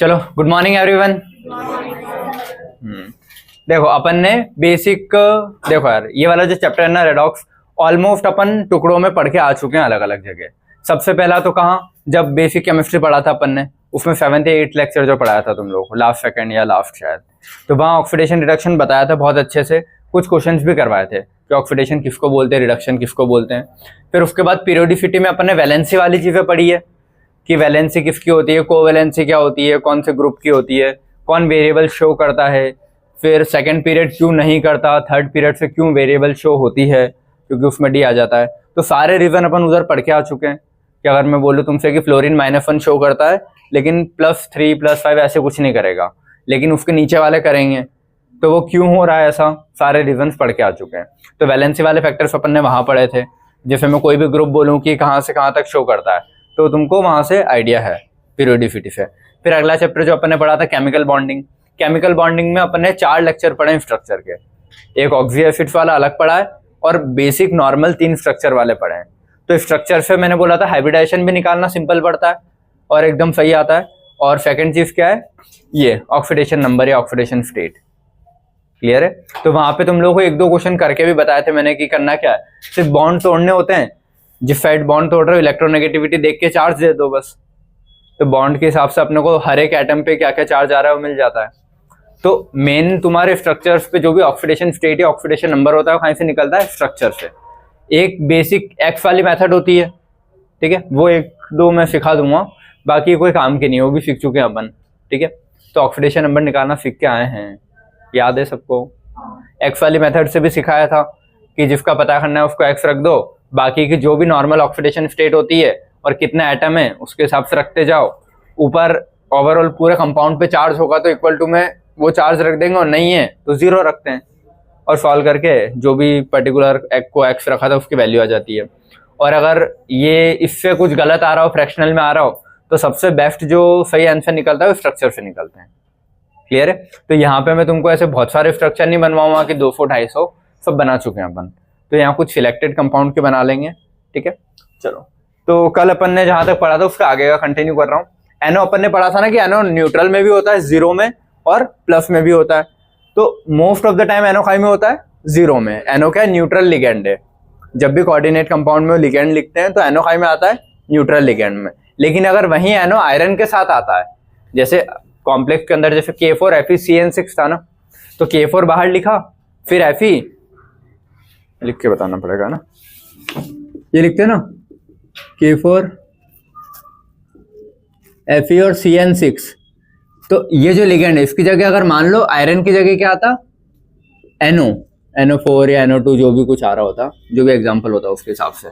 चलो good morning everyone. देखो अपन ने बेसिक, देखो यार ये वाला जो चैप्टर है ना रेडॉक्स, ऑलमोस्ट अपन टुकड़ों में पढ़ के आ चुके हैं अलग अलग जगह। सबसे पहला तो कहाँ, जब बेसिक केमिस्ट्री पढ़ा था अपन ने, उसमें 7th या 8th लेक्चर जो पढ़ाया था तुम लोगों को, लास्ट सेकंड या लास्ट शायद, तो वहाँ ऑक्सीडेशन रिडक्शन बताया था बहुत अच्छे से। कुछ क्वेश्चंस भी करवाए थे कि ऑक्सीडेशन किसको बोलते हैं, रिडक्शन किसको बोलते हैं। फिर उसके बाद पीरियोडिसिटी में अपन ने वैलेंसी वाली चीज़ें पढ़ी है कि वैलेंसी किसकी होती है, कोवैलेंसी क्या होती है, कौन से ग्रुप की होती है, कौन वेरिएबल शो करता है। फिर सेकंड पीरियड क्यों नहीं करता, थर्ड पीरियड से क्यों वेरिएबल शो होती है, क्योंकि उसमें डी आ जाता है। तो सारे रीजन अपन उधर पढ़ के आ चुके हैं कि अगर मैं बोलूँ तुमसे कि फ्लोरीन -1 शो करता है लेकिन +3 +5 ऐसे कुछ नहीं करेगा, लेकिन उसके नीचे वाले करेंगे, तो वो क्यों हो रहा है ऐसा, सारे रीजंस पढ़ के आ चुके हैं। तो वैलेंसी वाले फैक्टर्स अपन ने वहाँ पढ़े थे। जैसे मैं कोई भी ग्रुप बोलूँ कि कहाँ से कहाँ तक शो करता है, तो तुमको वहाँ से आइडिया है पीरियोडिसिटी से। फिर अगला चैप्टर जो अपन ने पढ़ा था केमिकल बॉन्डिंग। केमिकल बॉन्डिंग में अपन ने 4 लेक्चर पढ़े स्ट्रक्चर के, एक ऑक्सी एसिड्स वाला अलग पढ़ा है और बेसिक नॉर्मल 3 स्ट्रक्चर वाले पढ़े हैं। तो स्ट्रक्चर से मैंने बोला था हाइब्रिडाइजेशन भी निकालना सिंपल पड़ता है और एकदम सही आता है। और सेकंड चीज क्या है, ये ऑक्सीडेशन नंबर या ऑक्सीडेशन स्टेट। क्लियर है? तो वहां पे तुम लोगों को 1-2 क्वेश्चन करके भी बताए थे मैंने कि करना क्या है, सिर्फ बॉन्ड तोड़ने होते हैं। जिस साइड बॉन्ड तोड़ रहे हो इलेक्ट्रोनेगेटिविटी देख के चार्ज दे दो बस, तो बॉन्ड के हिसाब से अपने को हर एक एटम पे क्या क्या चार्ज आ रहा है वो मिल जाता है। तो मेन तुम्हारे स्ट्रक्चर्स पे जो भी ऑक्सीडेशन स्टेट या ऑक्सीडेशन नंबर होता है वो कहीं से निकलता है, स्ट्रक्चर से। एक बेसिक एक्स वाली मेथड होती है, ठीक है, वो 1-2 मैं सिखा दूंगा, बाकी कोई काम की नहीं है, वो भी सीख चुके हैं अपन। ठीक है, तो ऑक्सीडेशन नंबर निकालना सीख के आए हैं, याद है सबको। एक्स वाली मेथड से भी सिखाया था कि जिसका पता करना है उसको एक्स रख दो, बाकी की जो भी नॉर्मल ऑक्सीडेशन स्टेट होती है और कितना एटम है उसके हिसाब से रखते जाओ। ऊपर ओवरऑल पूरे कंपाउंड पे चार्ज होगा तो इक्वल टू में वो चार्ज रख देंगे, और नहीं है तो 0 रखते हैं, और सॉल्व करके जो भी पर्टिकुलर एक को एक्स रखा था उसकी वैल्यू आ जाती है। और अगर ये इससे कुछ गलत आ रहा हो, फ्रैक्शनल में आ रहा हो, तो सबसे बेस्ट जो सही आंसर निकलता है वो स्ट्रक्चर से निकलते हैं। क्लियर है? तो यहाँ पे मैं तुमको ऐसे बहुत सारे स्ट्रक्चर नहीं बनवाऊंगा कि 200-250, सब बना चुके हैं अपन। तो यहाँ कुछ सिलेक्टेड कंपाउंड के बना लेंगे। ठीक है, चलो। तो कल अपन ने जहां तक पढ़ा था उसका आगे का कंटिन्यू कर रहा हूँ। एनो अपन ने पढ़ा था ना कि एनो न्यूट्रल में भी होता है, 0 में और प्लस में भी होता है। तो मोस्ट ऑफ द टाइम एनोकाई में होता है 0 में। एनो क्या है, न्यूट्रल लिगेंड है। जब भी कोऑर्डिनेट कंपाउंड में लिगेंड लिखते हैं तो एनोकाई में आता है न्यूट्रल लिगेंड में। लेकिन अगर वहीं एनो आयरन के साथ आता है, जैसे कॉम्प्लेक्स के अंदर जैसे K4 FeCN6 था ना, तो K4 बाहर लिखा, फिर Fe लिख के बताना पड़ेगा ना, ये लिखते हैं ना K4 Fe और CN6। तो ये जो लिगेंड है इसकी जगह अगर मान लो आयरन की जगह क्या आता, NO4 या NO2 जो भी कुछ आ रहा होता, जो भी एग्जांपल होता उसके हिसाब से।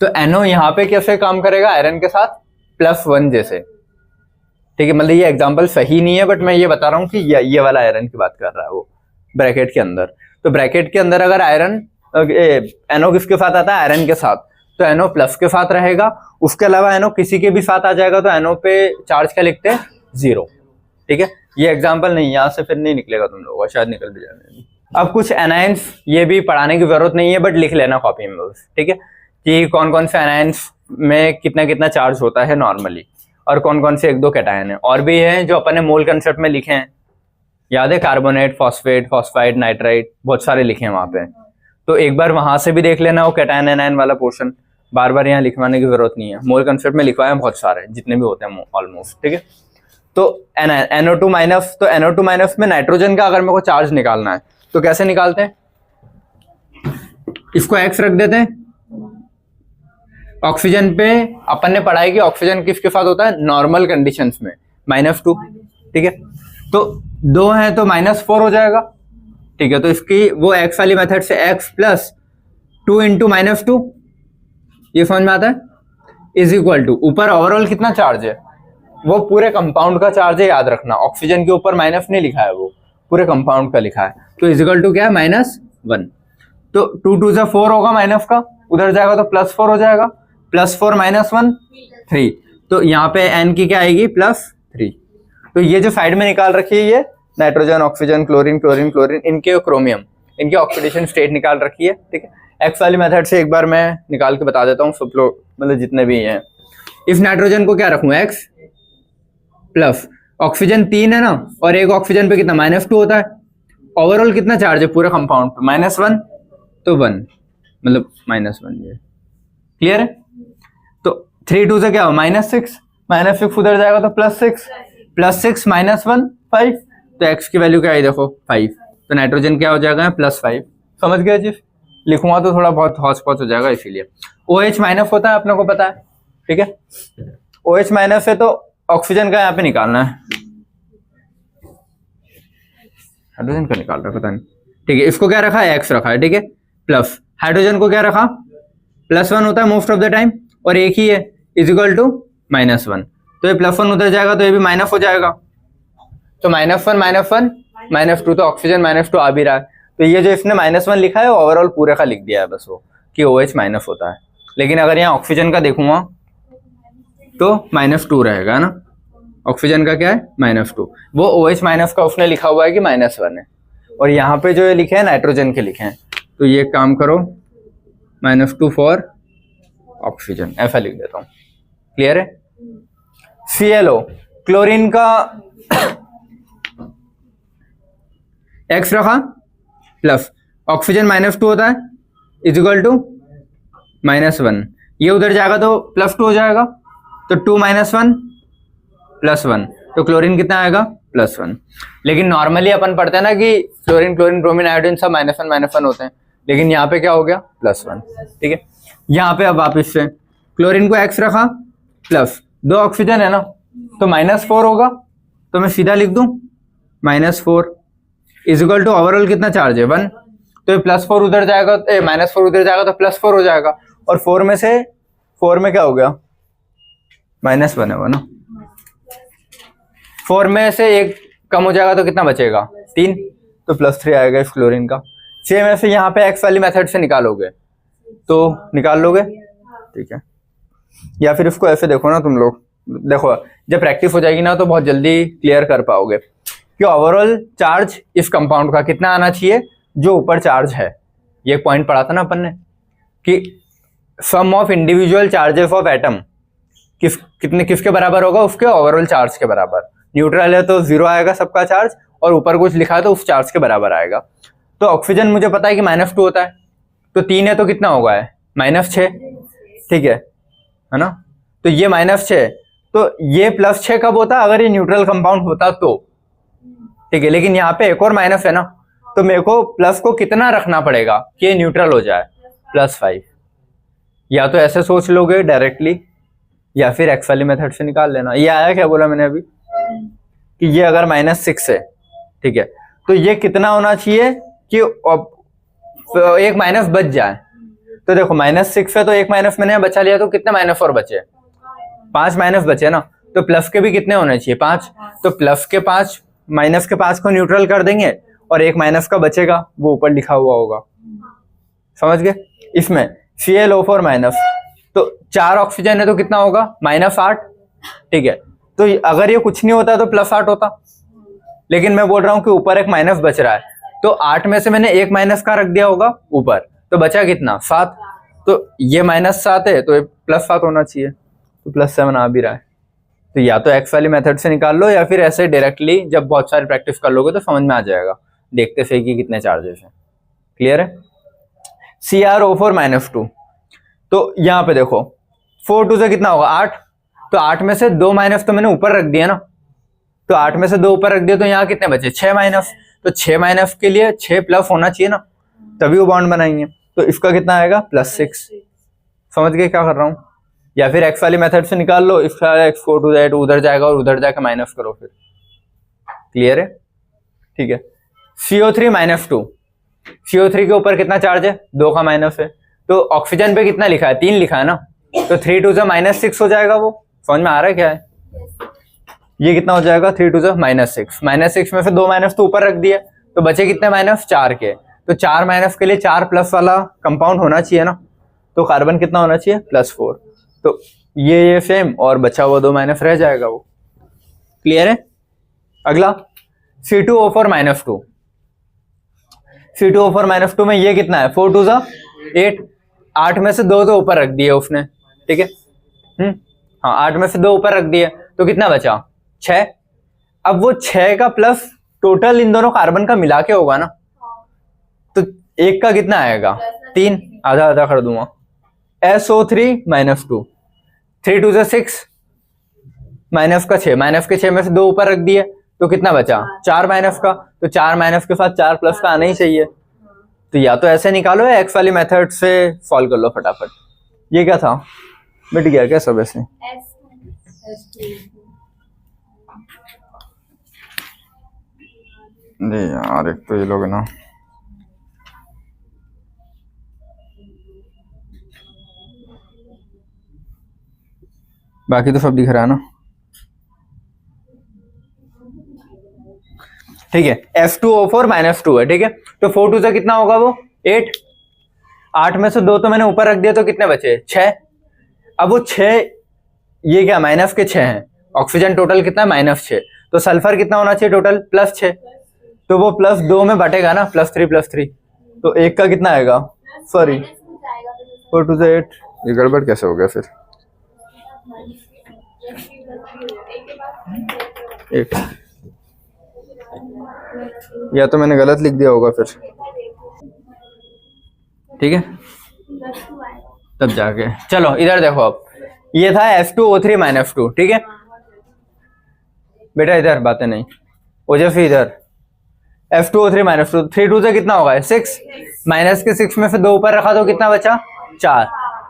तो NO यहाँ पे कैसे काम करेगा आयरन के साथ, +1 जैसे। ठीक है, मतलब ये एग्जांपल सही नहीं है, बट मैं ये बता रहा हूँ कि ये वाला आयरन की बात कर रहा है वो ब्रैकेट के अंदर। तो ब्रैकेट के अंदर अगर आयरन NO किसके साथ आता है, आयरन के साथ, तो NO प्लस के साथ रहेगा। उसके अलावा NO किसी के भी साथ आ जाएगा तो NO पे चार्ज क्या लिखते हैं, 0। ठीक है, ये एग्जांपल नहीं, यहाँ से फिर नहीं निकलेगा तुम लोगों का, शायद निकल भी जाएगा। अब कुछ एनायंस, ये भी पढ़ाने की जरूरत नहीं है बट लिख लेना कॉपी में बस। ठीक है, कि कौन कौन से एनायंस में कितना कितना चार्ज होता है नॉर्मली, और कौन कौन से 1-2 कैटायन है। और भी हैं जो अपन ने मोल कंसेप्ट में लिखे हैं, याद है, कार्बोनेट, फॉस्फेट, फॉस्फाइड, नाइट्राइट, बहुत सारे लिखे हैं वहां पे। तो एक बार वहां से भी देख लेना वो कैटायन एनायन वाला पोर्शन, बार बार यहाँ लिखवाने की जरूरत नहीं है। मोल कंसेप्ट में लिखवाए बहुत सारे, जितने भी होते हैं ऑलमोस्ट। ठीक है, तो NO2-, तो NO2- में नाइट्रोजन का अगर मेरे को चार्ज निकालना है तो कैसे निकालते हैं, इसको X रख देते हैं। ऑक्सीजन पे अपन ने पढ़ाई कि ऑक्सीजन किसके साथ होता है, नॉर्मल कंडीशंस में -2। ठीक है, तो 2 है तो -4 हो जाएगा। ठीक है, तो इसकी वो X वाली मेथड से X + 2 × -2, ये समझ में आता है, इज इक्वल टू ऊपर ओवरऑल कितना चार्ज है, वो पूरे कंपाउंड का चार्ज है, याद रखना। ऑक्सीजन के ऊपर माइनस नहीं लिखा है, वो पूरे कंपाउंड का लिखा है। तो इज इक्वल टू क्या है, -1। तो 2 × 2 = 4 होगा, माइनस का उधर जाएगा तो +4 हो जाएगा। +4 - 1 3। तो यहाँ पे n की क्या आएगी, +3। तो ये जो साइड में निकाल रखी है, ये nitrogen, oxygen, chlorine, chlorine, chlorine, इनके क्रोमियम, इनके ऑक्सीडेशन स्टेट निकाल रखी है। ठीक है, एक्स वाली मेथड से एक बार मैं निकाल के बता देता हूँ सब लोग, मतलब जितने भी हैं। इस नाइट्रोजन को क्या रखूँ, X, प्लस ऑक्सीजन 3 है ना, और एक ऑक्सीजन पे कितना -2 होता है। ओवरऑल कितना चार्ज है पूरे कंपाउंड पे -1, तो 1 मतलब -1 ये क्लियर है। तो 3 2 से क्या हो -6, -6 उधर जाएगा तो +6, +6 -1 5, तो x की वैल्यू क्या है देखो 5, तो नाइट्रोजन क्या हो जाएगा +5। समझ गया जी, लिखूंगा तो थोड़ा बहुत हौच पौच हो जाएगा इसीलिए। OH माइनस होता है अपने को पता है, ठीक है। OH माइनस है तो ऑक्सीजन का यहाँ पे निकालना है, हाइड्रोजन का निकाल रहा है पता नहीं, ठीक है। इसको क्या रखा है x रखा है, ठीक है। प्लस हाइड्रोजन को क्या रखा +1 होता है मोस्ट ऑफ द टाइम, और एक ही है इक्वल टू -1, तो ये +1 उधर जाएगा तो ये भी माइनस हो जाएगा, तो -1 -2, तो ऑक्सीजन -2 आ भी रहा है, तो ये जो इसने -1 लिखा है ओवरऑल पूरे का लिख दिया है बस वो कि OH माइनस होता है। लेकिन अगर यहाँ ऑक्सीजन का देखूंगा तो -2 रहेगा ना, ऑक्सीजन का क्या है -2, वो OH माइनस का उसने लिखा हुआ है कि -1 है, और यहाँ पे जो ये लिखे हैं नाइट्रोजन के लिखे हैं, तो ये काम करो -2 फॉर ऑक्सीजन ऐसा लिख देता हूँ, क्लियर है। ClO क्लोरीन का x रखा प्लस ऑक्सीजन -2 होता है इक्वल टू -1, ये उधर जाएगा तो +2 हो जाएगा, तो 2 - 1 +1, तो क्लोरीन कितना आएगा +1। लेकिन नॉर्मली अपन पढ़ते हैं ना कि क्लोरीन क्लोरीन ब्रोमीन आयोडीन सब -1 होते हैं, लेकिन यहाँ पे क्या हो गया +1, ठीक है। यहाँ पे अब वापिस से क्लोरीन को x रखा प्लस 2 ऑक्सीजन है ना, तो -4 होगा, तो मैं सीधा लिख दूं -4 इक्वल टू ओवरऑल कितना चार्ज है 1, तो +4 उधर जाएगा -4 उधर जाएगा तो +4 हो जाएगा, और 4 में क्या हो गया -1 है वो ना, 4 में से 1 कम हो जाएगा तो कितना बचेगा 3, तो +3 आएगा इस क्लोरीन का। सेम ऐसे यहाँ पे x वाली मेथड से निकालोगे तो निकाल लोगे, ठीक है। या फिर इसको ऐसे देखो ना तुम लोग, देखो जब प्रैक्टिस हो जाएगी ना तो बहुत जल्दी क्लियर कर पाओगे कि ओवरऑल चार्ज इस कंपाउंड का कितना आना चाहिए जो ऊपर चार्ज है। ये पॉइंट पढ़ा था ना अपन ने कि sum of individual charges of atom किसके बराबर होगा, उसके ओवरऑल चार्ज के बराबर। न्यूट्रल है तो 0 आएगा सबका चार्ज, और ऊपर कुछ लिखा है तो उस चार्ज के बराबर आएगा। तो ऑक्सीजन मुझे पता है कि -2 होता है, तो 3 है तो कितना होगा है -6, ठीक है ना। तो ये -6, तो ये +6 कब होता अगर ये न्यूट्रल कंपाउंड होता तो, ठीक है। लेकिन यहाँ पे एक और माइनस है ना, तो मेरे को प्लस को कितना रखना पड़ेगा कि ये न्यूट्रल हो जाए +5। या तो ऐसे सोच लोगे डायरेक्टली, या फिर एक्स वाली मेथड से निकाल लेना। ये आया क्या बोला मैंने अभी कि ये अगर -6 है, ठीक है, तो ये कितना होना चाहिए कि एक माइनस बच जाए। तो देखो -6 है तो एक माइनस मैंने बचा लिया, तो कितने माइनस और बचे 5 माइनस बचे ना, तो प्लस के भी कितने होने चाहिए 5, तो प्लस के 5 माइनस के 5 को न्यूट्रल कर देंगे, और एक माइनस का बचेगा वो ऊपर लिखा हुआ होगा, समझ गए। इसमें ClO4 माइनस, तो 4 ऑक्सीजन है तो कितना होगा -8, ठीक है। तो अगर ये कुछ नहीं होता तो +8 होता, लेकिन मैं बोल रहा हूं कि ऊपर एक माइनस बच रहा है, तो 8 में से मैंने एक माइनस का रख दिया होगा ऊपर, तो बचा कितना 7, तो ये -7 है तो ये +7 होना चाहिए, तो +7 आ भी रहा है। तो या तो एक्स वाली मेथड से निकाल लो, या फिर ऐसे डायरेक्टली जब बहुत सारी प्रैक्टिस कर लोगे तो समझ में आ जाएगा, देखते से कि कितने चार्जेस हैं, क्लियर है। CrO4 -2, तो यहाँ पे देखो 4 2 से कितना होगा 8, तो 8 में से 2 माइनस तो मैंने ऊपर रख दिया ना, तो 8 में से 2 ऊपर रख दिया, तो यहाँ कितने बचे 6 माइनस, तो 6 माइनस के लिए 6 प्लस होना चाहिए ना, तभी वो बॉन्ड बनाएंगे, तो इसका कितना आएगा +6। समझ गए क्या कर रहा हूँ। या फिर एक्स वाली मेथड से निकाल लो, इसका x4 to that उधर जाएगा और उधर जाकर माइनस करो, फिर क्लियर है, ठीक है। CO3 -2, CO3 के ऊपर कितना चार्ज है 2 का माइनस है, तो ऑक्सीजन पे कितना लिखा है 3 लिखा है ना, तो 3 2 -6 हो जाएगा। वो समझ में आ रहा है क्या है, ये कितना हो जाएगा 3 2 -6, -6 में से 2 माइनस तो ऊपर रख दिए, तो बचे कितने माइनस 4 के, तो 4 माइनस के लिए 4 प्लस वाला कंपाउंड होना चाहिए ना, तो कार्बन कितना होना चाहिए +4, तो ये सेम, और बचा हुआ 2 माइनस रह जाएगा वो, क्लियर है। अगला C2O4 -2, C2O4 -2 में ये कितना है 4 2 8, 8 में से 2 तो ऊपर रख दिए उसने, ठीक है। हाँ 8 में से 2 ऊपर रख दिए, तो कितना बचा 6। अब वो 6 का प्लस टोटल इन दोनों कार्बन का मिला के होगा ना, तो 1 का कितना आएगा 3, आधा आधा कर दूंगा। SO3 -2, 3 2 6, माइनस का 6, माइनस के 6 में से 2 ऊपर रख दिए तो कितना बचा 4 माइनस का, तो 4 माइनस के साथ 4 प्लस का आना ही चाहिए। तो या तो ऐसे निकालो या एक्स वाली मेथड से सॉल्व कर लो फटाफट। ये क्या था, मिट गया क्या सब ऐसे? नहीं यार, एक तो ये लोग ना बाकी तो सब दिख रहा है ना। ठीक है, F2O4 -2 है। ठीक है, तो 4 2 से कितना होगा वो 8, 8 में से 2 तो मैंने ऊपर रख दिया तो कितने बचे 6। अब वो 6, ये क्या माइनस के 6 हैं, ऑक्सीजन टोटल कितना है -6, तो सल्फर कितना होना चाहिए टोटल +6, तो वो +2 में बटेगा ना, +3 तो 1 का कितना आएगा, सॉरी 4 2 से 8, ये गड़बड़ कैसे हो गया फिर? 1 या तो मैंने गलत लिख दिया होगा फिर। ठीक है, तब जाके चलो इधर देखो। अब ये था F2O3 -2। ठीक है बेटा, इधर बातें नहीं, ओजस्वी इधर F2O3 -2, 3 2 से कितना होगा 6, माइनस के 6 में से 2 ऊपर रखा तो कितना बचा 4।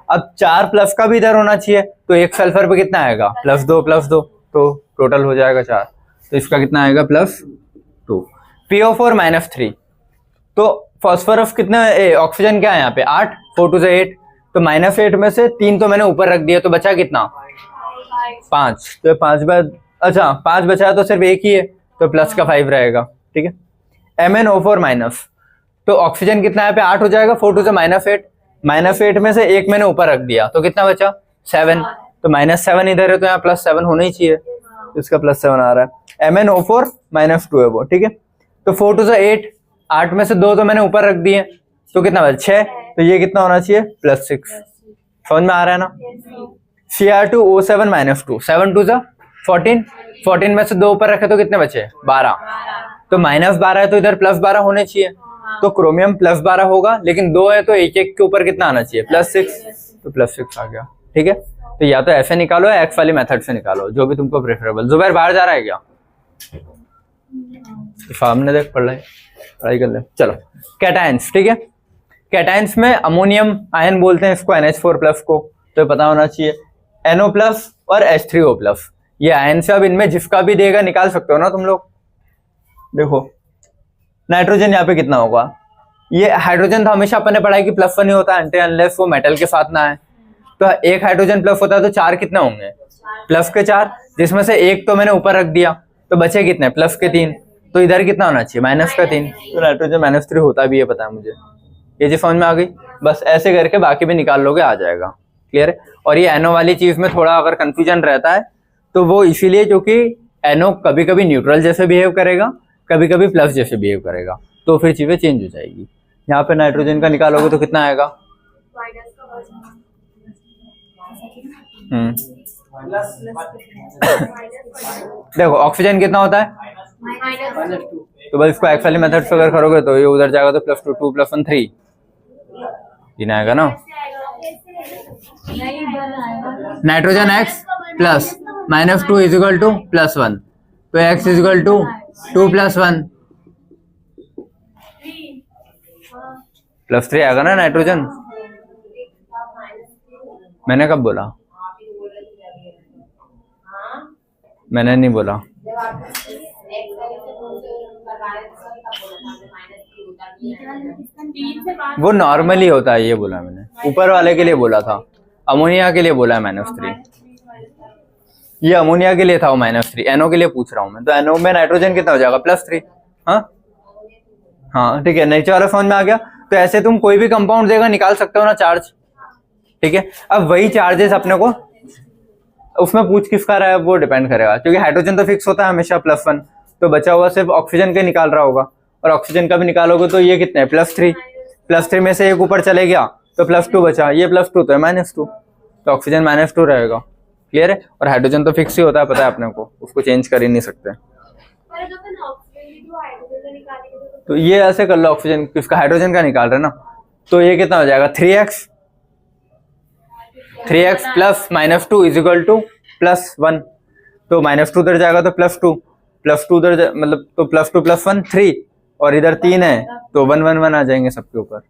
अब 4 प्लस का भी इधर होना चाहिए, तो एक सल्फर पे कितना आएगा +2 तो टोटल हो जाएगा 4, तो इसका कितना आएगा +2। PO4 -3, तो फास्फोरस कितना, ऑक्सीजन क्या है यहाँ पे 8, 4 2 से 8, तो -8 में से 3 तो मैंने ऊपर रख दिया तो बचा कितना 5, तो 5 बाद, अच्छा 5 बचा है तो सिर्फ एक ही है तो प्लस का 5 रहेगा। ठीक है, MnO4-, तो ऑक्सीजन कितना यहाँ पे 8 हो जाएगा, 4 2 से -8, -8 में से एक मैंने ऊपर रख दिया तो कितना बचा 7, तो -7 इधर है तो यहाँ +7 होना ही चाहिए, इसका +7 आ रहा है। MnO4 -2 है वो। ठीक है, तो 4 2 से 8, 8 में से 2 तो मैंने ऊपर रख दिए तो कितना बचा 6, तो ये कितना होना चाहिए +6। समझ में आ रहा है ना। Cr2O7 -2, 7 2 से 14, 14 में से 2 ऊपर रखे तो कितने बचे 12, तो -12 है तो इधर +12 होने चाहिए, तो क्रोमियम +12 होगा, लेकिन 2 है तो एक एक के ऊपर कितना आना चाहिए +6, तो +6 आ गया। ठीक है, तो या तो ऐसे निकालो या एक्स वाली मेथड से निकालो, जो भी तुमको प्रेफरेबल। जुबैर बाहर जा रहा है क्या? सामने देख, पढ़ाई कर ले। चलो कैटायंस। ठीक है, कैटायंस में अमोनियम आयन बोलते हैं इसको, NH4+ को, तो पता होना चाहिए। NO+ और H3O+, ये आयन से अब इनमें जिसका भी देगा निकाल सकते हो ना तुम लोग। देखो नाइट्रोजन यहाँ पे कितना होगा, ये हाइड्रोजन तो हमेशा अपन ने पढ़ा है कि +1 ही होता है अनटिल अनलेस वो मेटल के साथ ना है, तो एक हाइड्रोजन प्लस होता है तो 4 कितने होंगे +4, जिसमें से एक तो मैंने ऊपर रख दिया तो बचे कितने +3, तो इधर कितना होना चाहिए -3, तो नाइट्रोजन -3 होता भी है, पता है मुझे। ये जो समझ में आ गई, बस ऐसे करके बाकी भी निकाल लोगे, आ जाएगा। क्लियर है। और ये NO वाली चीज में थोड़ा अगर कंफ्यूजन रहता है तो वो इसीलिए क्योंकि NO कभी कभी न्यूट्रल जैसे बिहेव करेगा, कभी कभी प्लस जैसे बिहेव करेगा, तो फिर चीजें चेंज हो जाएगी। यहाँ पे नाइट्रोजन का निकालोगे तो कितना आएगा, देखो ऑक्सीजन कितना होता है, तो बस इसको एक्स वाली मेथड से अगर करोगे तो ये उधर जाएगा तो +2 2 + 1 3 तीन आएगा ना। नाइट्रोजन X प्लस -2 = +1, तो X = 2 + 1 +3 आएगा ना नाइट्रोजन। मैंने कब बोला, मैंने नहीं बोला। वो नॉर्मली होता है, ये बोला मैंने, ऊपर वाले के लिए बोला था, अमोनिया के लिए बोला है -3, ये अमोनिया के लिए था वो -3, NO के लिए पूछ रहा हूँ मैं, तो NO में नाइट्रोजन कितना हो जाएगा +3। हाँ ठीक है, नीचे वाला समझ में आ गया। तो ऐसे तुम कोई भी कंपाउंड देगा निकाल सकते हो ना चार्ज। ठीक है, अब वही चार्जेस अपने को उसमें पूछ किसका रहा है वो डिपेंड करेगा, क्योंकि हाइड्रोजन तो फिक्स होता है हमेशा +1, तो बचा हुआ सिर्फ ऑक्सीजन के निकाल रहा होगा, और ऑक्सीजन का भी निकालोगे तो ये कितने +3 में से एक ऊपर चले गया तो +2 बचा, ये +2 तो है -2, तो ऑक्सीजन -2 रहेगा। क्लियर है। और हाइड्रोजन तो फिक्स ही होता है, पता है अपने को, उसको चेंज कर ही नहीं सकते। तो ये ऐसे कर लो, ऑक्सीजन किसका, हाइड्रोजन का निकाल रहे ना, तो ये कितना हो जाएगा 3x plus -2 is equal to +1। तो -2 उधर जाएगा तो +2 उधर मतलब तो +2 + 1 3, और इधर 3 है तो 1 1 1 आ जाएंगे सबके ऊपर,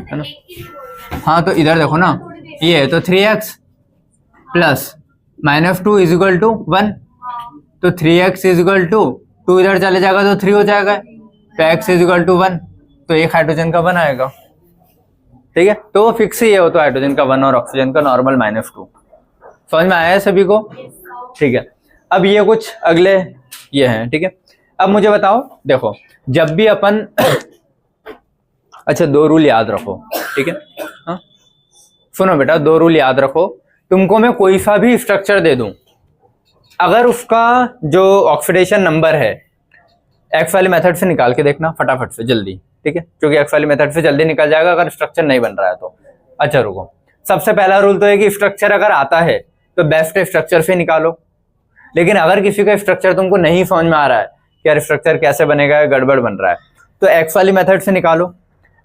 है ना। हाँ तो इधर देखो ना, ये है तो 3x plus -2 is equal to 1, तो 3x इज इक्वल टू 2 इधर चले जाएगा तो 3 हो जाएगा, तो x इज इक्वल टू 1, तो एक हाइड्रोजन का 1 आएगा, ठीक है। तो वो फिक्स ही है, वो तो हाइड्रोजन का 1 और ऑक्सीजन का नॉर्मल -2। समझ में आया है सभी को, ठीक है। अब ये कुछ अगले ये हैं, ठीक है। अब मुझे बताओ, देखो जब भी अपन अच्छा 2 रूल याद रखो, ठीक है। हाँ सुनो बेटा, 2 रूल याद रखो। तुमको मैं कोई सा भी स्ट्रक्चर दे दूं, अगर उसका जो ऑक्सीडेशन नंबर है एक्स वाली मेथड से निकाल के देखना फटाफट से जल्दी, ठीक है, क्योंकि एक्स वाली मेथड से जल्दी निकल जाएगा अगर स्ट्रक्चर नहीं बन रहा है तो। अच्छा रुको, सबसे पहला रूल तो है कि स्ट्रक्चर अगर आता है तो बेस्ट स्ट्रक्चर से निकालो। लेकिन अगर किसी का स्ट्रक्चर तुमको नहीं समझ में आ रहा है कि यार स्ट्रक्चर कैसे बनेगा, गड़बड़ बन रहा है, तो एक्स वाली मेथड से निकालो।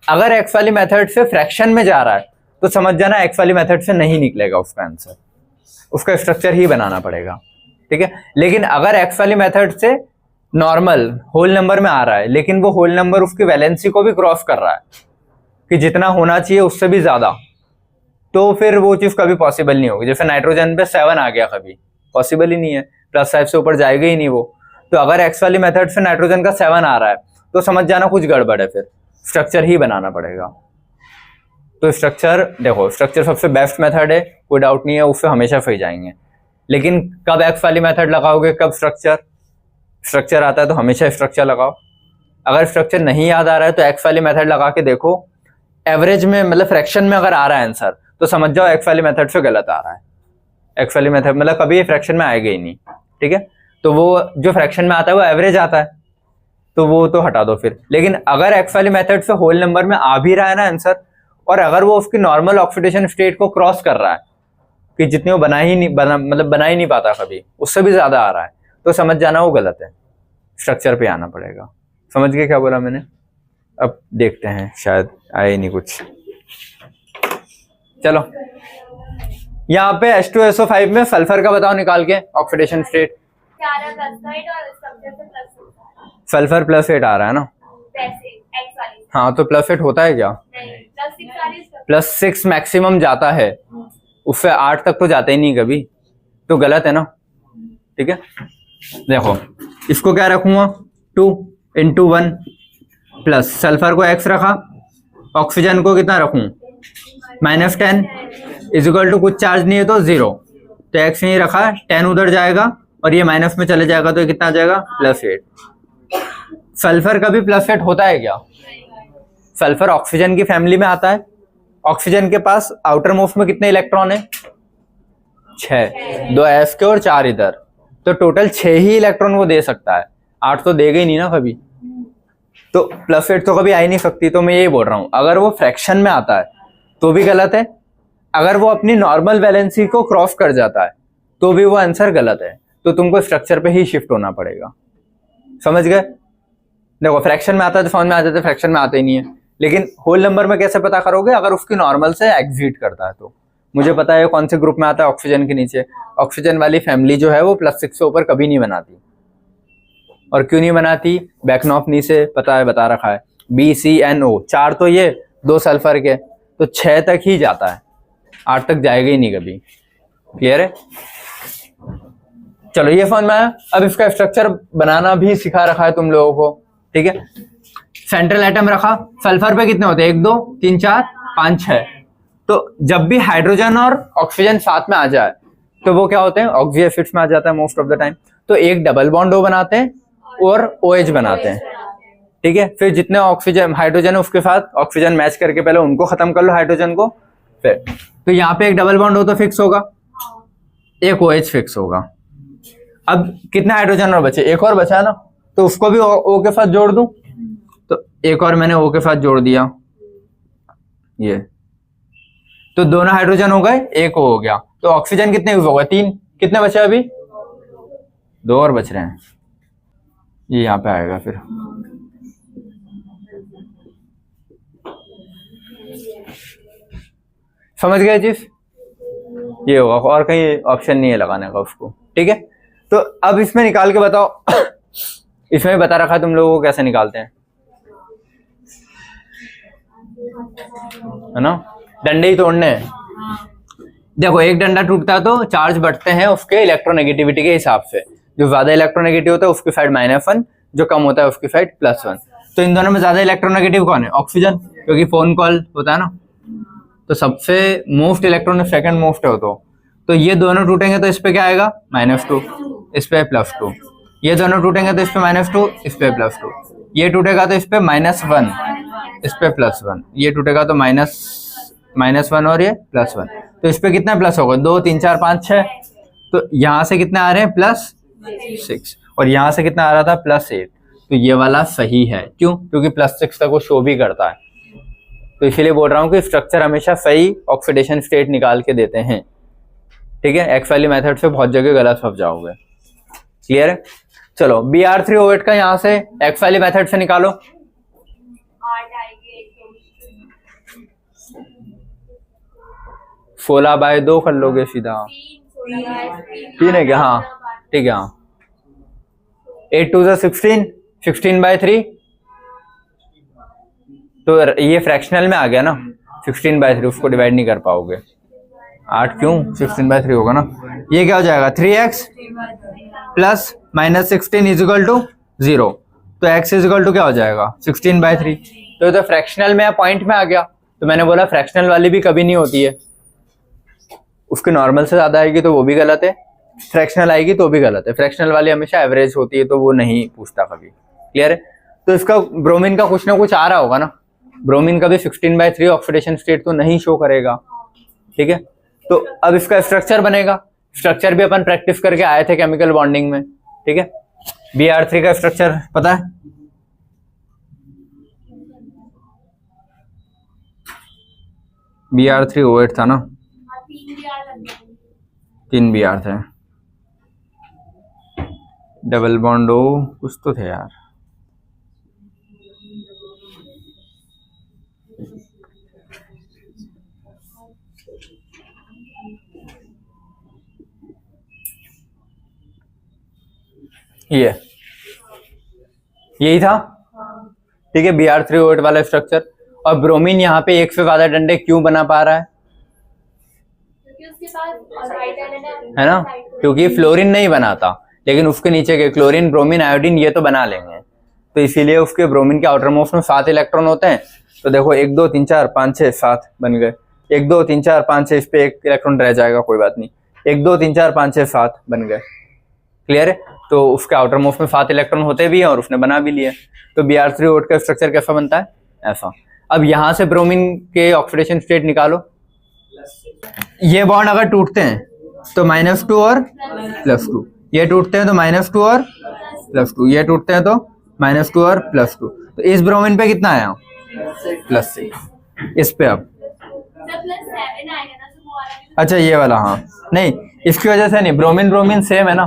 अगर एक्स वाली मेथड से फ्रैक्शन में जा रहा है तो समझ जाना एक्स वाली मेथड से नहीं निकलेगा उसका आंसर, उसका स्ट्रक्चर ही बनाना पड़ेगा, ठीक है। लेकिन अगर एक्स वाली मेथड से नॉर्मल होल नंबर में आ रहा है, लेकिन वो होल नंबर उसकी वैलेंसी को भी क्रॉस कर रहा है कि जितना होना चाहिए उससे भी ज्यादा, तो फिर वो चीज कभी पॉसिबल नहीं होगी। जैसे नाइट्रोजन पे 7 आ गया, कभी पॉसिबल ही नहीं है, +5 से ऊपर जाएगा ही नहीं वो। तो अगर एक्स वाली मेथड से नाइट्रोजन का 7 आ रहा है तो समझ जाना कुछ गड़बड़ है, फिर स्ट्रक्चर ही बनाना पड़ेगा। तो स्ट्रक्चर देखो, स्ट्रक्चर सबसे बेस्ट मेथड है, कोई डाउट नहीं है, उससे हमेशा सही जाएंगे। लेकिन कब एक्स वाली मेथड लगाओगे, कब स्ट्रक्चर आता है तो हमेशा स्ट्रक्चर लगाओ। अगर स्ट्रक्चर नहीं याद आ रहा है तो एक्स वाली मेथड लगा के देखो, एवरेज में मतलब फ्रैक्शन में अगर आ रहा है आंसर तो समझ जाओ एक्स वाली मेथड से गलत आ रहा है। एक्स वाली मेथड मतलब कभी फ्रैक्शन में आएगा ही नहीं, ठीक है। तो वो जो फ्रैक्शन में आता है वो एवरेज आता है, तो वो तो हटा दो फिर। लेकिन अगर एक्स वाली मेथड से होल नंबर में आ भी रहा है ना आंसर, और अगर वो उसकी नॉर्मल ऑक्सीडेशन स्टेट को क्रॉस कर रहा है कि जितनी वो बना ही नहीं पाता कभी, उससे भी ज्यादा आ रहा है, तो समझ जाना वो गलत है, स्ट्रक्चर पे आना पड़ेगा। समझ गए क्या बोला मैंने? अब देखते हैं, शायद आए नहीं कुछ। चलो यहाँ पे H2SO5 में सल्फर का बताओ निकाल के ऑक्सीडेशन स्टेट। सल्फर +8 आ रहा है ना, हाँ तो +8 होता है क्या? +6 मैक्सिमम जाता है, उससे 8 तक तो जाता ही नहीं कभी, तो गलत है ना, ठीक है। देखो इसको क्या रखूंगा, 2 × 1 प्लस सल्फर को x रखा, ऑक्सीजन को कितना रखूं -10 इज इक्वल टू कुछ चार्ज नहीं है तो 0, तो x नहीं रखा, 10 उधर जाएगा और ये माइनस में चले जाएगा तो ये कितना आ जाएगा +8। सल्फर कभी +8 होता है क्या? सल्फर ऑक्सीजन की फैमिली में आता है। ऑक्सीजन के पास आउटर मोस्ट में कितने इलेक्ट्रॉन है? 6, 2 s के और 4 इधर, तो टोटल 6 ही इलेक्ट्रॉन वो दे सकता है, 8 तो देगा ही नहीं ना कभी, तो +8 तो कभी आ ही नहीं सकती। तो मैं यही बोल रहा हूं, अगर वो फ्रैक्शन में आता है तो भी गलत है, अगर वो अपनी नॉर्मल वैलेंसी को क्रॉस कर जाता है तो भी वो आंसर गलत है। तो तुमको स्ट्रक्चर पे ही शिफ्ट होना पड़ेगा, समझ गए? देखो फ्रैक्शन में आता है तो समझ में आ जाता है, फ्रैक्शन में आता ही नहीं है। लेकिन होल नंबर में कैसे पता करोगे? अगर उसकी नॉर्मल से एग्जिट करता है तो। मुझे पता है कौन से ग्रुप में आता है, ऑक्सीजन के नीचे। ऑक्सीजन वाली फैमिली जो है वो +6 से ऊपर कभी नहीं बनाती। और क्यों नहीं बनाती? बैकनॉफ नी से पता है, बता रखा है, BCNO 4 तो ये, 2 सल्फर के, तो 6 तक ही जाता है, 8 तक जाएगा ही नहीं कभी। क्लियर है? चलो ये समझ में आया। अब इसका स्ट्रक्चर बनाना भी सिखा रखा है तुम लोगों को, ठीक है। सेंट्रल एटम रखा, सल्फर पे कितने होते हैं? 1 2 3 4 5 6। तो जब भी हाइड्रोजन और ऑक्सीजन साथ में आ जाए तो वो क्या होते हैं? ऑक्सी एसिड्स में आ जाता है मोस्ट ऑफ द टाइम। तो एक डबल बॉन्ड O बनाते हैं और OH बनाते हैं, ठीक है। फिर जितने ऑक्सीजन हाइड्रोजन है उसके साथ ऑक्सीजन मैच करके पहले उनको खत्म कर लो हाइड्रोजन को, फिर तो यहाँ पे एक डबल बॉन्ड O तो फिक्स होगा, एक OH फिक्स होगा। अब कितने हाइड्रोजन और बचे? एक और बचा ना, तो उसको भी O के साथ जोड़ दूं, तो एक और मैंने O के साथ जोड़ दिया, ये तो दोनों हाइड्रोजन हो गए, एक हो गया, तो ऑक्सीजन कितने यूज हो गए? 3। कितने बचे अभी? 2 और बच रहे हैं, ये यहाँ पे आएगा फिर। समझ गए चीज? ये होगा, और कहीं ऑप्शन नहीं है लगाने का उसको, ठीक है। तो अब इसमें निकाल के बताओ इसमें बता रखा है तुम लोगों को कैसे निकालते हैं, है ना? डंडे ही तोड़ने हैं। देखो एक डंडा टूटता है तो चार्ज बढ़ते हैं उसके इलेक्ट्रोनेगेटिविटी के हिसाब से। जो ज्यादा इलेक्ट्रोनेगेटिव होता है उसकी साइड -1, जो कम होता है उसकी साइड +1। तो इन दोनों में ज्यादा इलेक्ट्रोनेगेटिव कौन है? ऑक्सीजन, क्योंकि फोन कॉल होता है ना, तो सबसे मोस्ट इलेक्ट्रॉन सेकंड मोस्ट है। तो ये दोनों टूटेंगे तो इस पे क्या आएगा? -2, इस पे +2। ये दोनों टूटेंगे तो इस पे -2, इस पे +2। ये टूटेगा तो इस पे -1, इस पे +1। ये टूटेगा तो -1 और ये +1। तो इस पे कितना प्लस होगा? 2 3 4 5 6। तो यहाँ से कितने आ रहे हैं? +6। और यहाँ से कितना आ रहा था? +8। तो ये वाला सही है। क्यों? क्योंकि +6 तक वो शो भी करता है। तो इसीलिए बोल रहा हूँ कि स्ट्रक्चर हमेशा सही ऑक्सीडेशन स्टेट निकाल के देते हैं, ठीक है। एक्स वाली मेथड से बहुत जगह गलत फंस जाओगे। क्लियर है? चलो Br3O8 का यहाँ से एक्स वाली मेथड से निकालो। 16/2 कर लोगे सीधा। 3 है क्या? हाँ ठीक है। हाँ 8 2 16, 16/3। तो ये फ्रैक्शनल में आ गया ना, 16/3 उसको डिवाइड नहीं कर पाओगे। 8 क्यों? 16/3 होगा ना। ये क्या हो जाएगा? 3x plus -16 is equal to 0। तो x इजिकल टू क्या हो जाएगा? 16/3। तो ये तो फ्रैक्शनल में पॉइंट में आ गया। तो मैंने बोला फ्रैक्शनल वाली भी कभी नहीं होती है, उसके नॉर्मल से ज्यादा आएगी तो वो भी गलत है, फ्रैक्शनल आएगी तो भी गलत है। फ्रैक्शनल वाली हमेशा एवरेज होती है तो वो नहीं पूछता कभी। क्लियर है? तो इसका ब्रोमीन का कुछ ना कुछ आ रहा होगा ना। ब्रोमीन का भी 16/3 ऑक्सीडेशन स्टेट तो नहीं शो करेगा, ठीक है। तो अब इसका स्ट्रक्चर बनेगा। स्ट्रक्चर भी अपन प्रैक्टिस करके आए थे केमिकल बॉन्डिंग में, ठीक है। Br3 का स्ट्रक्चर पता है? Br3O8 था ना, 3 Br थे, डबल बॉन्ड O कुछ तो थे यार। यही था, ठीक है। Br3O8 वाला स्ट्रक्चर। और ब्रोमीन यहाँ पे एक से ज्यादा डंडे क्यों बना पा रहा है ना? क्योंकि फ्लोरीन नहीं बनाता, लेकिन उसके नीचे के क्लोरीन, ब्रोमीन, आयोडीन ये तो बना लेंगे। तो इसीलिए उसके ब्रोमीन के आउटर मोस्ट में 7 इलेक्ट्रॉन होते हैं। तो देखो 1 2 3 4 5 6 7 बन गए। 1 2 3 4 5 6, इस पे 1 इलेक्ट्रॉन रह जाएगा, कोई बात नहीं। 1 2 3 4 5 6 7 बन गए। क्लियर है? तो उसके आउटर मोस्ट में 7 इलेक्ट्रॉन होते भी हैं और उसने बना भी लिए। तो Br3O8 का स्ट्रक्चर कैसा बनता है? ऐसा। अब यहां से ब्रोमीन के ऑक्सीडेशन स्टेट निकालो। ये बॉन्ड अगर टूटते हैं तो -2 और +2, ये टूटते हैं तो -2 और +2, ये टूटते हैं तो -2 और +2। तो इस ब्रोमीन पे कितना आया? +6। इस पे अब अच्छा ये वाला, हाँ नहीं इसकी वजह से नहीं, ब्रोमीन ब्रोमीन सेम है ना,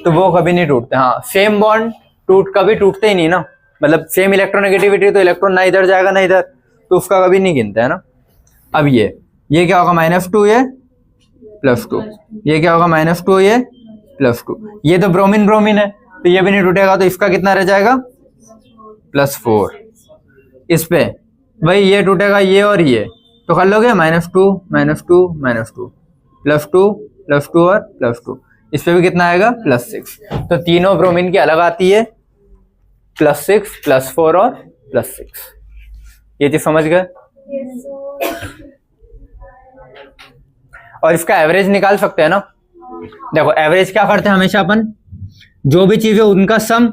तो वो कभी नहीं टूटते। हाँ सेम बॉन्ड कभी टूटते ही नहीं ना, मतलब सेम इलेक्ट्रोनेगेटिविटी, तो इलेक्ट्रॉन ना इधर जाएगा ना इधर, तो उसका कभी नहीं गिनते है ना। अब ये क्या होगा? -2 ये +2, ये क्या होगा? -2 ये +2। ये तो ब्रोमीन ब्रोमीन है तो ये भी नहीं टूटेगा, तो इसका कितना रह जाएगा? +4। इस पे भाई ये टूटेगा, ये और ये तो कर लोगे -2 -2 -2 +2 +2 और +2। इस पे भी कितना आएगा? +6। तो तीनों ब्रोमीन की अलग आती है, +6 +4 और +6। ये चीज समझ गए? और इसका एवरेज निकाल सकते हैं ना। देखो एवरेज क्या करते हैं हमेशा अपन, जो भी चीज है उनका सम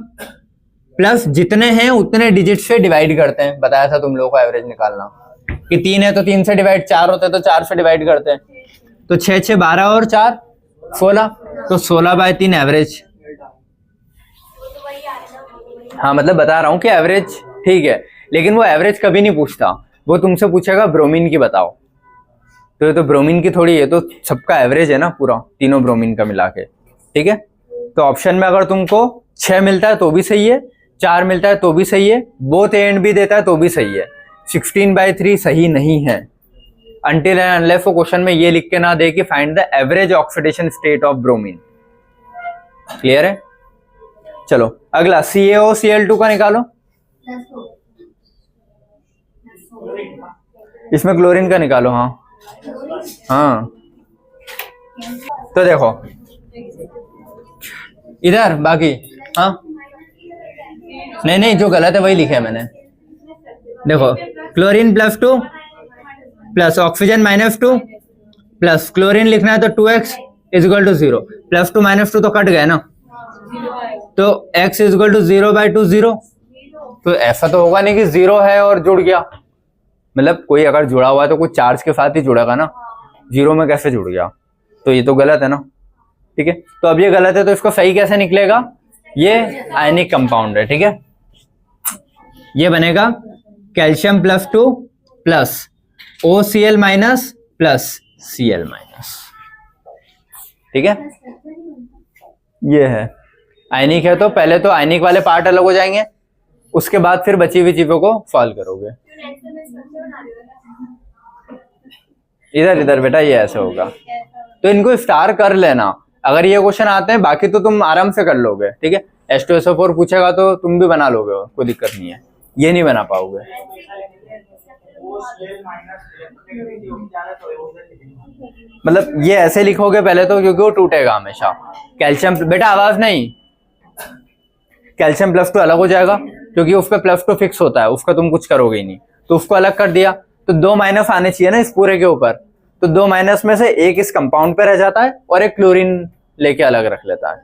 प्लस जितने हैं उतने डिजिट से डिवाइड करते हैं। बताया था तुम लोगों को एवरेज निकालना, कि 3 है तो 3 से डिवाइड, 4 होते हैं तो 4 से डिवाइड करते हैं। तो 6 6 12 और 4 16, तो 16/3 एवरेज। हाँ मतलब बता रहा हूँ कि एवरेज ठीक है, लेकिन वो एवरेज कभी नहीं पूछता, वो तुमसे पूछेगा ब्रोमीन की बताओ। तो ये तो ब्रोमीन की थोड़ी, ये तो सबका एवरेज है ना पूरा, तीनों ब्रोमीन का मिला के, ठीक है। तो ऑप्शन में अगर तुमको 6 मिलता है तो भी सही है, 4 मिलता है तो भी सही है, बोथ ए एंड बी देता है तो भी सही है, 16/3 सही नहीं है अनटिल एंड अनलेस वो क्वेश्चन में ये लिख के ना दे कि find the average oxidation state of bromine. Clear है? चलो अगला CaOCl2 का निकालो। इसमें क्लोरीन का निकालो। हाँ तो देखो इधर बाकी, हाँ नहीं जो गलत है वही लिखा है मैंने। देखो chlorine +2 plus oxygen -2 plus chlorine लिखना है तो 2x = 0, +2 -2 तो कट गए ना, तो x = 0/2 0। तो ऐसा तो होगा नहीं कि 0 है और जुड़ गया, मतलब कोई अगर जुड़ा हुआ है तो कुछ चार्ज के साथ ही जुड़ेगा ना, 0 में कैसे जुड़ गया, तो ये तो गलत है ना, ठीक है। तो अब ये गलत है तो इसको सही कैसे निकलेगा, ये आयनिक कंपाउंड है, ठीक है। ये बनेगा calcium +2 plus OCl- plus Cl-, ठीक है। ये है आयनिक है, तो पहले तो आयनिक वाले पार्ट अलग हो जाएंगे, उसके बाद फिर बची हुई चीजों को सॉल्व करोगे। इधर बेटा ये ऐसे होगा, तो इनको स्टार कर लेना अगर ये क्वेश्चन आते हैं, बाकी तो तुम आराम से कर लोगे, ठीक है। H2SO4 पूछेगा तो तुम भी बना लोगे, कोई दिक्कत नहीं है, ये नहीं बना पाओगे। मतलब ये ऐसे लिखोगे पहले तो, क्योंकि वो टूटेगा हमेशा। कैल्शियम बेटा आवाज नहीं, कैल्शियम +2 अलग हो जाएगा क्योंकि उस पर +2 फिक्स होता है, उसका तुम कुछ करोगे ही नहीं, तो उसको अलग कर दिया, तो 2 माइनस आने चाहिए ना इस पूरे के ऊपर, तो 2 माइनस में से एक इस कंपाउंड पे रह जाता है और एक क्लोरीन लेके अलग रख लेता है।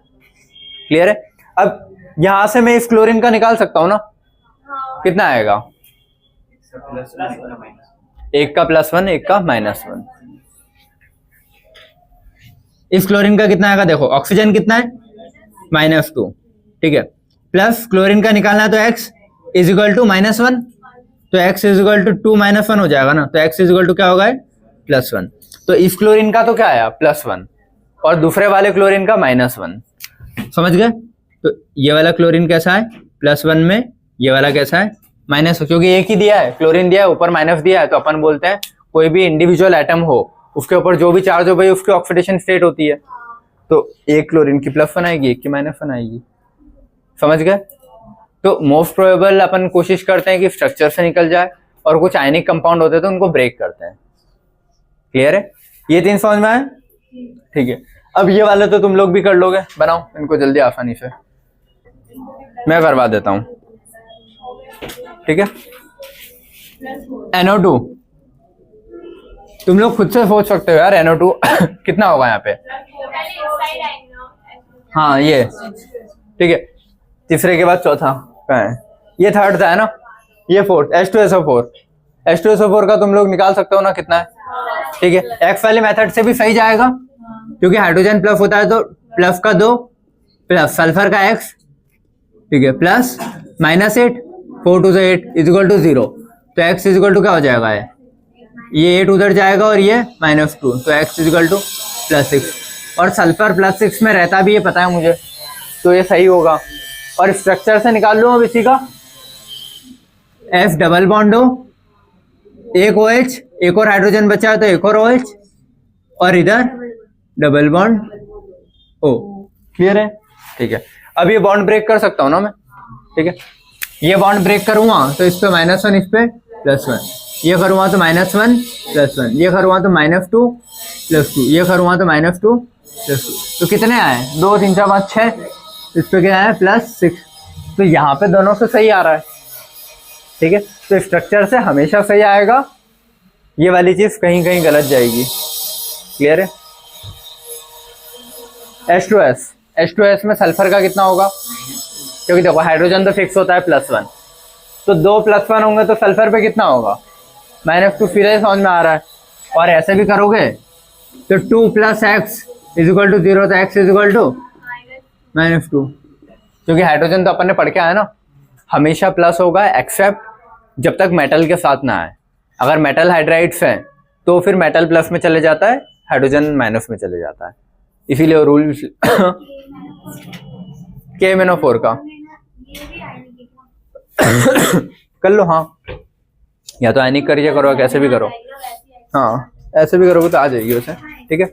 क्लियर है? अब यहां से मैं इस क्लोरीन का निकाल सकता हूं ना, कितना आएगा, एक का +1 एक का -1। इस क्लोरीन का कितना आएगा, देखो ऑक्सीजन कितना है -2, ठीक है, प्लस क्लोरीन का निकालना है तो x = -1, तो x = 2 - 1 हो जाएगा ना, तो x = क्या होगा +1। तो इस क्लोरीन का तो क्या आया +1 और दूसरे वाले क्लोरीन का -1, समझ गए। तो ये वाला क्लोरीन कैसा है +1 में, ये वाला कैसा है -, क्योंकि एक ही दिया है, क्लोरीन दिया है ऊपर माइनस दिया है, तो अपन बोलते हैं कोई भी इंडिविजुअल एटम हो उसके ऊपर जो भी चार्ज हो भाई उसकी ऑक्सीडेशन स्टेट होती है, तो एक क्लोरीन की +1 आएगी एक की -1 आएगी, समझ गए। तो मोस्ट प्रोबेबल अपन कोशिश करते हैं कि स्ट्रक्चर से निकल जाए, और कुछ आयनिक कंपाउंड होते हैं तो उनको ब्रेक करते हैं। क्लियर है? ये 3 समझ में आए, ठीक है। अब ये वाले तो तुम लोग भी कर लोगे, बनाओ इनको जल्दी आसानी से, मैं करवा देता हूं, ठीक है। NO2 तुम लोग खुद से सोच सकते हो यार, NO2 कितना होगा यहाँ पे, हाँ ये, ठीक है, तीसरे के बाद चौथा कहाँ है, ये थर्ड था है ना, ये फोर्थ H2SO4 का तुम लोग निकाल सकते हो ना कितना है, ठीक है। एक्स वाले मेथड से भी सही जाएगा क्योंकि हाइड्रोजन प्लस होता है तो प्लस का 2 प्लस सल्फर का x, ठीक है, प्लस -8 4 2 8 = 0, तो x = क्या हो जाएगा, ये 8 उधर जाएगा और ये -2, तो x = +6, और सल्फर +6 में रहता भी ये पता है मुझे, तो ये सही होगा। और स्ट्रक्चर से निकाल लो अब इसी का, F डबल बॉन्ड हो, एक OH, एक और हाइड्रोजन बचा है तो एक और OH, और इधर डबल बॉन्ड O। क्लियर है? ठीक है। अब ये बॉन्ड ब्रेक कर सकता हूं ना मैं, ठीक है, ये बॉन्ड ब्रेक करूंगा तो इस पे -1 इस पे +1, ये करूंगा तो -1 +1, ये करूंगा तो -2 +2, ये करूंगा तो -2 +2, तो कितने आए 2 3 4 5 6, इस पे क्या है +6, तो यहाँ पे दोनों से सही आ रहा है, ठीक है। तो स्ट्रक्चर से हमेशा सही आएगा, ये वाली चीज कहीं कहीं गलत जाएगी। क्लियर है? H2S में सल्फर का कितना होगा, क्योंकि देखो हाइड्रोजन तो फिक्स होता है +1, तो 2 +1 होंगे तो सल्फर पे कितना होगा -2, फिर समझ में आ रहा है। और ऐसे भी करोगे तो 2 + x = 0, तो x = -2, क्योंकि हाइड्रोजन तो अपन ने पढ़ के आया ना, हमेशा प्लस होगा एक्सेप्ट जब तक मेटल के साथ ना आए। अगर मेटल हाइड्राइड्स हैं तो फिर मेटल प्लस में चले जाता है, हाइड्रोजन माइनस में चले जाता है। इसीलिए रूल KMnO4 का कर लो। हाँ, या तो आयनिक करिए करो, कैसे भी करो। हाँ, ऐसे भी करोगे तो आ जाएगी वैसे, ठीक है।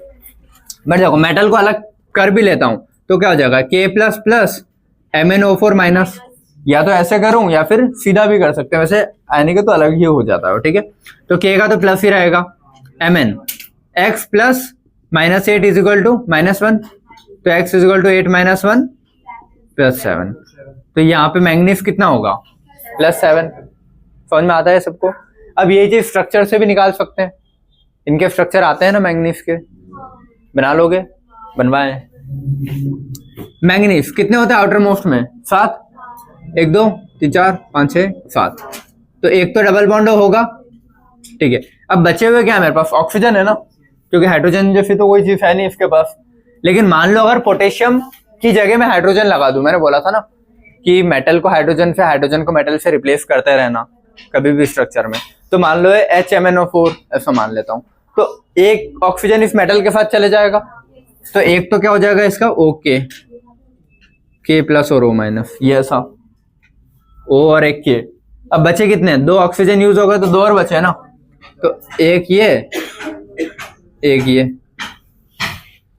बट देखो मेटल को अलग कर भी लेता हूँ तो क्या हो जाएगा, K plus plus MnO4 minus. या तो ऐसे करूं या फिर सीधा भी कर सकते हैं, वैसे आयनिक तो अलग ही हो जाता है, ठीक है। तो K का तो प्लस ही रहेगा, Mn x plus -8 is equal to -1, तो x इज इक्वल टू 8 - 1 + 7। तो यहाँ पे मैंगनीज कितना होगा, +7। समझ में आता है सबको। अब ये चीज स्ट्रक्चर से भी निकाल सकते हैं, इनके स्ट्रक्चर आते हैं ना मैंगनीज के, बना लोगे, बनवाए। मैंगनीज कितने होते हैं आउटर मोस्ट में, 7, 1 2 3 4 5 6 7। तो एक तो डबल बॉन्ड होगा, ठीक है। अब बचे हुए क्या है मेरे पास, ऑक्सीजन है ना, क्योंकि हाइड्रोजन जैसी तो कोई चीज है नहीं इसके पास। लेकिन मान लो अगर पोटेशियम की जगह में हाइड्रोजन लगा दूं, मैंने बोला था ना कि मेटल को हाइड्रोजन से, हाइड्रोजन को मेटल से रिप्लेस करते रहना कभी भी स्ट्रक्चर में। तो मान लो HMnO4 ऐसा मान लेता हूं, तो एक ऑक्सीजन इस मेटल के साथ चले जाएगा, तो एक तो क्या हो जाएगा इसका ओके, K प्लस और O माइनस, ये ऐसा O और एक K। अब बचे कितने, 2 ऑक्सीजन यूज हो गए तो 2 और बचे ना, तो एक ये एक ये।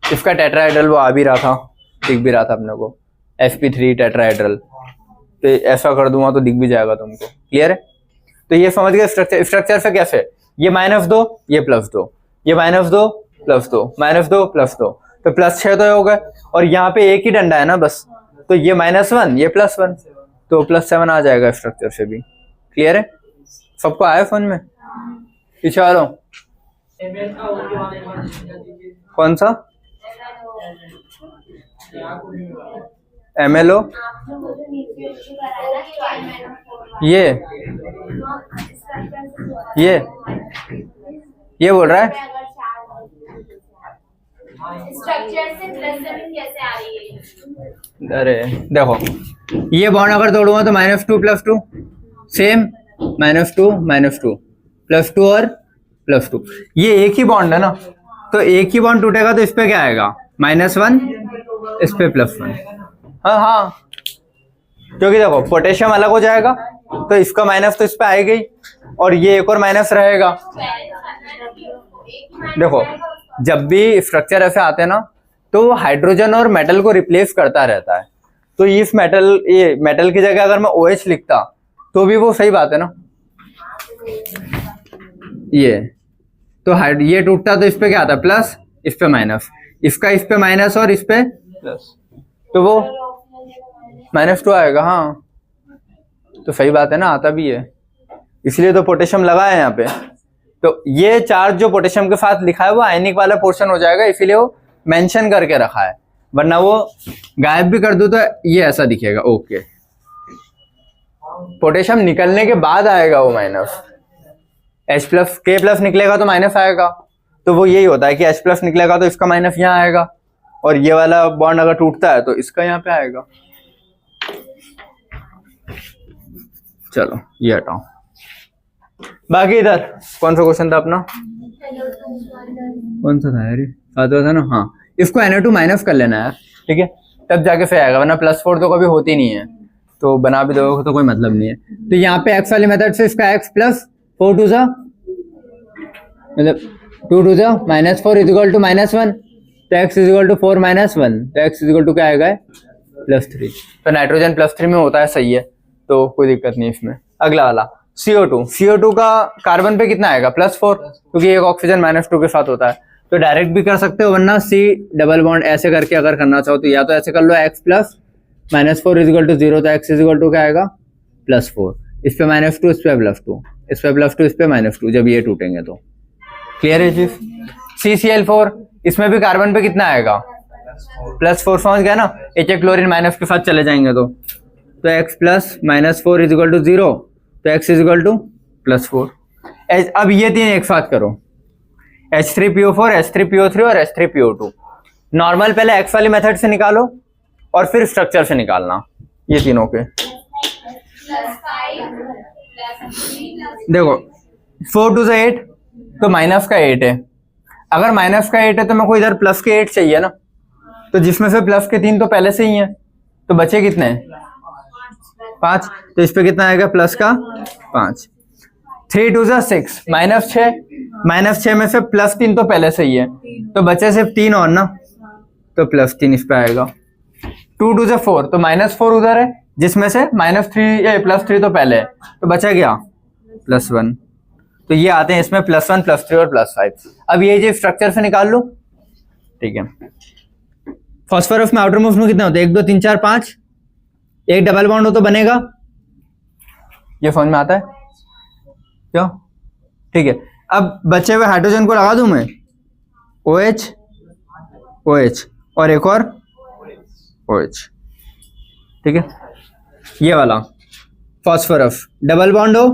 इसका टेट्राहेड्रल वो आ भी रहा था, दिख भी रहा था अपने को, sp3 टेट्राहेड्रल। तो ऐसा कर दूंगा तो दिख भी जाएगा तुमको, क्लियर है। तो ये समझ गए स्ट्रक्चर। स्ट्रक्चर से कैसे, ये -2 ये +2, ये -2 +2 -2 +2, तो +6 तो हो गए। और यहाँ पे एक ही डंडा है ना बस, तो ये -1 ये +1, तो +7 आ जाएगा स्ट्रक्चर से भी, क्लियर है। सबको आया समझ में, पीछे वालों कौन सा MLO, ये बोल रहा है स्ट्रक्चर से +7 कैसे आ रही है। अरे देखो, ये बॉन्ड अगर तोड़ूंगा तो -2 +2 सेम, -2 -2 +2 और +2, ये एक ही बॉन्ड है ना, तो एक ही बॉन्ड टूटेगा तो इस पे क्या आएगा, -1, इस पे +1। हाँ, क्योंकि देखो पोटेशियम अलग हो जाएगा तो इसका माइनस तो इस पे आएगा ही, और ये एक और माइनस रहेगा। देखो जब भी स्ट्रक्चर ऐसे आते हैं ना, तो हाइड्रोजन और मेटल को रिप्लेस करता रहता है। तो इस ये मेटल की जगह अगर मैं OH लिखता तो भी वो सही बात है ना, ये तो ये टूटता तो इस पे क्या आता है, प्लस, इस पे माइनस, इसका इस पे माइनस और इस पे प्लस, तो वो -2 आएगा। हाँ, तो सही बात है ना, आता भी है, इसलिए तो पोटेशियम लगा है यहाँ पे। तो ये चार्ज जो पोटेशियम के साथ लिखा है वो आयनिक वाला पोर्शन हो जाएगा, इसीलिए वो मेंशन करके रखा है, वरना वो गायब भी कर दूं तो ये ऐसा दिखेगा, ओके। पोटेशियम निकलने के बाद आएगा वो माइनस, H+, K+ निकलेगा तो माइनस आएगा। तो वो यही होता है कि H+ निकलेगा तो इसका माइनस यहाँ आएगा, और ये वाला बॉन्ड अगर टूटता है तो इसका यहाँ पे आएगा। चलो ये हटाओ, बाकी इधर कौन सा क्वेश्चन था अपना, कौन सा था यार, सातवां था ना। हाँ, इसको NO2 माइनस कर लेना यार, ठीक है, तब जाके सही आएगा, वरना +4 तो कभी होती नहीं है, तो बना भी दोगे तो कोई मतलब नहीं है। तो यहाँ पे x वाली मेथड से इसका x प्लस 4 2 जा, मतलब 2 2 जा -4 इज इक्वल टू -1, तो x इज इक्वल टू 4 -1, तो x इज इक्वल टू क्या आएगा, +3। तो नाइट्रोजन +3 में होता है, सही है, तो कोई दिक्कत नहीं इसमें। अगला वाला CO2 का कार्बन पे कितना आएगा, +4, क्योंकि एक ऑक्सीजन -2 के साथ होता है। तो डायरेक्ट भी कर सकते हो, वरना C डबल बॉन्ड ऐसे करके अगर करना चाहो तो या तो ऐसे कर लो, x plus -4 is equal to 0, तो x इज इक्वल टू क्या आएगा, +4, इस पे -2 इस पे +2, इस पे +2 इस पे -2, जब ये टूटेंगे तो क्लियर है चीज। CCl4, इसमें भी कार्बन पे कितना आएगा, +4, समझ गया ना, एक क्लोरीन माइनस के साथ चले जाएंगे तो x plus -4 is equal to 0, तो x इज इक्वल टू +4। अब ये तीन एक साथ करो, H3PO4, H3PO3 और H3PO2। नॉर्मल पहले x वाली मेथड से निकालो और फिर स्ट्रक्चर से निकालना, ये तीनों के। देखो 4 2 8, तो माइनस का 8 है। अगर माइनस का 8 है तो मेरे को इधर प्लस के 8 चाहिए ना, तो जिसमें से प्लस के 3 तो पहले से ही है, तो बचे कितने हैं 5, तो इस पे कितना आएगा प्लस का 5। 3 2 6 -6 में से प्लस 3 तो पहले से ही है, तो बचे सिर्फ 3 और ना, तो प्लस 3 इस पे आएगा। 2 2 4, तो -4 उधर है जिसमें से -3 या +3 तो पहले है, तो बचा क्या +1। तो ये आते हैं इसमें +1 +3 और +5। अब ये जो स्ट्रक्चर से निकाल लो, ठीक है। फॉस्फोरस में आउटर मोस्ट में कितने होते हैं 1 2 3 4 5, एक डबल बॉन्ड हो तो बनेगा, ये समझ में आता है क्यों, ठीक है। अब बचे हुए हाइड्रोजन को लगा दूं मैं OH OH और एक और OH, ठीक है। ये वाला फॉस्फोरस डबल बॉन्ड हो,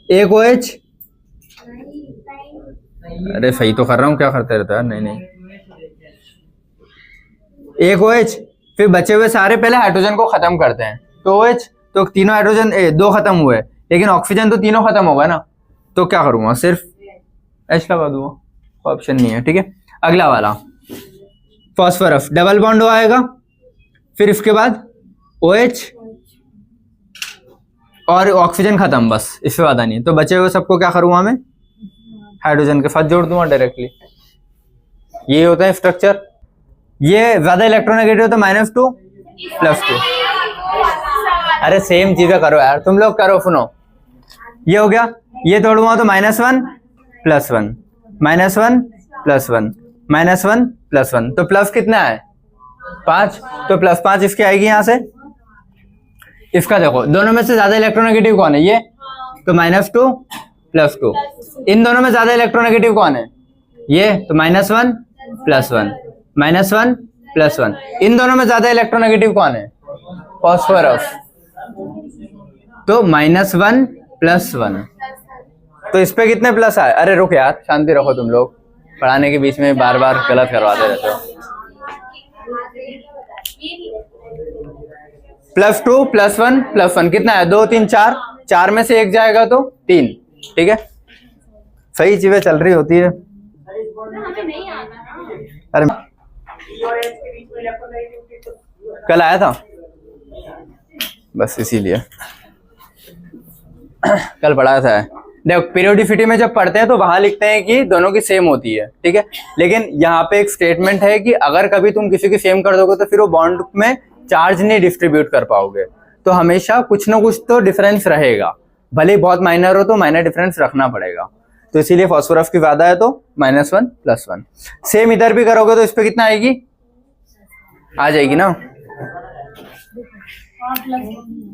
एक OH, अरे सही तो कर रहा हूं, क्या करते रहता है, नहीं एक OH, फिर बचे हुए सारे पहले हाइड्रोजन को खत्म करते हैं, तो OH, तो तीनों हाइड्रोजन 2 खत्म हुए, लेकिन ऑक्सीजन तो तीनों खत्म होगा ना, तो क्या करूंगा सिर्फ H लगा दूंगा, ऑप्शन नहीं है, ठीक है। अगला वाला फॉस्फोरस डबल बॉन्ड हो आएगा, फिर इसके बाद OH और ऑक्सीजन खत्म, बस इससे ज्यादा नहीं, तो बचे हुए सबको क्या करूंगा मैं हाइड्रोजन के साथ जोड़ दूंगा डायरेक्टली। ये होता है स्ट्रक्चर। ये ज्यादा इलेक्ट्रोनेगेटिव तो -2 +2, अरे सेम चीजें करो यार तुम लोग, करो सुनो, ये हो गया, ये तोड़ूंगा तो -1 +1 -1 +1 +1, तो प्लस कितना है 5, तो +5 इसकी आएगी यहां से। इसका देखो दोनों में से ज्यादा इलेक्ट्रोनेगेटिव कौन है, ये, तो -2 +2। इन दोनों में ज्यादा इलेक्ट्रोनेगेटिव कौन है, ये, तो -1 +1 -1 +1। इन दोनों में ज्यादा इलेक्ट्रोनेगेटिव कौन है फॉस्फोरस, तो -1 +1, तो इस पे कितने प्लस आए, अरे रुक यार शांति रखो तुम लोग, पढ़ाने के बीच में बार बार गलत करवाते रहते हो। +2 +1 +1 कितना है 2 3 4, 4 में से 1 जाएगा तो 3, ठीक है। सही चीजें चल रही होती है, अरे कल आया था बस इसीलिए कल पढ़ाया था। देखो पीरियोडिसिटी में जब पढ़ते हैं तो वहां लिखते हैं कि दोनों की सेम होती है, ठीक है, लेकिन यहाँ पे एक स्टेटमेंट है कि अगर कभी तुम किसी की सेम कर दोगे तो फिर वो बॉन्ड में चार्ज नहीं डिस्ट्रीब्यूट कर पाओगे, तो हमेशा कुछ ना कुछ तो डिफरेंस रहेगा, भले बहुत माइनर हो तो माइनर डिफरेंस रखना पड़ेगा, तो इसीलिए फास्फोरस की ज्यादा है तो -1 +1। सेम इधर भी करोगे तो इस पे कितना आएगी, आ जाएगी ना,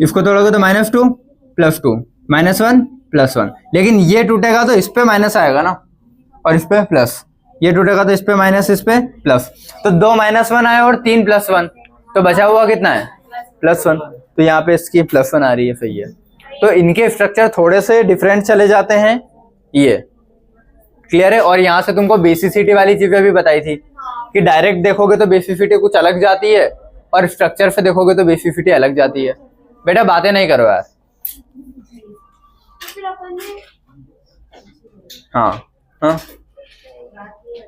इसको तोड़ोगे तो -2 +2 -1 +1, लेकिन ये टूटेगा तो इस पे माइनस आएगा ना, और इस पे प्लस, ये टूटेगा तो इस पे माइनस, इस पे प्लस, तो 2 -1 आए और 3 +1, तो बचा हुआ कितना है +1, तो यहाँ पे इसकी +1 आ रही है, सही है। तो इनके स्ट्रक्चर थोड़े से डिफरेंट चले जाते हैं, ये क्लियर है। और यहाँ से तुमको बेसिसिटी वाली चीजें भी बताई थी कि डायरेक्ट देखोगे तो बेसिसिटी कुछ अलग जाती है और स्ट्रक्चर से देखोगे तो बेसिसिटी अलग जाती है। बेटा बातें नहीं करो यार, हाँ हाँ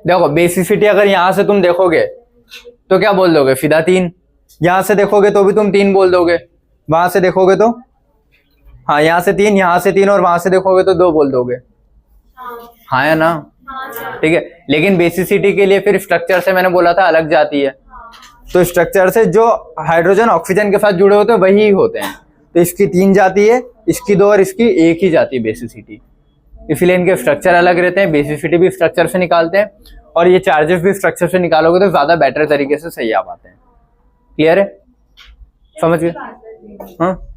देखो बेसिसिटी अगर यहाँ से तुम देखोगे तो क्या बोल दोगे सीधा 3, यहाँ से देखोगे तो भी तुम 3 बोल दोगे, वहां से देखोगे तो हाँ यहाँ से 3, यहाँ से 3 और वहां से देखोगे तो 2 बोल दोगे, हाँ या ना, ठीक है। लेकिन बेसिसिटी के लिए फिर स्ट्रक्चर से मैंने बोला था अलग जाती है, तो स्ट्रक्चर से जो हाइड्रोजन ऑक्सीजन के साथ जुड़े होते हैं वही होते हैं, तो इसकी 3 जाती है, इसकी 2 और इसकी 1 ही जाती है बेसिसिटी, इसलिए इनके स्ट्रक्चर अलग रहते हैं। बेसिसिटी भी स्ट्रक्चर से निकालते हैं और ये चार्जेस भी स्ट्रक्चर से निकालोगे तो ज्यादा बेटर तरीके से सही आ पाते हैं। क्लियर है, समझ गए, हाँ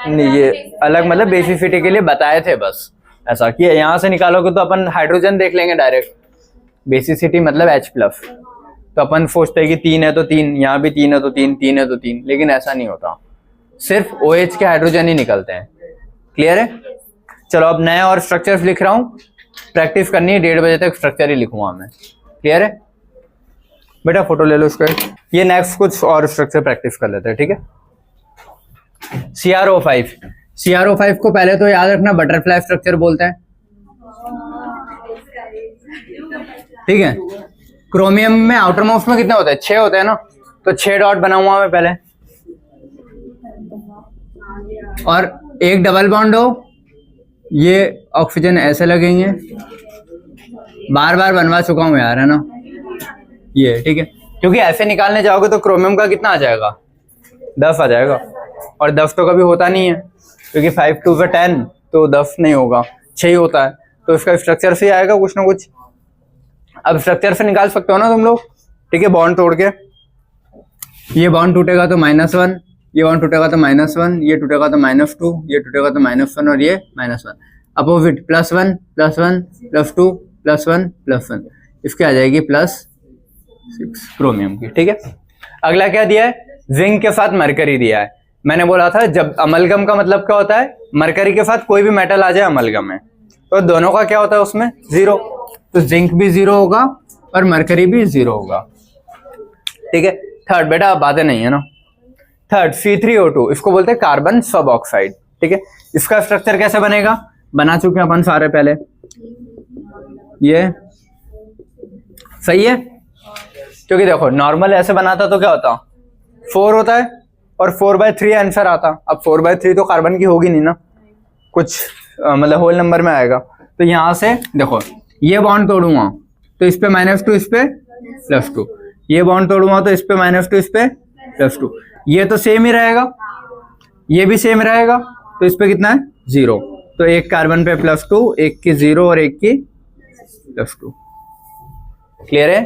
नहीं ये अलग मतलब बेसिसिटी के लिए बताए थे बस, ऐसा कि यहाँ से निकालोगे तो अपन हाइड्रोजन देख लेंगे डायरेक्ट, बेसिसिटी मतलब H+, तो अपन सोचते हैं कि 3 है तो 3, यहाँ भी 3 है तो 3, 3 है तो 3, लेकिन ऐसा नहीं होता, सिर्फ OH के हाइड्रोजन ही निकलते हैं। क्लियर है, चलो अब नया और स्ट्रक्चर्स लिख रहा हूँ, प्रैक्टिस करनी है, 1:30 बजे तक स्ट्रक्चर ही लिखूंगा मैं। क्लियर है बेटा, फोटो ले लो उसका, ये नेक्स्ट कुछ और स्ट्रक्चर प्रैक्टिस कर लेते हैं, ठीक है। CrO5, CrO5 को पहले तो याद रखना बटरफ्लाई स्ट्रक्चर बोलते हैं, ठीक है। क्रोमियम में आउटर मोस्ट में कितने होते हैं, 6 होते हैं ना, तो 6 डॉट बनाऊंगा मैं पहले, और एक डबल बॉन्ड हो, ये ऑक्सीजन ऐसे लगेंगे, बार बार बनवा चुका हूं यार, है ना ये, ठीक है। क्योंकि ऐसे निकालने जाओगे तो क्रोमियम का कितना आ जाएगा, 10 आ जाएगा, और 10 तो कभी होता नहीं है, क्योंकि 5 2 से 10 तो 10 नहीं होगा, 6 ही होता है, तो इसका स्ट्रक्चर से आएगा कुछ ना कुछ। अब स्ट्रक्चर से निकाल सकते हो ना तुम लोग, ठीक है। बॉन्ड तोड़ के ये बॉन्ड टूटेगा तो -1, ये बॉन्ड टूटेगा तो -1, ये टूटेगा तो -2, ये टूटेगा तो -1 और ये -1, अपोजिट +1 +1 +2 +1 +1, इसकी आ जाएगी +6 क्रोमियम की, ठीक है। अगला क्या दिया है, जिंक के साथ मरकरी दिया है। मैंने बोला था जब अमलगम का मतलब क्या होता है, मरकरी के साथ कोई भी मेटल आ जाए अमलगम में, तो दोनों का क्या होता है उसमें 0, तो जिंक भी 0 होगा और मरकरी भी 0 होगा, ठीक है। थर्ड बेटा अब बातें नहीं है ना, थर्ड C3O2, इसको बोलते हैं कार्बन सब ऑक्साइड, ठीक है। इसका स्ट्रक्चर कैसे बनेगा, बना चुके हैं अपन सारे पहले, ये सही है। क्योंकि देखो नॉर्मल ऐसे बनाता तो क्या होता, 4 होता है और 4/3 आंसर आता। अब 4/3 तो कार्बन की होगी नहीं ना, कुछ मतलब होल नंबर में आएगा। तो यहां से देखो ये बॉन्ड तोड़ूंगा तो इस पे -2, इस पे +2, ये बॉन्ड तोड़ूंगा तो इस पे -2, इस पे +2, ये तो सेम ही रहेगा, ये भी सेम रहेगा, तो इस पे कितना है 0, तो एक कार्बन पे +2, एक की 0 और एक की +2, क्लियर है।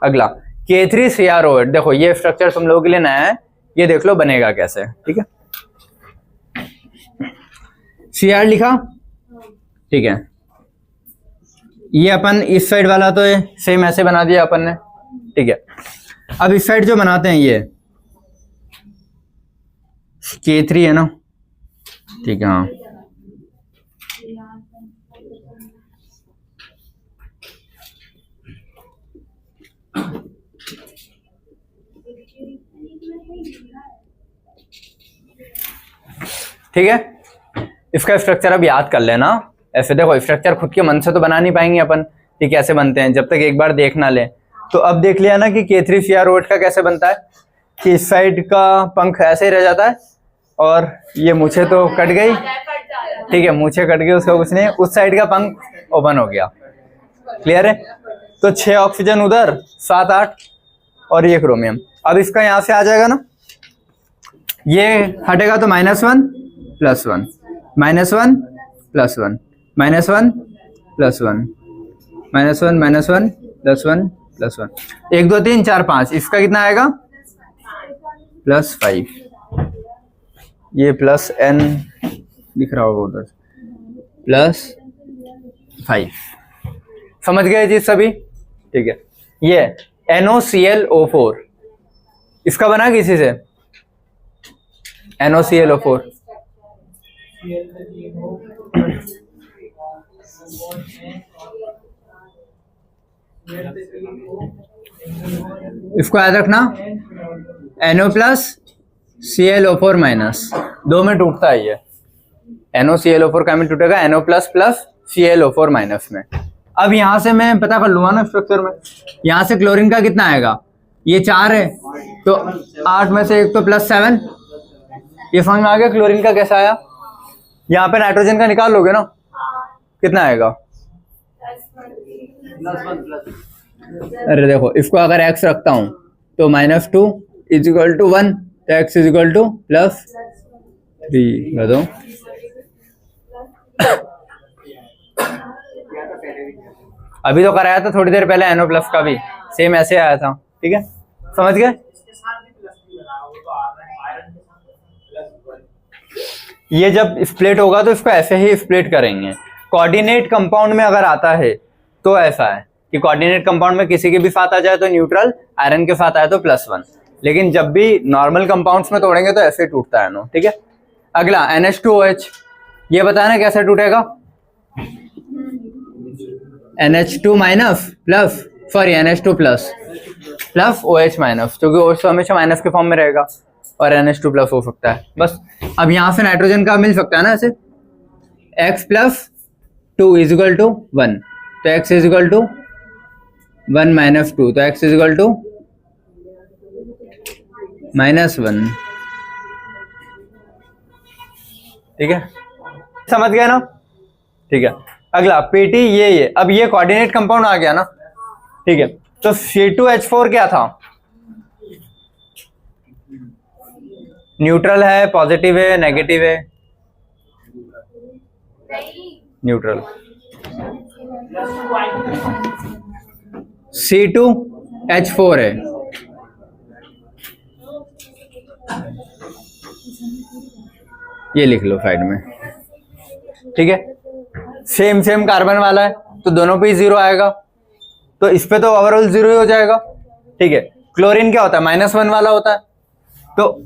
अगला K3CrO8, देखो ये स्ट्रक्चर तुम लोगों के लिए नया है, ये देख लो बनेगा कैसे, ठीक है। Cr लिखा, ठीक है। ये अपन इस साइड वाला तो सेम ऐसे बना दिया अपन ने, ठीक है। अब इस साइड जो बनाते हैं ये K3 है ना, ठीक है, हाँ। ठीक है, इसका स्ट्रक्चर अब याद कर लेना। ऐसे देखो स्ट्रक्चर खुद के मन से तो बना नहीं पाएंगे अपन कि कैसे बनते हैं, जब तक एक बार देख ना ले। तो अब देख लिया ना कि K3CrO8 का कैसे बनता है, कि इस साइड का पंख ऐसे ही रह जाता है, और ये मूछे तो कट गई, ठीक है, मूछे कट गई, उसका कुछ नहीं, उस साइड का पंख ओपन हो गया, क्लियर है। तो 6 ऑक्सीजन उधर, 7 8 और ये क्रोमियम। अब इसका यहाँ से आ जाएगा ना, ये हटेगा तो -1 +1 -1 +1 +1 -1 -1 +1 +1, 1 2 3 4 5, इसका कितना आएगा +5, ये +n दिख रहा होगा उधर, +5, समझ गए जी सभी, ठीक है। ये NOClO4, इसका बना किसी से NOClO4, इसको याद रखना, NO + ClO4-, 2 में टूटता है ये, NOClO4 का में टूटेगा NO ++ ClO4- में। अब यहां से मैं पता कर लूंगा ना स्ट्रक्चर में, यहां से क्लोरीन का कितना आएगा, ये 4 है तो 8 में से 1 तो +7, ये समझ में आ गया क्लोरीन का कैसा आया। यहाँ पे नाइट्रोजन का निकाल लोगे ना, कितना आएगा, अरे देखो इसको अगर x रखता हूं तो -2 = 1, तो x = +3, बताओ। अभी तो कराया था थोड़ी देर पहले NO+ का भी सेम ऐसे आया था, ठीक है, समझ गए। ये जब स्प्लिट होगा तो इसको ऐसे ही स्प्लिट करेंगे। कोऑर्डिनेट कंपाउंड में अगर आता है तो ऐसा है कि कोऑर्डिनेट कंपाउंड में किसी के भी साथ आ जाए तो न्यूट्रल, आयरन के साथ आए तो +1, लेकिन जब भी नॉर्मल कंपाउंड्स में तोड़ेंगे तो ऐसे टूटता है NO, ठीक है। अगला NH2OH, ये बताना कैसे टूटेगा, NH2- OH- क्योंकि OH तो हमेशा माइनस के फॉर्म में रहेगा, और NH2 प्लस हो सकता है बस। अब यहाँ से नाइट्रोजन का मिल सकता है ना ऐसे, x plus 2 is equal to 1, तो x is equal to 1 minus 2, तो x इज इक्वल टू -1। ठीक है, समझ गए ना? ठीक है, अगला PT ये अब ये कोऑर्डिनेट कंपाउंड आ गया ना। ठीक है, तो C2H4 क्या था? न्यूट्रल है, पॉजिटिव है, नेगेटिव है? न्यूट्रल। C2H4 है, ये लिख लो साइड में। ठीक है, सेम सेम कार्बन वाला है तो दोनों पे ही 0 आएगा, तो इस पे तो ओवरऑल 0 ही हो जाएगा। ठीक है, क्लोरीन क्या होता है? -1 वाला होता है, तो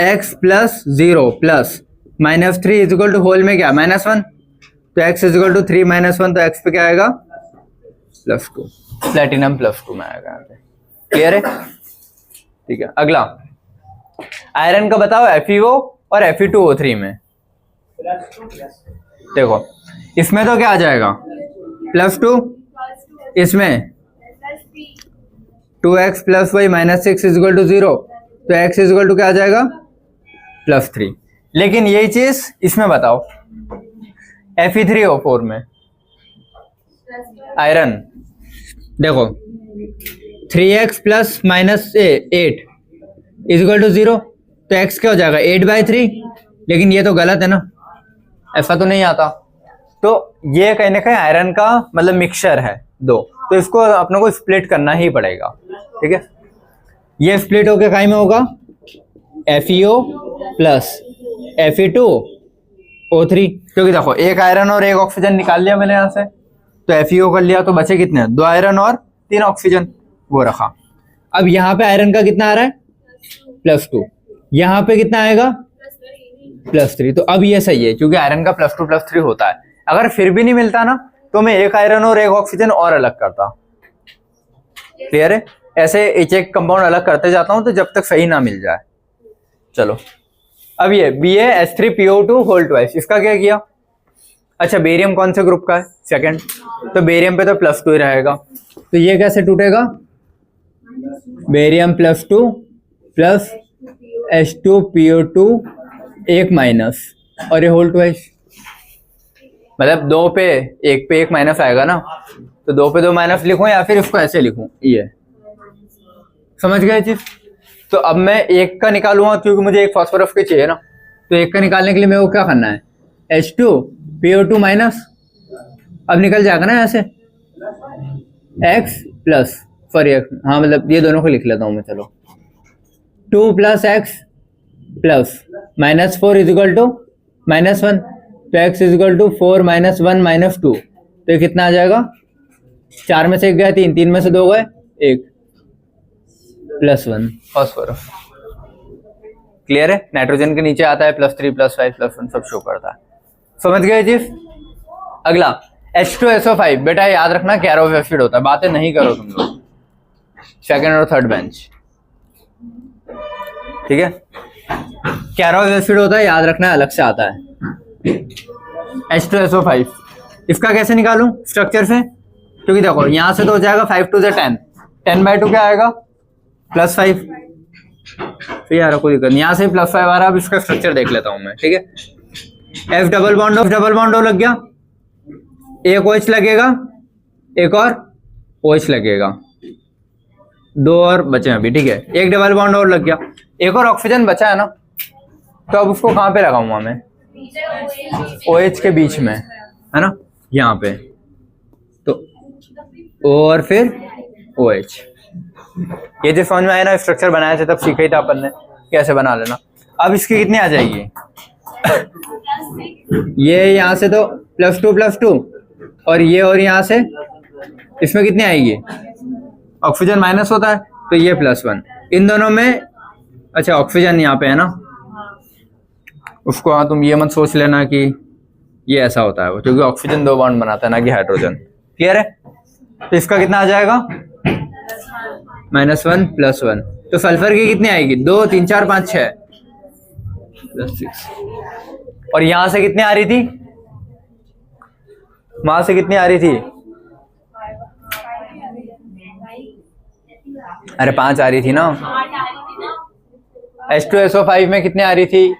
x plus 0 plus -3 is equal to whole में क्या? -1, तो x इज इक्वल टू 3 -1, तो x पे क्या आएगा? +2, प्लेटिनम +2 में आएगा। क्लियर है? ठीक है, अगला आयरन का बताओ, FeO और Fe2O3 में। देखो इसमें तो क्या आ जाएगा? +2, इसमें 2x plus y -6 is equal to 0, तो x इज इक्वल टू क्या आ जाएगा? +3। लेकिन यही चीज इसमें बताओ, Fe3O4 में आयरन, देखो 3x plus -8 is equal to 0, तो x क्या हो जाएगा? 8/3। लेकिन ये तो गलत है ना, ऐसा तो नहीं आता। तो ये कहीं ना कहीं आयरन का मतलब मिक्सचर है दो, तो इसको अपने को स्प्लिट करना ही पड़ेगा। ठीक है, ये स्प्लिट होके कहीं में होगा FeO प्लस Fe2O3, क्योंकि देखो एक आयरन और एक ऑक्सीजन निकाल लिया मैंने यहाँ से, तो FeO कर लिया, तो बचे कितने? 2 आयरन और 3 ऑक्सीजन, वो रखा। अब यहाँ पे आयरन का कितना आ रहा है? +2, यहाँ पे कितना आएगा? +3। तो अब ये सही है, क्योंकि आयरन का +2 +3 होता है। अगर फिर भी नहीं मिलता ना, तो मैं एक आयरन और एक ऑक्सीजन और अलग करता। क्लियर है? ऐसे एक कंपाउंड अलग करते जाता हूं तो जब तक सही ना मिल जाए। चलो, अब ये BaH3PO2 इसका क्या किया? अच्छा, बेरियम कौन से ग्रुप का है? सेकंड, तो बेरियम पे तो +2 ही रहेगा, तो ये कैसे टूटेगा? बेरियम +2 प्लस H2PO2 एक माइनस, और ये होल ट्वाइस, मतलब 2 पे 1 माइनस आएगा ना, तो 2 पे 2 माइनस लिखूं या फिर इसको ऐसे लिखूं? ये समझ गए चीज? तो अब मैं 1 का निकालूंगा, क्योंकि मुझे एक फास्फोरस के चाहिए ना, तो 1 का निकालने के लिए मेरे को क्या करना है? H2PO2 माइनस, अब निकल जाएगा ना यहाँ से x प्लस, सॉरी हाँ मतलब ये दोनों को लिख लेता हूँ मैं। चलो, 2 plus x plus -4 is equal to -1, तो x इज इक्वल टू 4 -1 -2, तो ये कितना आ जाएगा? 4 में से 1 गया 3, 3 में से 2 गए 1, +1 फास्फोरस। क्लियर है? नाइट्रोजन के नीचे आता है +3 +5 +1 सब शो करता है। समझ गए चीज? अगला H2SO5, बेटा याद रखना कैरोव एसिड होता है, बातें नहीं करो तुम लोग, सेकंड और थर्ड बेंच। ठीक है, कैरोव एसिड होता है, याद रखना, अलग से आता है। H2SO5, इसका कैसे निकालूं स्ट्रक्चर से? क्योंकि देखो यहां से तो हो जाएगा 5 2 10, 10/2 क्या आएगा? +5। तो यार कोई दिक्कत नहीं, यहाँ से +5 आ रहा है। अब इसका स्ट्रक्चर देख लेता हूं मैं। ठीक है, F डबल बॉन्ड लग गया, एक OH लगेगा, एक और OH लगेगा, 2 और बचे अभी। ठीक है, एक डबल बॉन्ड और लग गया, एक और ऑक्सीजन बचा है ना, तो अब उसको कहाँ पे लगाऊंगा मैं? OH के बीच में, है ना, यहाँ पे। तो O और फिर OH, ये जो समझ में आया ना, स्ट्रक्चर बनाया था तब सीखा ही था अपन ने कैसे बना लेना। अब इसकी कितनी आ जाएगी? ये यहाँ से तो +2 और ये, और यहाँ से इसमें कितनी आएगी? ऑक्सीजन माइनस होता है तो ये +1, इन दोनों में। अच्छा, ऑक्सीजन यहाँ पे है ना, उसको हाँ तुम ये मत सोच लेना कि ये ऐसा होता है वो, क्योंकि ऑक्सीजन 2 बॉन्ड बनाता है ना कि हाइड्रोजन। क्लियर है? तो इसका कितना आ जाएगा? -1 +1, तो सल्फर की कितनी आएगी 2 3 4 5 6 +6। और यहां से कितनी आ रही थी, वहां से कितनी आ रही थी, अरे 5 आ रही थी ना। H2SO5 में कितनी आ रही थी,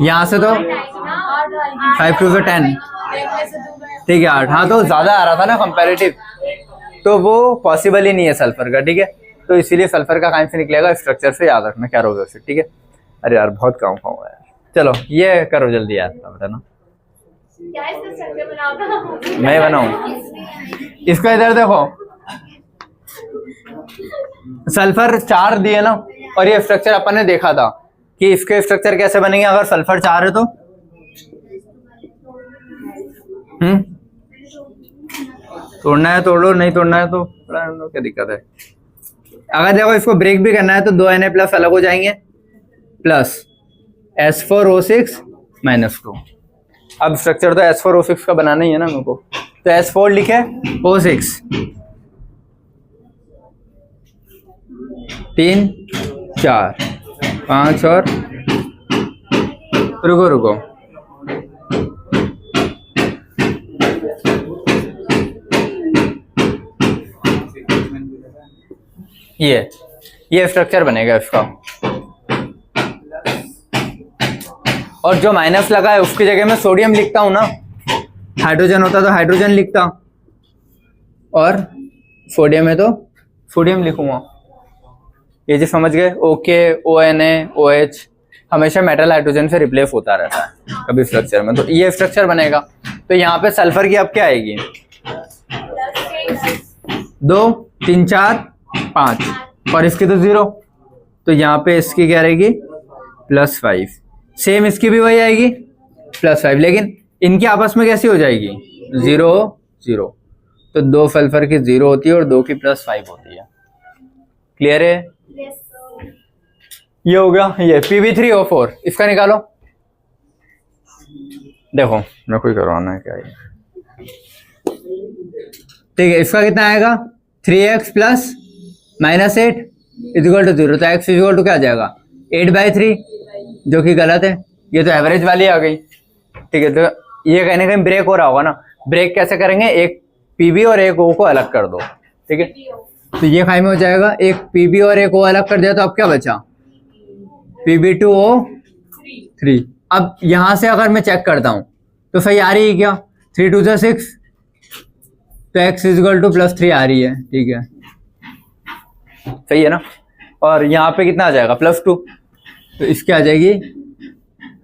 यहां से तो 5 2 10, ठीक है 8, हाँ तो ज्यादा आ रहा था ना कंपैरेटिव, तो वो पॉसिबल ही नहीं है सल्फर का, ठीक है। तो इसीलिए सल्फर का कहाँ से निकलेगा, स्ट्रक्चर से याद रखना क्या रोगे उसे, ठीक है। अरे यार बहुत काम हुआ यार, चलो ये करो जल्दी यार, बताना क्या इसका स्ट्रक्चर बनाओगे? मैं बनाऊं, इसको इधर देखो, सल्फर 4 दिए ना, और ये स्ट्रक्चर अपन ने देखा था कि इसके स्ट्रक्चर कैसे बनेंगे अगर सल्फर 4 है तो, तोड़ना है तोड़ लो, नहीं तोड़ना है तो क्या दिक्कत है। अगर देखो इसको ब्रेक भी करना है तो 2 Na+ अलग हो जाएंगे, प्लस S4O6 -2। अब स्ट्रक्चर तो S4O6 का बनाना ही है ना मेरे को, तो S4 लिखे O6 3 4 5 और रुको ये स्ट्रक्चर बनेगा इसका। और जो माइनस लगा है उसकी जगह मैं सोडियम लिखता हूं ना, हाइड्रोजन होता तो हाइड्रोजन लिखता, और सोडियम है तो सोडियम लिखूंगा। ये जो समझ गए, ओके ONA OH हमेशा मेटल हाइड्रोजन से रिप्लेस होता रहता है कभी स्ट्रक्चर में, तो ये स्ट्रक्चर बनेगा। तो यहाँ पे सल्फर की अब क्या आएगी, 2 3 4 5, और इसकी तो 0, तो यहाँ पे इसकी क्या रहेगी +5, सेम इसकी भी वही आएगी +5, लेकिन इनकी आपस में कैसी हो जाएगी 0 0, तो 2 सल्फर की 0 होती है और 2 की +5 होती है। क्लियर है, ये हो गया। ये Pb3O4 इसका निकालो, देखो मैं कोई करवाना है क्या ये, ठीक है। इसका कितना आएगा 3x + -8 = 0, तो x = क्या आ जाएगा 8/3, जो कि गलत है, ये तो एवरेज वाली आ गई, ठीक है। तो ये कहीं ना कहीं ब्रेक हो रहा होगा ना, ब्रेक कैसे करेंगे, एक Pb और एक O को अलग कर दो, ठीक है। तो ये खाई में हो जाएगा, एक Pb और एक O अलग कर दिया, तो अब क्या बचा Pb2O3। अब यहां से अगर मैं चेक करता हूं तो सही आ रही है क्या, 3 2 6, तो x = +3 आ रही है, ठीक है सही है ना। और यहाँ पे कितना आ जाएगा +2, तो इसकी आ जाएगी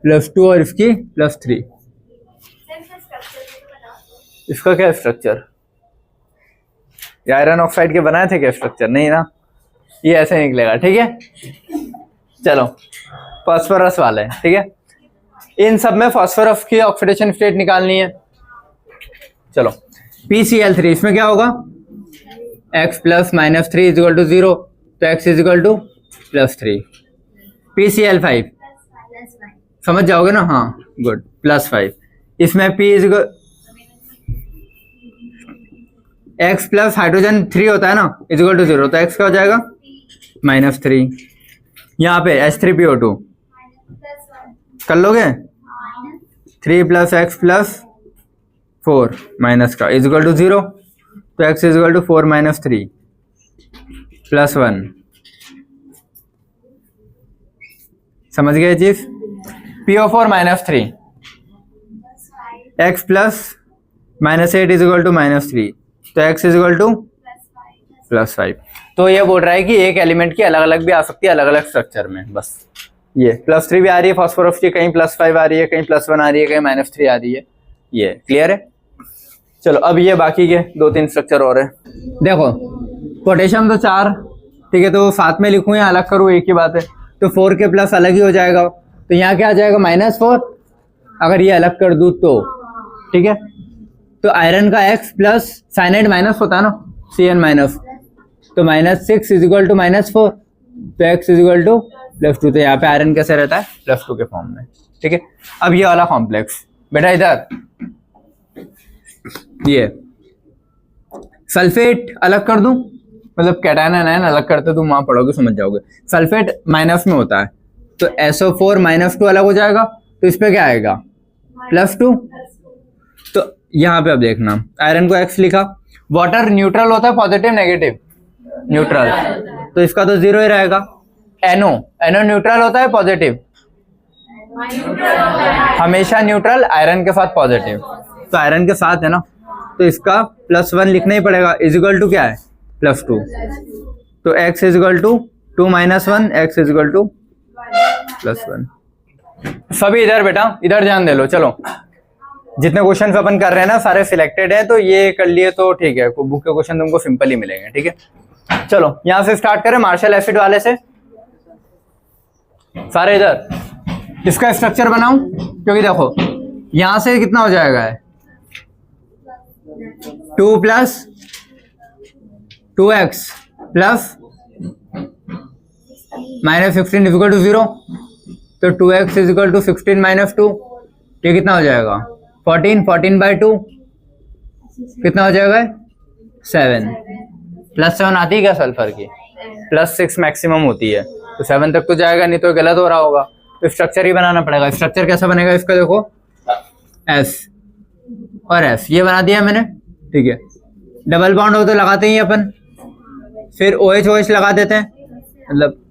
+2 और इसकी +3। इसका क्या स्ट्रक्चर, ये आयरन ऑक्साइड के बनाए थे क्या स्ट्रक्चर, नहीं ना, ये ऐसे निकलेगा, ठीक है। चलो फास्फोरस वाले, ठीक है, इन सब में फास्फोरस की ऑक्सीडेशन स्टेट निकालनी है। चलो PCl3, इसमें क्या होगा x + -3 = 0, तो x = +3। PCl5 समझ जाओगे ना, हाँ गुड, +5। इसमें P x + हाइड्रोजन 3 होता है ना = 0, तो x क्या हो जाएगा -3। यहाँ पे H3PO2 कर लोगे, 3 + x + 4 माइनस का = 0, तो x = 4 - 3 +1। समझ गए चीज, PO4 -3, x + -8 = -3, तो x = +5। तो ये बोल रहा है कि एक एलिमेंट की अलग अलग भी आ सकती है अलग अलग स्ट्रक्चर में, बस ये +3 भी आ रही है फास्फोरस की, कहीं +5 आ रही है, कहीं +1 आ रही है, कहीं -3 आ रही है, ये क्लियर है। चलो अब ये बाकी के 2-3 स्ट्रक्चर और है, देखो पोटेशियम तो 4, ठीक है, तो साथ में लिखूं या अलग करूं एक ही बात है, तो 4 के प्लस अलग ही हो जाएगा, तो यहाँ क्या आ जाएगा -4, अगर ये अलग कर दूं तो, ठीक है। तो आयरन का X + साइनाइड माइनस होता है ना Cn-, तो -6 = -4, तो x = +2, तो यहाँ पे आयरन कैसे रहता है +2 के फॉर्म में, ठीक है। अब ये वाला कॉम्प्लेक्स बेटा, इधर ये सल्फेट अलग कर दूं, मतलब कैटायन एनायन अलग करते तुम वहां पढ़ोगे समझ जाओगे। सल्फेट माइनस में होता है तो SO4 -2 अलग हो जाएगा, तो इस पे क्या आएगा +2। तो यहाँ पे अब देखना आयरन को X लिखा। वाटर न्यूट्रल होता है पॉजिटिव नेगेटिव न्यूट्रल, तो इसका तो 0 ही रहेगा। NO न्यूट्रल होता है पॉजिटिव, हमेशा न्यूट्रल आयरन के साथ पॉजिटिव, तो आयरन के साथ है ना, तो इसका +1 लिखना ही पड़ेगा। इजिकल टू क्या है +2, तो x is equal to 2 - 1 x is equal to +1। सभी इधर बेटा इधर ध्यान दे लो। चलो जितने क्वेश्चन अपन कर रहे हैं ना सारे सिलेक्टेड है, तो ये कर लिए तो ठीक है, बुक के क्वेश्चन तुमको सिंपल ही मिलेंगे। ठीक है चलो यहां से स्टार्ट करें मार्शल एसिड वाले से। सारे इधर इसका स्ट्रक्चर बनाऊं, क्योंकि देखो यहां से कितना हो जाएगा है 2 + 2x प्लस -16 इक्वल टू 0, तो 2x इक्वल टू 16 - 2, ये कितना हो जाएगा 14/2 कितना हो जाएगा 7। +7 आती है क्या सल्फर की, +6 मैक्सिमम होती है, तो 7 तक तो जाएगा, नहीं तो गलत हो रहा होगा। तो स्ट्रक्चर ही बनाना पड़ेगा। स्ट्रक्चर कैसा बनेगा इसका, देखो S और S ये बना दिया मैंने। ठीक है डबल बॉन्ड हो तो लगाते ही अपन, फिर OH OH लगा देते हैं, मतलब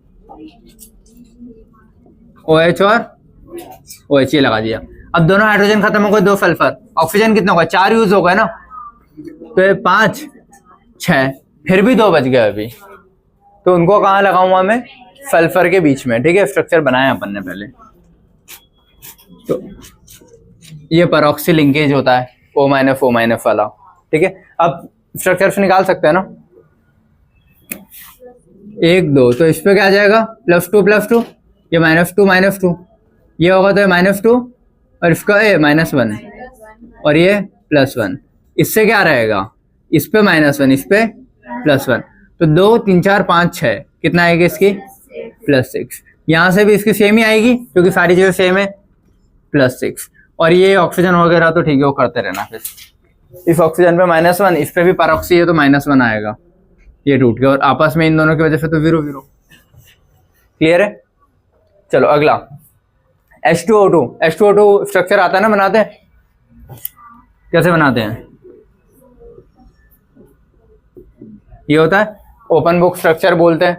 OH और OH ये लगा दिया। अब दोनों हाइड्रोजन खत्म हो गए, 2 सल्फर, ऑक्सीजन कितना होगा 4 यूज हो गए ना, तो ये 5 6 फिर भी 2 बच गए अभी, तो उनको कहाँ लगाऊंगा मैं सल्फर के बीच में। ठीक है स्ट्रक्चर बनाया अपन ने पहले, तो ये परऑक्सी लिंकेज होता है O- O- वाला। ठीक है अब स्ट्रक्चर से निकाल सकते हैं ना 1 2, तो इस पे क्या आ जाएगा +2 ये -2 ये होगा तो -2 और इसका -1 और ये +1, इससे क्या रहेगा इस पे -1 इस पे +1, तो 2 3 4 5 6 कितना आएगा इसकी +6। यहाँ से भी इसकी सेम ही आएगी क्योंकि सारी चीजें सेम है +6, और ये ऑक्सीजन वगैरह तो ठीक है वो करते रहना। फिर इस ऑक्सीजन पे -1 इस पे भी परऑक्सी है तो -1 आएगा, ये टूट गया, और आपस में इन दोनों की वजह से तो 0 0। क्लियर है। चलो अगला H2O2 स्ट्रक्चर आता है ना बनाते हैं, कैसे बनाते हैं, ये होता है ओपन बुक स्ट्रक्चर बोलते हैं।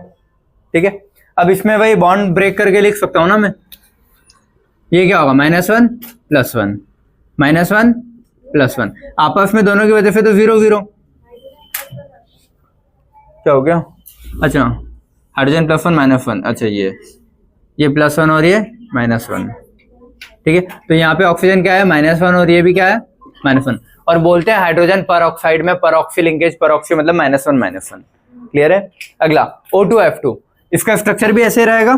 ठीक है अब इसमें भाई बॉन्ड ब्रेक करके लिख सकता हूं ना मैं, ये क्या होगा -1 +1 -1 +1, आपस में दोनों की वजह से तो 0 0। क्या हो गया, अच्छा हाइड्रोजन +1 -1, अच्छा ये +1 और ये -1। ठीक है तो यहाँ पे ऑक्सीजन क्या है -1 और ये भी क्या है -1, और बोलते हैं हाइड्रोजन पर ऑक्साइड में परऑक्सी लिंकेज, परऑक्सी मतलब -1 क्लियर है। अगला O2F2, इसका स्ट्रक्चर भी ऐसे रहेगा।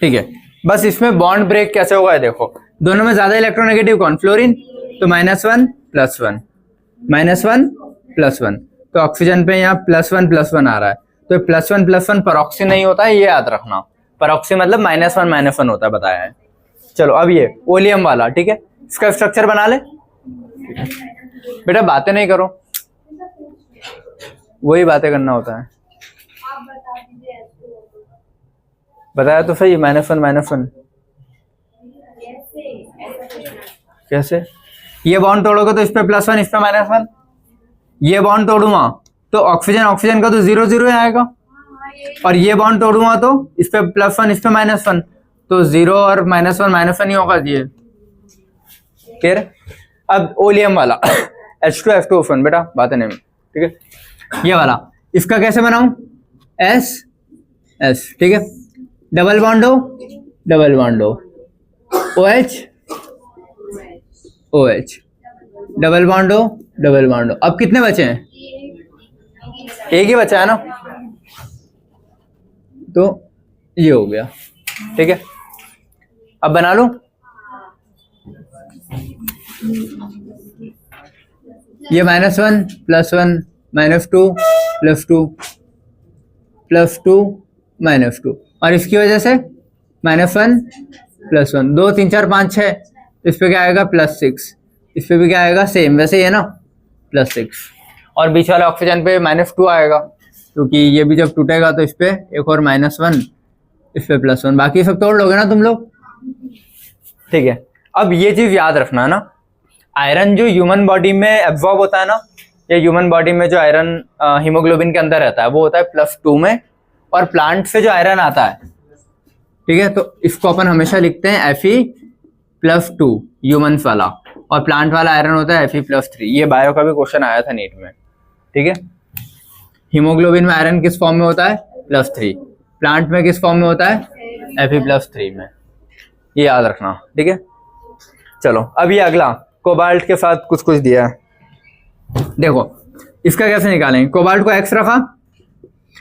ठीक है बस इसमें बॉन्ड ब्रेक कैसे होगा देखो, दोनों में ज्यादा इलेक्ट्रोनेगेटिव कौन फ्लोरीन, तो -1 +1 -1 +1, तो ऑक्सीजन पे यहाँ +1 +1 आ रहा है, तो +1 +1 परऑक्सी नहीं होता है, ये याद रखना, परऑक्सी मतलब -1 -1 होता है बताया है। चलो अब ये ओलियम वाला, ठीक है इसका स्ट्रक्चर बना ले। बेटा बातें नहीं करो, वही बातें करना होता है। बताया तो सही -1 कैसे, ये बॉन्ड तोड़ोगे तो इस पे +1 इस पे -1, ये बॉन्ड तोड़ूंगा तो ऑक्सीजन का तो 0 0 आएगा, और ये बॉन्ड तोड़ूंगा तो इस पे +1 इस पे -1, तो 0 और -1 ही होगा ये। क्लियर। अब ओलियम वाला H2F2O1 बेटा बातें नहीं, ठीक है ये वाला, इसका कैसे बनाऊं S ठीक है, डबल बॉन्ड हो OH डबल बॉन्ड हो, अब कितने बचे हैं, एक ही बचा है ना, तो ये हो गया। ठीक है अब बना लो, ये -1 +1 -2 +2 -2, और इसकी वजह से -1 +1 2 3 4 5 6, इस पे क्या आएगा +6, इस पे भी क्या आएगा, सेम वैसे ही है ना, +6। और बीच वाले ऑक्सीजन पे -2 आएगा, क्योंकि ये भी जब टूटेगा तो इस पे एक और -1, इस पे +1, बाकी सब तोड़ लोगे ना तुम लोग, ठीक है। अब ये चीज याद रखना है ना, आयरन जो ह्यूमन बॉडी में एब्जॉर्ब होता है ना, ये ह्यूमन बॉडी में जो आयरन हीमोग्लोबिन के अंदर रहता है वो होता है +2 में, और प्लांट से जो आयरन आता है, ठीक है, तो इसको अपन हमेशा लिखते हैं Fe+2 ह्यूमंस वाला, और प्लांट वाला आयरन होता है Fe+3। ये बायो का भी क्वेश्चन आया था नीट में, ठीक है। हीमोग्लोबिन में आयरन किस फॉर्म में होता है, +3, प्लांट में किस फॉर्म में होता है, Fe+3 में, ये याद रखना, ठीक है। चलो अब ये अगला कोबाल्ट के साथ कुछ कुछ दिया है, देखो इसका कैसे निकालेंगे। कोबाल्ट को X रखा,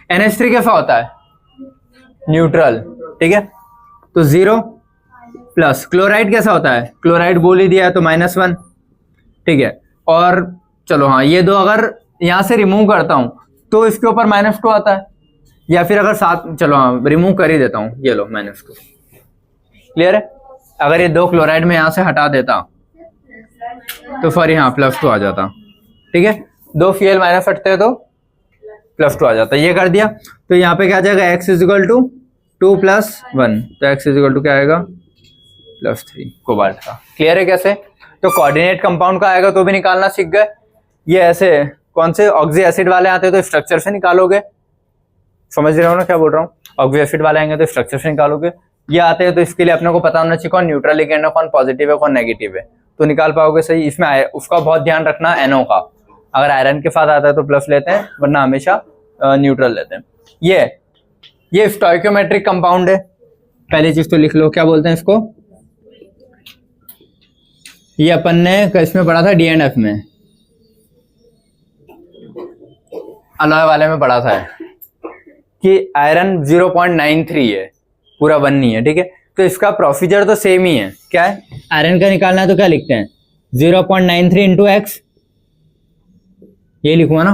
NH3 कैसा होता है, न्यूट्रल, ठीक है, तो 0 प्लस। क्लोराइड कैसा होता है, क्लोराइड बोल ही दिया है तो -1, ठीक है। और चलो हाँ, ये दो अगर यहाँ से रिमूव करता हूँ तो इसके ऊपर -2 आता है, या फिर अगर साथ, चलो हाँ रिमूव कर ही देता हूँ, ये लो -2, क्लियर है। अगर ये दो क्लोराइड में यहाँ से हटा देता तो सॉरी हाँ +2 आ जाता, ठीक है। दो Cl माइनस हटते तो +2 आ जाता, ये कर दिया। तो यहाँ पे क्या आ जाएगा, x = 2 + 1, तो x = क्या आएगा, +3 कोबाल्ट का। क्लियर है कैसे, तो कोऑर्डिनेट कंपाउंड का आएगा तो भी निकालना सीख गए। ये ऐसे कौन से ऑक्सी एसिड वाले आते हैं तो स्ट्रक्चर से निकालोगे, समझ रहे हो ना क्या बोल रहा हूँ। ऑक्सी एसिड वाले आएंगे तो स्ट्रक्चर से निकालोगे। ये आते हैं तो इसके लिए अपने को पता होना चाहिए कौन न्यूट्रल लिगेंड है, कौन पॉजिटिव है, कौन नेगेटिव है, तो निकाल पाओगे सही। इसमें उसका बहुत ध्यान रखना NO का, अगर आयरन के साथ आता है तो प्लस लेते हैं, वरना हमेशा न्यूट्रल लेते हैं। ये स्टोइकोमेट्रिक कंपाउंड है, पहली चीज तो लिख लो, क्या बोलते हैं इसको, ये अपन ने इसमें पढ़ा था D&F में, अलॉय वाले में पढ़ा था कि आयरन 0.93 है, पूरा 1 नहीं है, ठीक है। तो इसका प्रोसीजर तो सेम ही है, क्या है, आयरन का निकालना है तो क्या लिखते हैं, 0.93 × x, ये लिखूंगा ना।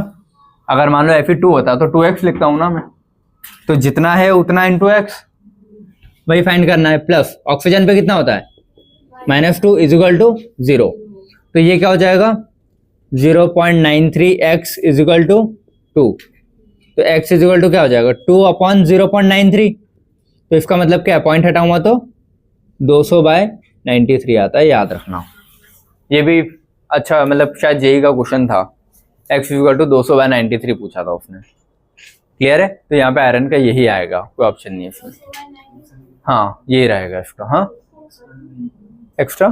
अगर मान लो Fe2 होता तो 2x लिखता हूं ना मैं, तो जितना है उतना × x वही फाइंड करना है। प्लस ऑक्सीजन पे कितना होता है, -2 = 0, तो ये क्या हो जाएगा, 0.93 x = 2, तो x = क्या हो जाएगा, 2/0.93, तो इसका मतलब क्या है, पॉइंट हटाऊंगा तो 200/93 आता है, याद रखना। ये भी अच्छा, मतलब शायद जेई का क्वेश्चन था, x = 200/93 पूछा था उसने, क्लियर है। तो यहाँ पे आयरन का यही आएगा, कोई ऑप्शन नहीं है इसमें, हाँ यही रहेगा इसका, हाँ एक्स्ट्रा,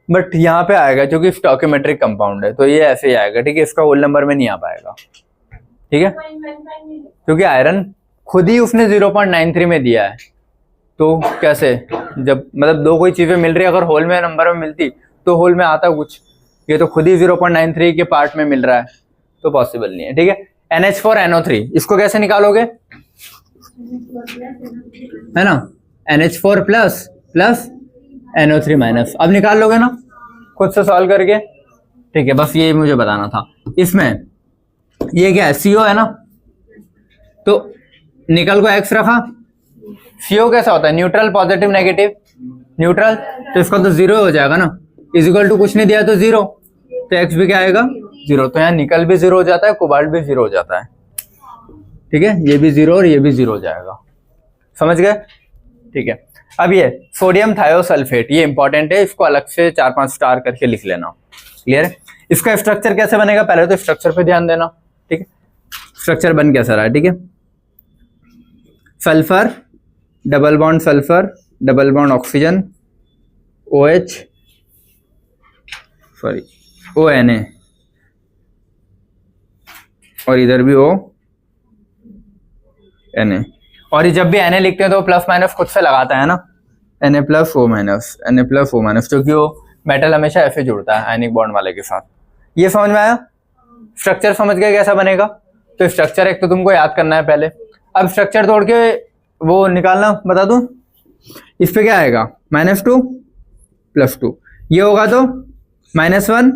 बट यहाँ पे आएगा क्योंकि स्टोइकोमेट्रिक कंपाउंड है, तो ये ऐसे ही आएगा, ठीक है। इसका होल नंबर में नहीं आ पाएगा, ठीक है, क्योंकि आयरन खुद ही उसने 0.93 में दिया है, तो कैसे, जब मतलब दो कोई चीजें मिल रही है, अगर होल में नंबर में मिलती तो होल में आता कुछ, ये तो खुद ही 0.93 के पार्ट में मिल रहा है, तो पॉसिबल नहीं है, ठीक है। NH4NO3, इसको कैसे निकालोगे, है ना, NH4 प्लस NO3-, अब निकाल लोगे ना खुद से सॉल्व करके, ठीक है। बस ये मुझे बताना था। इसमें ये क्या है, CO है ना, तो निकल को X रखा, CO कैसा होता है, न्यूट्रल, पॉजिटिव, नेगेटिव, न्यूट्रल, तो इसका तो 0 हो जाएगा ना, = कुछ नहीं दिया तो 0, तो X भी क्या आएगा, 0, तो यहाँ निकल भी 0 हो जाता है, कोबाल्ट भी 0 हो जाता है, ठीक है। ये भी 0 और ये भी 0 हो जाएगा, समझ गए, ठीक है। अब ये सोडियम थायोसल्फेट, ये इंपॉर्टेंट है, इसको अलग से 4-5 स्टार करके लिख लेना, क्लियर है। इसका स्ट्रक्चर कैसे बनेगा, पहले तो स्ट्रक्चर पे ध्यान देना, ठीक है। स्ट्रक्चर बन कैसा रहा है, ठीक है, sulphur, double bond sulphur, double bond oxygen, OH, sorry ONA, और इधर भी ONA, और ये जब भी Na लिखते हैं तो प्लस माइनस खुद से लगाता है ना, Na + O-, Na + O-, क्योंकि वो मेटल हमेशा Fa जुड़ता है आयनिक बॉन्ड वाले के साथ। ये समझ में आया, स्ट्रक्चर समझ गए कैसा बनेगा। तो स्ट्रक्चर एक तो तुमको याद करना है पहले, अब स्ट्रक्चर तोड़ के वो निकालना बता दूं। इस पे क्या आएगा, -2 + 2, ये होगा तो -1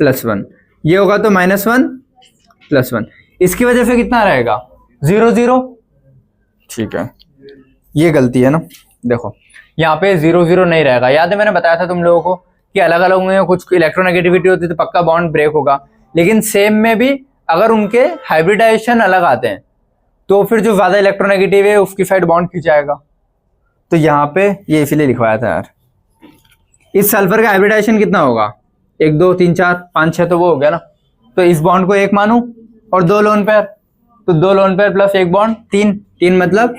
+ 1, ये होगा तो -1 + 1, इसकी वजह से कितना रहेगा, 0 0, ठीक है। ये गलती है ना, देखो यहाँ पे 0 0 नहीं रहेगा, याद है मैंने बताया था तुम लोगों को कि अलग अलग होंगे, कुछ इलेक्ट्रोनेगेटिविटी होती है तो पक्का बॉन्ड ब्रेक होगा, लेकिन सेम में भी अगर उनके हाइब्रिडाइजेशन अलग आते हैं तो फिर जो ज्यादा इलेक्ट्रोनेगेटिव है उसकी साइड बॉन्ड खींचाएगा। तो यहाँ पे ये इसीलिए लिखवाया था यार। इस सल्फर का हाइब्रिडाइजेशन कितना होगा, 1 2 3 4 5 6 तो वो हो गया ना। तो इस बॉन्ड को 1 मानू और 2 लोन पेयर, तो 2 लोन पेयर प्लस 1 बॉन्ड 3 मतलब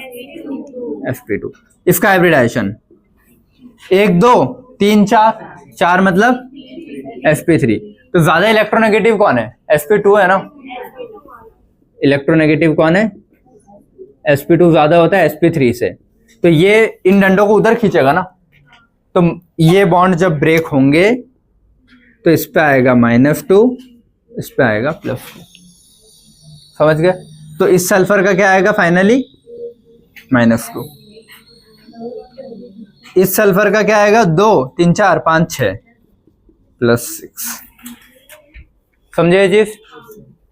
sp2। इसका हाइब्रिडाइजेशन 1 2 3 4 मतलब sp3। तो ज्यादा इलेक्ट्रोनेगेटिव कौन है, sp2 है ना। इलेक्ट्रोनेगेटिव कौन है, sp2 ज्यादा होता है sp3 से। तो ये इन डंडों को उधर खींचेगा ना, तो ये बॉन्ड जब ब्रेक होंगे तो इस पे आएगा -2, इस पे आएगा +2। समझ गए। तो इस सल्फर का क्या आएगा फाइनली -2। इस सल्फर का क्या आएगा 2 3 4 5 6 +6। समझे ये चीज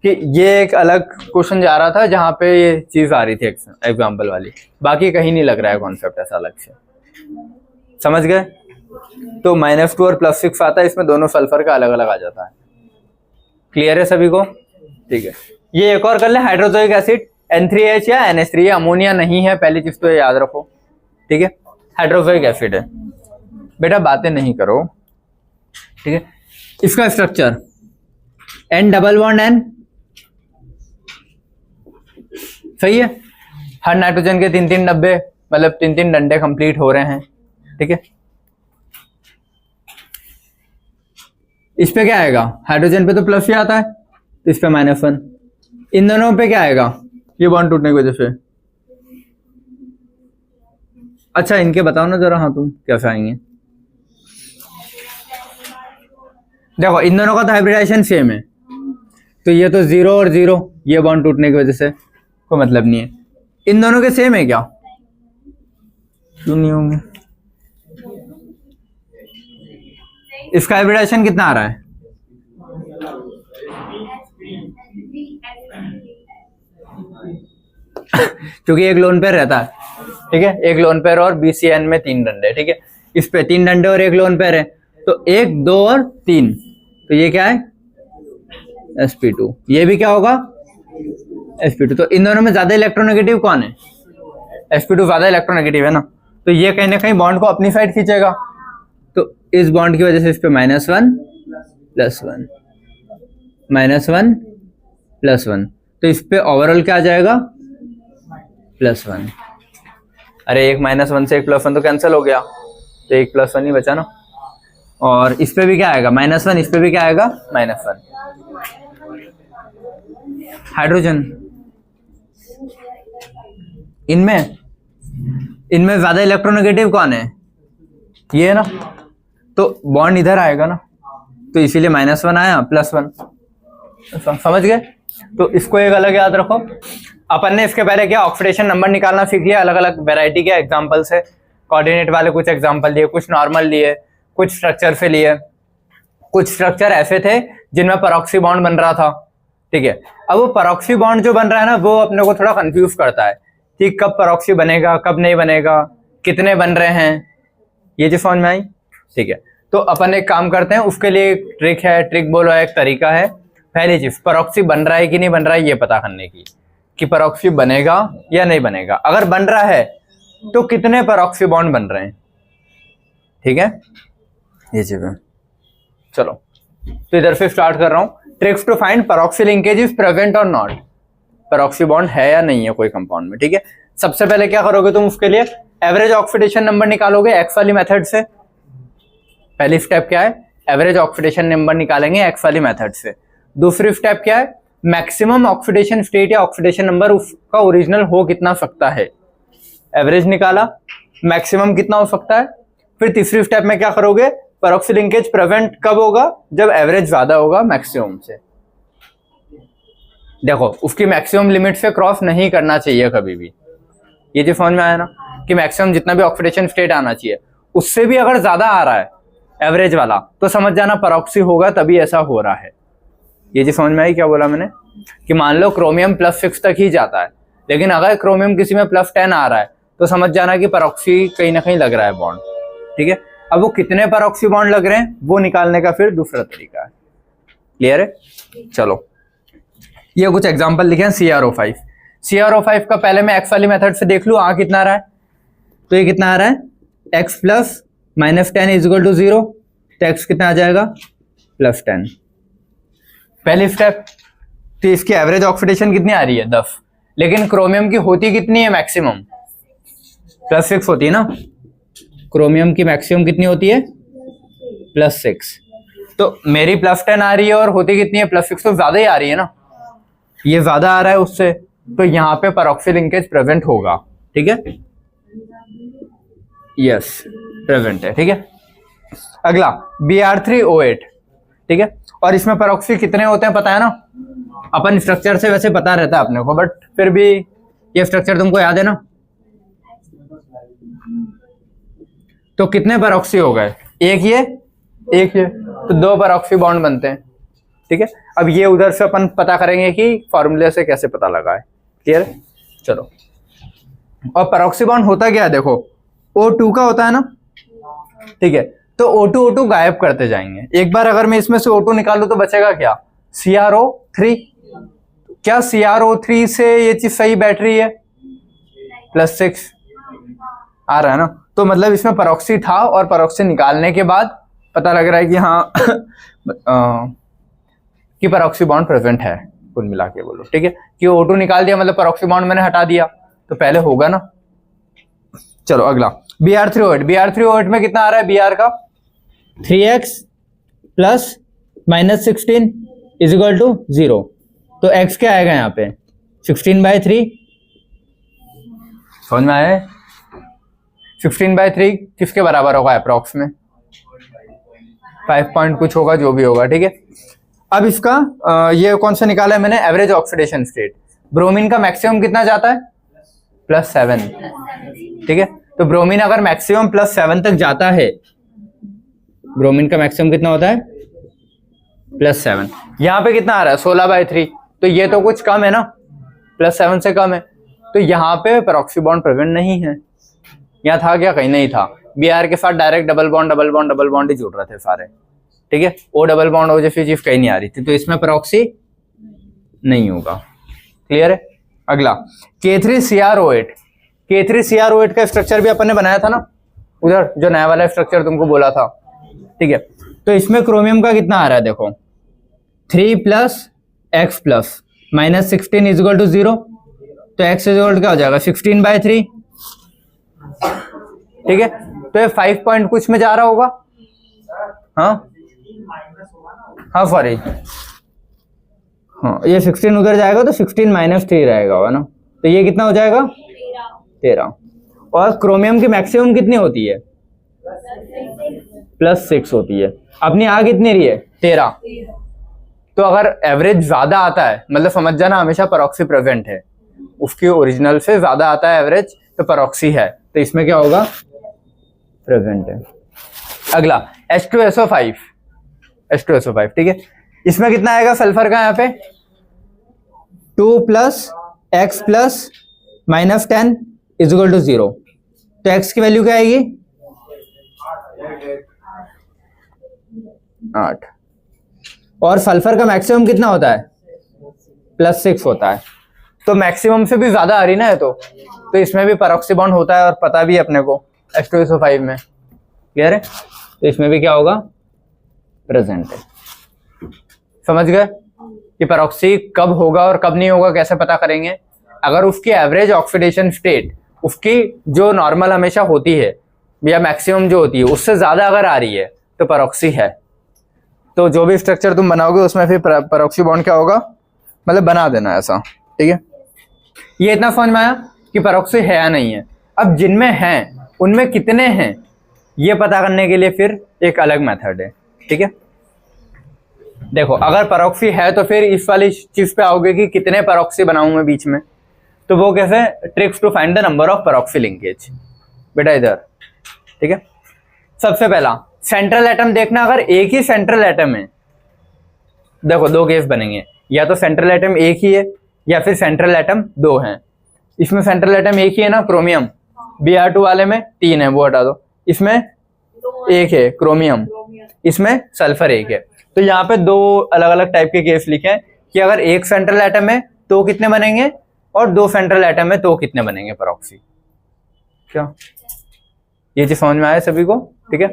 कि ये एक अलग क्वेश्चन जा रहा था जहां पे ये चीज आ रही थी एग्जाम्पल वाली, बाकी कहीं नहीं लग रहा है कॉन्सेप्ट ऐसा अलग से। समझ गए। तो -2 और +6 आता है, इसमें दोनों सल्फर का अलग अलग आ जाता है। क्लियर है सभी को, ठीक है। ये एक और कर ले, हाइड्रोक्लोरिक एसिड N3H या NH3, ये अमोनिया नहीं है, पहली चीज तो ये याद रखो, ठीक है। हाइड्रोक्लोरिक एसिड है, बेटा बातें नहीं करो, ठीक है। इसका structure N double bond N, सही है। हर नाइट्रोजन के 3 डब्बे मतलब 3 डंडे कंप्लीट हो रहे हैं, ठीक है। इस पे क्या आएगा, हाइड्रोजन पे तो प्लस ही आता है, तो इस पे -1। इन दोनों पे क्या आएगा, ये बॉन्ड टूटने की वजह से। अच्छा इनके बताओ ना जरा, हाँ तुम कैसे आएंगे। देखो इन दोनों का तो हाइब्रिडाइजेशन सेम है, तो ये तो 0 और 0, ये बॉन्ड टूटने की वजह से कोई मतलब नहीं है। इन दोनों के सेम है क्या, क्यों नहीं होंगे। इसका हाइब्रिडाइजेशन कितना आ रहा है, क्योंकि एक लोन पेयर रहता है, ठीक है। एक लोन पेयर और BCN में 3 डंडे, ठीक है। इस पे 3 डंडे और एक लोन पेयर है, तो 1 2 और 3, तो ये क्या है sp2। ये भी क्या होगा sp2। तो इन दोनों में ज्यादा इलेक्ट्रोनेगेटिव कौन है, sp2 ज्यादा इलेक्ट्रोनेगेटिव है ना, तो ये कहीं ना कहीं बॉन्ड को अपनी साइड खींचेगा। तो इस बॉन्ड की वजह से इस पे -1 +1 -1 +1, तो इस पे ओवरऑल क्या आ जाएगा +1। अरे एक -1 से एक +1 तो कैंसिल हो गया, तो एक +1 ही बचा ना। और इस पे भी क्या आएगा -1, इस पे भी क्या आएगा -1। हाइड्रोजन इनमें ज्यादा इलेक्ट्रोनेगेटिव कौन है, ये है ना, तो बॉन्ड इधर आएगा ना, तो इसीलिए -1 आया +1। समझ गए। तो इसको एक अलग याद रखो। अपन ने इसके पहले क्या ऑक्सीडेशन नंबर निकालना सीख लिया, अलग अलग वैरायटी के एग्जांपल से। कोऑर्डिनेट वाले कुछ एग्जांपल लिए, कुछ नॉर्मल लिए, कुछ स्ट्रक्चर से लिए, कुछ स्ट्रक्चर ऐसे थे जिनमें परऑक्सी बॉन्ड बन रहा था, ठीक है। अब वो परऑक्सी बॉन्ड जो बन रहा है ना, वो अपने को थोड़ा कंफ्यूज करता है कि कब परऑक्सी बनेगा, कब नहीं बनेगा, कितने बन रहे हैं, ये जो समझ में आई, ठीक है। तो अपन एक काम करते हैं, उसके लिए एक ट्रिक है, ट्रिक बोलो एक तरीका है। पहली चीज, परऑक्सी बन रहा है कि नहीं बन रहा है ये पता करने की, कि परऑक्सी बनेगा या नहीं बनेगा। अगर बन रहा है तो कितने परऑक्सी बॉन्ड बन रहे हैं, ठीक है। ये चीज है। चलो तो इधर से स्टार्ट कर रहा हूं। Tricks to find peroxy linkage is present और नॉट, परऑक्सी बॉन्ड है या नहीं है कोई कंपाउंड में, ठीक है। सबसे पहले क्या करोगे तुम, उसके लिए एवरेज ऑक्सीडेशन नंबर निकालोगे एक्स वाली मेथड से। पहली स्टेप क्या है, एवरेज ऑक्सीडेशन नंबर निकालेंगे एक्स वाली मेथड से। दूसरी स्टेप क्या है, मैक्सिमम ऑक्सीडेशन स्टेट या ऑक्सीडेशन नंबर उसका ओरिजिनल हो कितना सकता है, एवरेज निकाला, मैक्सिमम कितना हो सकता है। फिर तीसरी स्टेप में क्या करोगे, परऑक्सी लिंकेज प्रेजेंट कब होगा, जब एवरेज ज्यादा होगा मैक्सिमम से। देखो उसकी मैक्सिमम लिमिट से क्रॉस नहीं करना चाहिए कभी भी, ये जो समझ में आया ना, कि मैक्सिमम जितना भी ऑक्सीडेशन स्टेट आना चाहिए उससे भी अगर ज्यादा आ रहा है एवरेज वाला, तो समझ जाना परऑक्सी होगा, तभी ऐसा हो रहा है। ये जो समझ में आई क्या बोला मैंने, कि मान लो क्रोमियम +6 तक ही जाता है, लेकिन अगर क्रोमियम किसी में +10 आ रहा है तो समझ जाना कि परऑक्सी कहीं ना कहीं लग रहा है बॉन्ड, ठीक है। अब वो कितने परऑक्सी बॉन्ड लग रहे हैं वो निकालने का फिर दूसरा तरीका है। क्लियर है? चलो ये कुछ एग्जांपल लिखे हैं CrO5। CrO5 का पहले मैं एक्स वाली मेथड से देख लूँ आ कितना आ रहा है। तो ये कितना आ रहा है, x प्लस -10 इजिकल टू 0, तो x कितना आ जाएगा +10। पहली स्टेप, तो इसकी एवरेज ऑक्सीडेशन कितनी आ रही है 10, लेकिन क्रोमियम की होती कितनी है मैक्सिमम, +6 होती है ना। क्रोमियम की मैक्सिमम कितनी होती है +6, तो मेरी +10 आ रही है और होती कितनी है +6, तो ज्यादा ही आ रही है ना, ये ज्यादा आ रहा है उससे, तो यहाँ पे परऑक्सी लिंकेज प्रेजेंट होगा। ठीक है, यस प्रेजेंट है। ठीक है, अगला Br3O8। ठीक है, और इसमें परऑक्सी कितने होते हैं पता है ना, अपन स्ट्रक्चर से वैसे पता रहता है अपने को, बट फिर भी ये स्ट्रक्चर तुमको याद है ना। तो कितने परऑक्सी हो गए, एक ये, तो 2 परऑक्सी बॉन्ड बनते हैं। ठीक है, अब ये उधर से अपन पता करेंगे कि फॉर्मूले से कैसे पता लगा है। क्लियर है? चलो, और परऑक्सी बॉन्ड होता क्या है, देखो O2 का होता है ना। ठीक है, तो O2 गायब करते जाएंगे। एक बार अगर मैं इसमें से O2 निकालूं तो बचेगा क्या, CrO3। क्या CrO3 से ये चीज सही बैठ रही है, +6 आ रहा है ना। तो मतलब इसमें परऑक्सी था और परऑक्सी निकालने के बाद पता लग रहा है कि हाँ कि परऑक्सी बॉन्ड प्रेजेंट है, कुल मिला के बोलो। ठीक है, कि O2 निकाल दिया मतलब परऑक्सी बॉन्ड मैंने हटा दिया, तो पहले होगा ना। चलो अगला Br3O8 में कितना आ रहा है, Br का 3x प्लस -16 इजिकल टू 0, तो x क्या आएगा यहाँ पे 16/3। समझ में आया? 16/3 किसके बराबर होगा अप्रॉक्स में, 5 पॉइंट कुछ होगा, जो भी होगा। ठीक है, अब इसका ये कौन सा निकाला है मैंने, एवरेज ऑक्सीडेशन स्टेट। ब्रोमीन का मैक्सिमम कितना जाता है +7। ठीक है, तो ब्रोमीन अगर मैक्सिमम +7 तक जाता है, ब्रोमीन का मैक्सिमम कितना होता है +7। यहाँ पे कितना आ रहा है 16/3, तो ये तो कुछ कम है ना, +7 से कम है, तो यहाँ पे परऑक्सी बॉन्ड प्रेजेंट नहीं है। यहाँ था क्या, कहीं नहीं था। Br के साथ डायरेक्ट डबल बॉन्ड ही जुड़ रहे थे सारे। ठीक है, O डबल बॉन्ड O जैसी चीज कहीं नहीं आ रही थी, तो इसमें परऑक्सी नहीं होगा। क्लियर है? अगला K3CrO8 का स्ट्रक्चर भी अपन ने बनाया था ना उधर, जो नया वाला स्ट्रक्चर तुमको बोला था। ठीक है, तो इसमें क्रोमियम का कितना आ रहा है देखो, 3 + x प्लस -16 इजिकल टू 0, तो x इजिकल क्या हो जाएगा 16/3। ठीक है, तो ये 5 पॉइंट कुछ में जा रहा होगा। हाँ सॉरी, हाँ ये 16 उधर जाएगा तो 16 - 3 रहेगा ना, तो ये कितना हो जाएगा 13। और क्रोमियम की मैक्सिमम कितनी होती है +6 होती है। अपनी आ कितनी रही है 13, तो अगर एवरेज ज्यादा आता है मतलब समझ जाना हमेशा परऑक्सी प्रेजेंट है, उसकी ओरिजिनल से ज्यादा आता है एवरेज, तो परऑक्सी है, तो इसमें क्या होगा प्रेजेंट है। अगला H2SO5। ठीक है, इसमें कितना आएगा सल्फर का यहाँ पे 2 + x प्लस -10 इजिकल टू 0, तो x की वैल्यू क्या आएगी 8। और सल्फर का मैक्सिमम कितना होता है +6 होता है, तो मैक्सिमम से भी ज्यादा आ रही ना है, तो इसमें भी परऑक्सी बॉन्ड होता है और पता भी है अपने को H2SO5 में। क्लियर है? तो इसमें भी क्या होगा प्रेजेंट है। समझ गए कि परऑक्सी कब होगा और कब नहीं होगा, कैसे पता करेंगे। अगर उसकी एवरेज ऑक्सीडेशन स्टेट उसकी जो नॉर्मल हमेशा होती है या मैक्सिमम जो होती है उससे ज्यादा अगर आ रही है तो परऑक्सी है। तो जो भी स्ट्रक्चर तुम बनाओगे उसमें फिर परऑक्सी बॉन्ड क्या होगा, मतलब बना देना ऐसा। ठीक है, ये इतना समझ में आया कि परऑक्सी है या नहीं है। अब जिनमें हैं उनमें कितने हैं ये पता करने के लिए फिर एक अलग मेथड है। ठीक है, देखो अगर परऑक्सी है तो फिर इस वाली चीज पे आओगे कि कितने परऑक्सी बनाऊं मैं बीच में, तो वो कैसे, tricks to find the number of peroxy linkage. बेटा इधर, ठीक है, सबसे पहला सेंट्रल एटम देखना। अगर एक ही सेंट्रल एटम है, देखो 2 केस बनेंगे, या तो सेंट्रल एटम एक ही है या फिर सेंट्रल एटम 2 हैं। इसमें सेंट्रल एटम एक ही है ना, क्रोमियम, Br2 वाले में 3 है, वो हटा दो। इसमें एक है क्रोमियम, इसमें सल्फर एक है। तो यहाँ पे दो अलग अलग टाइप के केस लिखे हैं कि अगर एक सेंट्रल एटम है तो कितने बनेंगे और दो सेंट्रल एटम है तो कितने बनेंगे परऑक्सी। क्या ये चीज समझ में आया सभी को? ठीक है।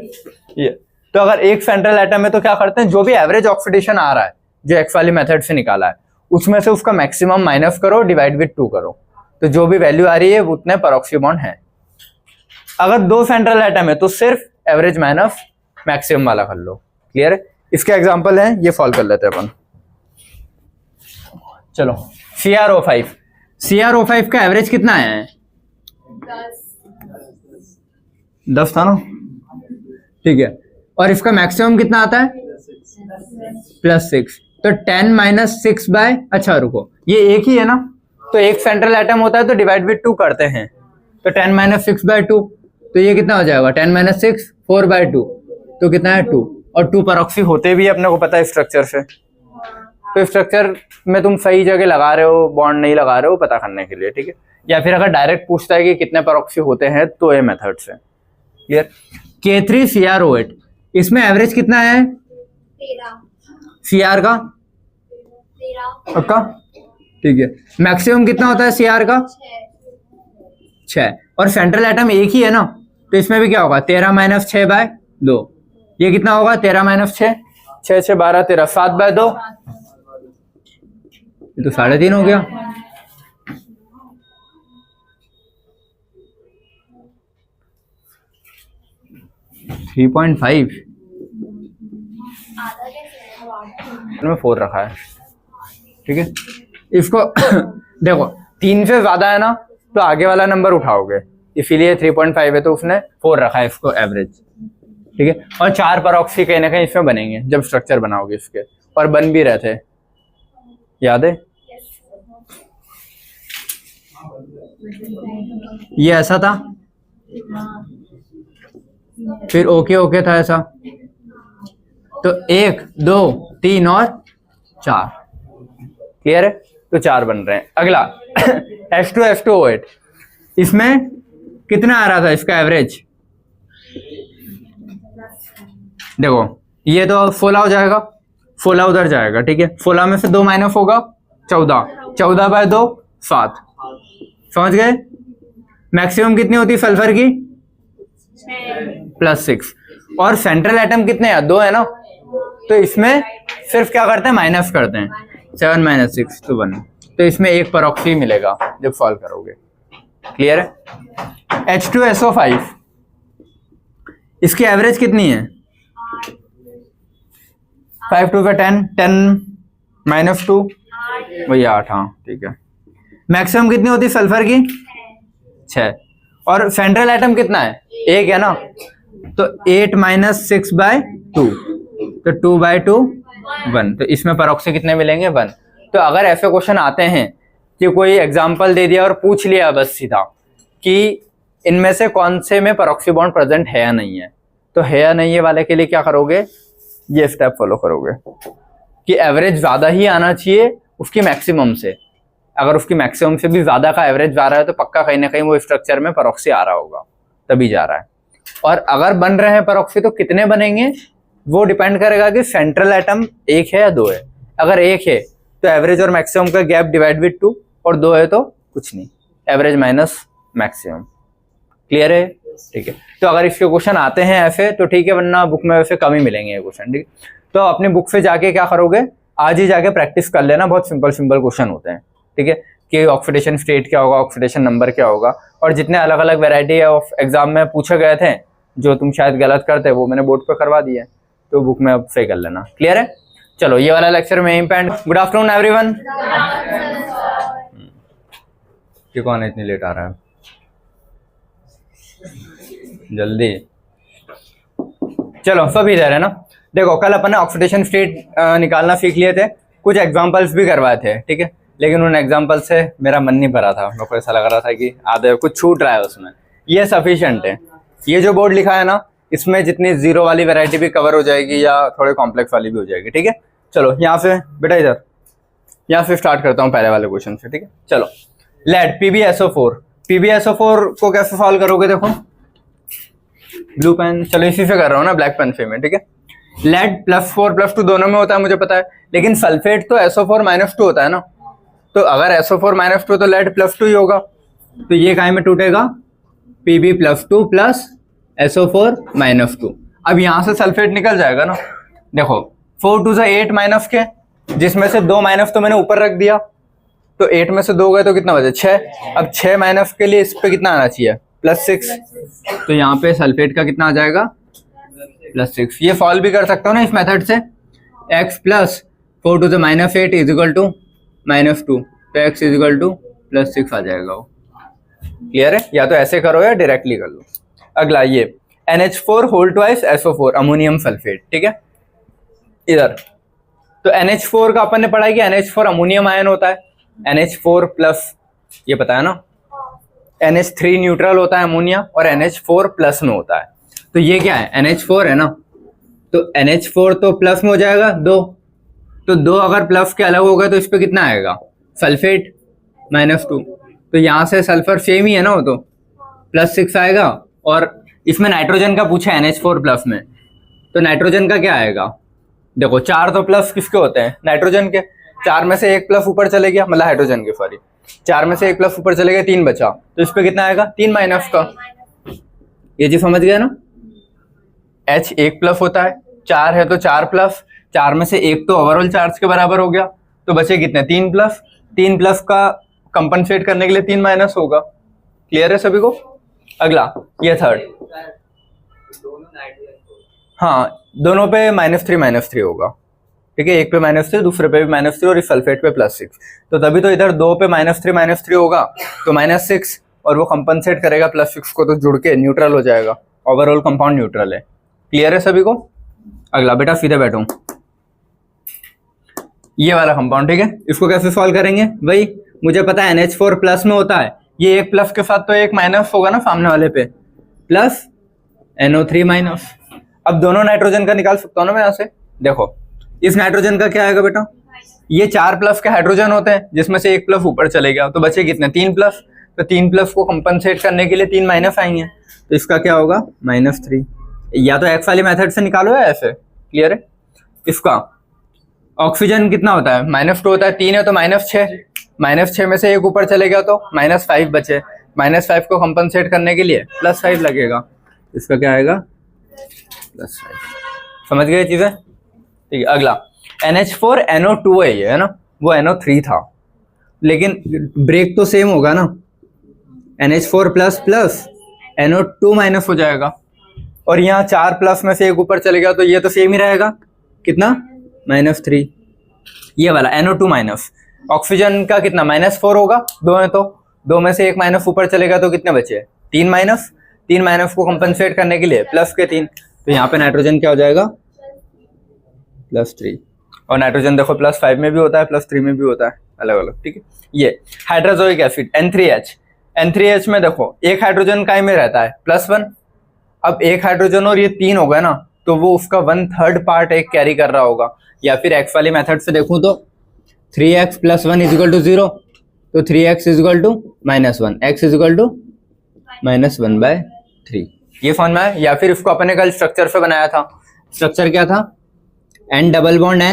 ये तो अगर एक सेंट्रल एटम है तो क्या करते हैं, जो भी एवरेज ऑक्सीडेशन आ रहा है जो एक्स वाली मेथड से निकाला है उसमें से उसका मैक्सिमम माइनस करो, डिवाइड विद 2 करो, तो जो भी वैल्यू आ रही है वो उतने परऑक्सी बॉन्ड है। अगर दो सेंट्रल एटम है तो सिर्फ एवरेज माइनस मैक्सिमम वाला कर लो। क्लियर है? इसके एग्जांपल हैं, ये सॉल्व कर लेते हैं अपन। चलो CrO5, CrO5 का एवरेज कितना है? 10 था ना? ठीक है। और इसका मैक्सिमम कितना आता है? +6। तो 10 - 6 बाय, अच्छा रुको, ये एक ही है ना, तो एक सेंट्रल एटम होता है तो डिवाइड विद 2 करते हैं, तो 10 - 6 बाय 2, तो ये कितना हो जाएगा? 10 - 6 4 बाय 2, तो कितना है 2। और 2 परऑक्सी होते भी अपने को पता है स्ट्रक्चर से, तो स्ट्रक्चर में तुम सही जगह लगा रहे हो बॉन्ड नहीं लगा रहे हो पता करने के लिए। ठीक है। या फिर अगर डायरेक्ट पूछता है कि कितने परऑक्सी होते हैं तो ये मेथड से। क्लियर? K3CrO8, इसमें एवरेज कितना है? 13 Cr का 13 पक्का? ठीक है। मैक्सिमम कितना होता है Cr का? 6। और सेंट्रल एटम एक ही है ना, तो इसमें भी क्या होगा? 13 - 6 बाय 2, ये कितना होगा? 13 - 6, 6 6 12 13, 7 बाय 2, ये तो 3.5 हो गया। थ्री 3.5 में 4 रखा है। ठीक है। इसको देखो 3 से ज्यादा है ना तो आगे वाला नंबर उठाओगे, इसीलिए 3.5 है तो उसने 4 रखा है इसको एवरेज। ठीक है। और 4 परऑक्सी कहीं ना कहीं इसमें बनेंगे जब स्ट्रक्चर बनाओगे इसके, और बन भी रहे थे, याद है? ये ऐसा था, फिर ओके था ऐसा, तो 1 2 3 और 4। क्लियर है? तो 4 बन रहे हैं। अगला H2SO8, इसमें कितना आ रहा था इसका एवरेज? देखो ये तो 16 हो जाएगा, 16 उधर जाएगा। ठीक है। 16 में से 2 माइनस होगा 14, 14 बाय 2 7। समझ गए? मैक्सिमम कितनी होती है सल्फर की? +6। और सेंट्रल एटम कितने हैं? 2 है ना, तो इसमें सिर्फ क्या करते हैं? माइनस करते हैं। 7 - 6 तो 1, तो इसमें एक परऑक्सी मिलेगा जब सॉल्व करोगे। क्लियर है? H2SO5, इसकी एवरेज कितनी है? 5 2 का 10, 10 - 2 वही 8। हाँ ठीक है। मैक्सिमम कितनी होती है सल्फर की? 6। और सेंट्रल एटम कितना है? एक है ना, तो 8 - 6 बाय 2, तो 2 बाय 2 1, तो इसमें परऑक्सी कितने मिलेंगे? 1। तो अगर ऐसे क्वेश्चन आते हैं कि कोई एग्जांपल दे दिया और पूछ लिया बस सीधा कि इनमें से कौन से में परऑक्सी बॉन्ड प्रेजेंट है या नहीं है, तो है या नहीं है वाले के लिए क्या करोगे? ये स्टेप फॉलो करोगे कि एवरेज ज्यादा ही आना चाहिए उसकी मैक्सिमम से। अगर उसकी मैक्सिमम से भी ज्यादा का एवरेज जा रहा है तो पक्का कहीं ना कहीं वो स्ट्रक्चर में परऑक्सी आ रहा होगा, तभी जा रहा है। और अगर बन रहे हैं परऑक्सी तो कितने बनेंगे वो डिपेंड करेगा कि सेंट्रल एटम एक है या 2 है। अगर एक है तो एवरेज और मैक्सिमम का गैप डिवाइड विद 2, और 2 है तो कुछ नहीं, एवरेज माइनस मैक्सिमम। क्लियर है? ठीक है। तो अगर इसके क्वेश्चन आते हैं ऐसे तो ठीक है, वरना बुक में वैसे कम ही मिलेंगे ये क्वेश्चन। ठीक है। तो अपनी बुक से जाके क्या करोगे? आज ही जाके प्रैक्टिस कर लेना, बहुत सिंपल क्वेश्चन होते हैं। ठीक है। कि ऑक्सीडेशन स्टेट क्या होगा, ऑक्सीडेशन नंबर क्या होगा, और जितने अलग अलग वेराइटी ऑफ एग्जाम में पूछे गए थे जो तुम शायद गलत करते वो मैंने बोर्ड पे करवा दिया, तो बुक में अब सही कर लेना। क्लियर है? चलो ये वाला लेक्चर में यहीं पे एंड। Good afternoon everyone. ये कौन है इतनी लेट आ रहा है? जल्दी चलो, सब इधर है ना। देखो कल अपन ने ऑक्सीडेशन स्टेट निकालना सीख लिए थे, कुछ एग्जांपल्स भी करवाए थे। ठीक है। लेकिन उन एग्जांपल से मेरा मन नहीं भरा था, मेरे को ऐसा लग रहा था कि आधे कुछ छूट रहा है उसमें। ये सफिशिएंट है। ये जो बोर्ड लिखा है ना, इसमें जितनी जीरो वाली वैरायटी भी कवर हो जाएगी या थोड़े कॉम्प्लेक्स वाली भी हो जाएगी। ठीक है। चलो यहाँ से बेटा इधर, यहाँ से स्टार्ट करता हूँ पहले वाले क्वेश्चन से। ठीक है। चलो लेड PbSO4, PbSO4 को कैसे सॉल्व करोगे? देखो ब्लू पेन, चलो इसी से कर रहा हूँ ना, ब्लैक पेन से में, ठीक है। लेड +4 +2 दोनों में होता है मुझे पता है, लेकिन सल्फेट तो SO4 -2 होता है ना, तो अगर SO4 -2 तो लेड +2 ही होगा, तो ये काय में टूटेगा, Pb +2 प्लस SO4 -2। अब यहाँ से सल्फेट निकल जाएगा ना, देखो 4 2 8 माइनस के, जिसमें से 2 माइनस तो मैंने ऊपर रख दिया, तो 8 में से 2 गए तो कितना बचे, 6। अब 6 माइनस के लिए इस पे कितना आना चाहिए, +6, तो यहाँ पे सल्फेट का कितना आ जाएगा, +6। ये सॉल्व भी कर सकता हूँ ना इस मेथड से, x + 4 to the -8 = -2, तो x = +6 आ जाएगा वो। क्लियर है, या तो ऐसे करो या डायरेक्टली कर लो। अगला ये NH4 whole twice SO4 ammonium sulphate, ठीक है। इधर तो NH4 का अपन ने पढ़ा है कि NH4 अमोनियम आयन होता है, NH4+ ये पता है ना, NH3 न्यूट्रल होता है अमोनिया, और NH4+ में होता है। तो ये क्या है, NH4 है ना, तो NH4 तो प्लस में हो जाएगा 2, तो 2 अगर प्लस के अलग हो गए तो इस पे कितना आएगा, सल्फेट -2, तो यहाँ से सल्फर सेम ही है ना, वो तो +6 आएगा। और इसमें नाइट्रोजन का पूछा है NH4+ में, तो नाइट्रोजन का क्या आएगा, देखो 4 तो प्लस किसके होते हैं, नाइट्रोजन के, 4 में से 1 प्लस ऊपर चले गया, मतलब हाइड्रोजन के, सॉरी 4 में से 1 प्लस ऊपर चले गए, 3 बचा, तो इस पे कितना आएगा, 3 माइनस का। ये चीज समझ गया ना, H 1+ होता है, 4 है तो 4+, 4 में से 1 तो ओवरऑल चार्ज के बराबर हो गया, तो बचे कितने, 3+, 3+ का कंपनसेट करने के लिए 3 माइनस होगा। क्लियर है सभी को। अगला ये थर्ड, हाँ दोनों पे -3 होगा, ठीक है, एक पे -3, दूसरे पे भी -3, और इस सल्फेट पे +6, तो तभी तो इधर 2 पे -3 होगा, तो -6, और वो कंपनसेट करेगा +6 को, तो जुड़ के न्यूट्रल हो जाएगा, ओवरऑल कंपाउंड न्यूट्रल है। क्लियर है सभी को। अगला बेटा सीधे बैठो, ये वाला कंपाउंड, ठीक है, इसको कैसे सॉल्व करेंगे, वही मुझे पता है NH4+ में होता है, ये एक प्लस के साथ तो एक माइनस होगा ना सामने वाले पे, प्लस NO3-। अब दोनों नाइट्रोजन का निकाल सकता हूँ ना मैं यहाँ से, देखो इस नाइट्रोजन का क्या आएगा बेटा, ये 4+ के हाइड्रोजन होते हैं, जिसमें से 1+ ऊपर चले गया, तो बचे कितने, 3+, तो 3+ को कंपनसेट करने के लिए 3 माइनस आएंगे, तो इसका क्या होगा, -3। या तो एक्स वाली मेथड से निकालो या ऐसे। क्लियर है। इसका ऑक्सीजन कितना होता है, -2 होता है, 3 है तो -6, -6 में से 1 ऊपर चले गया तो -5 बचे, -5 को कंपनसेट करने के लिए +5 लगेगा, इसका क्या आएगा, +5। समझ गए चीजें, ठीक है। अगला NH4NO2 है ये, है ना, वो NO3 था, लेकिन ब्रेक तो सेम होगा ना, NH4+ NO2- हो जाएगा, और यहाँ 4+ में से 1 ऊपर चले गया तो ये तो सेम ही रहेगा, कितना, -3। ये वाला NO2-। ऑक्सीजन का कितना, -4 होगा, 2 है तो 2 में से 1 माइनस ऊपर चलेगा तो कितने बचे, 3 माइनस, 3 माइनस को कंपनसेट करने के लिए प्लस के 3, तो यहाँ पे नाइट्रोजन क्या हो जाएगा, +3। और नाइट्रोजन देखो +5 में भी होता है, +3 में भी होता है, अलग अलग, ठीक है। ये हाइड्रोजोइक एसिड N3H में देखो एक हाइड्रोजन काय में रहता है, +1। अब एक हाइड्रोजन और ये 3 हो गए ना, तो वो उसका 1/3 पार्ट एक कैरी कर रहा होगा, या फिर एक्स वाली मेथड से देखूं तो 3x + 1 = 0, तो 3x = -1, x = -1/3। ये समझ में आया। या फिर इसको अपने कल स्ट्रक्चर से बनाया था, स्ट्रक्चर क्या था, N डबल बॉन्ड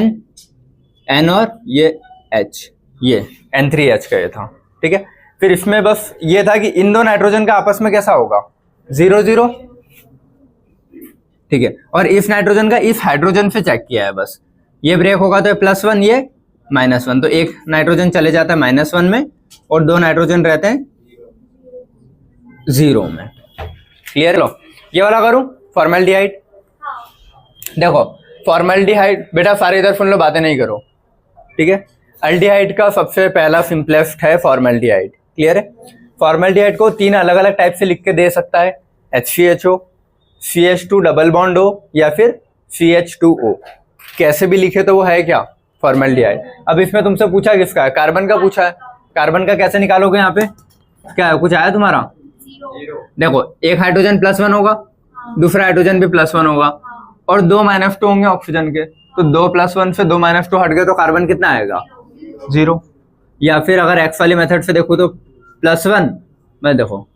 N और ये H, ये N3H का ये था, ठीक है। फिर इसमें बस ये था कि इन दो नाइट्रोजन का आपस में कैसा होगा, 0-0, ठीक है। और इस नाइट्रोजन का इस हाइड्रोजन से चेक किया है, बस ये ब्रेक होगा तो +1, ये -1, तो एक नाइट्रोजन चले जाता है -1 में और 2 नाइट्रोजन रहते हैं 0 में। क्लियर। लो ये वाला करूं, फॉर्मेल्डिहाइड। देखो फॉर्मेल्डिहाइड बेटा सारे इधर सुन लो, बातें नहीं करो, ठीक है। अल्डिहाइड का सबसे पहला सिंपलेस्ट है फॉर्मेल्डिहाइड। क्लियर है। फॉर्मेल्डिहाइड को 3 अलग अलग टाइप से लिख के दे सकता है, HCHO, CH2 double bond O या फिर CH2O, कैसे भी लिखे तो वो है क्या, फॉर्मेल्डिहाइड। अब इसमें तुमसे पूछा किसका है, कार्बन का पूछा है, कार्बन का कैसे निकालोगे, यहाँ पे क्या है, कुछ आया तुम्हारा, 0। देखो एक हाइड्रोजन +1 होगा, दूसरा हाइड्रोजन भी +1 होगा, और 2 -2 होंगे ऑक्सीजन के, तो 2 +1 से 2 -2 हट गए तो कार्बन कितना आएगा, 0। या फिर अगर एक्स वाली मेथड से देखो तो +1 मैं देखो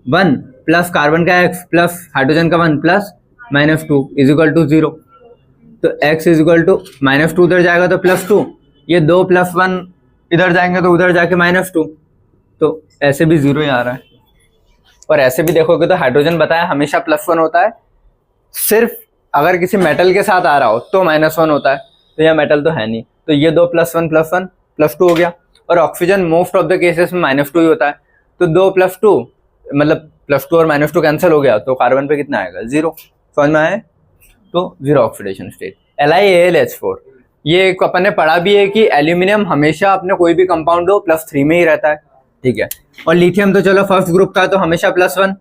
1 प्लस कार्बन का x प्लस हाइड्रोजन का 1 प्लस -2 इज इक्वल टू 0। तो x इज इक्वल टू -2 उधर जाएगा तो +2, ये 2 + 1 इधर जाएंगे तो उधर जाके -2, तो ऐसे भी 0 ही आ रहा है। और ऐसे भी देखोगे तो हाइड्रोजन बताया हमेशा +1 होता है, सिर्फ अगर किसी मेटल के साथ आ रहा हो तो -1 होता है, तो यह मेटल तो है नहीं, तो ये 2 + 1 + 1 +2 हो गया। और oxygen most of the cases में -2 ही होता है, तो 2 + 2 मतलब +2 और -2 कैंसिल हो गया, तो कार्बन पे कितना आएगा 0। समझ में आए? तो 0 ऑक्सीडेशन स्टेट। LiAlH4 ये एक अपन ने पढ़ा भी है कि एल्यूमिनियम हमेशा अपने कोई भी कंपाउंड हो +3 में ही रहता है, ठीक है। और लिथियम तो चलो फर्स्ट ग्रुप का, तो हमेशा +1।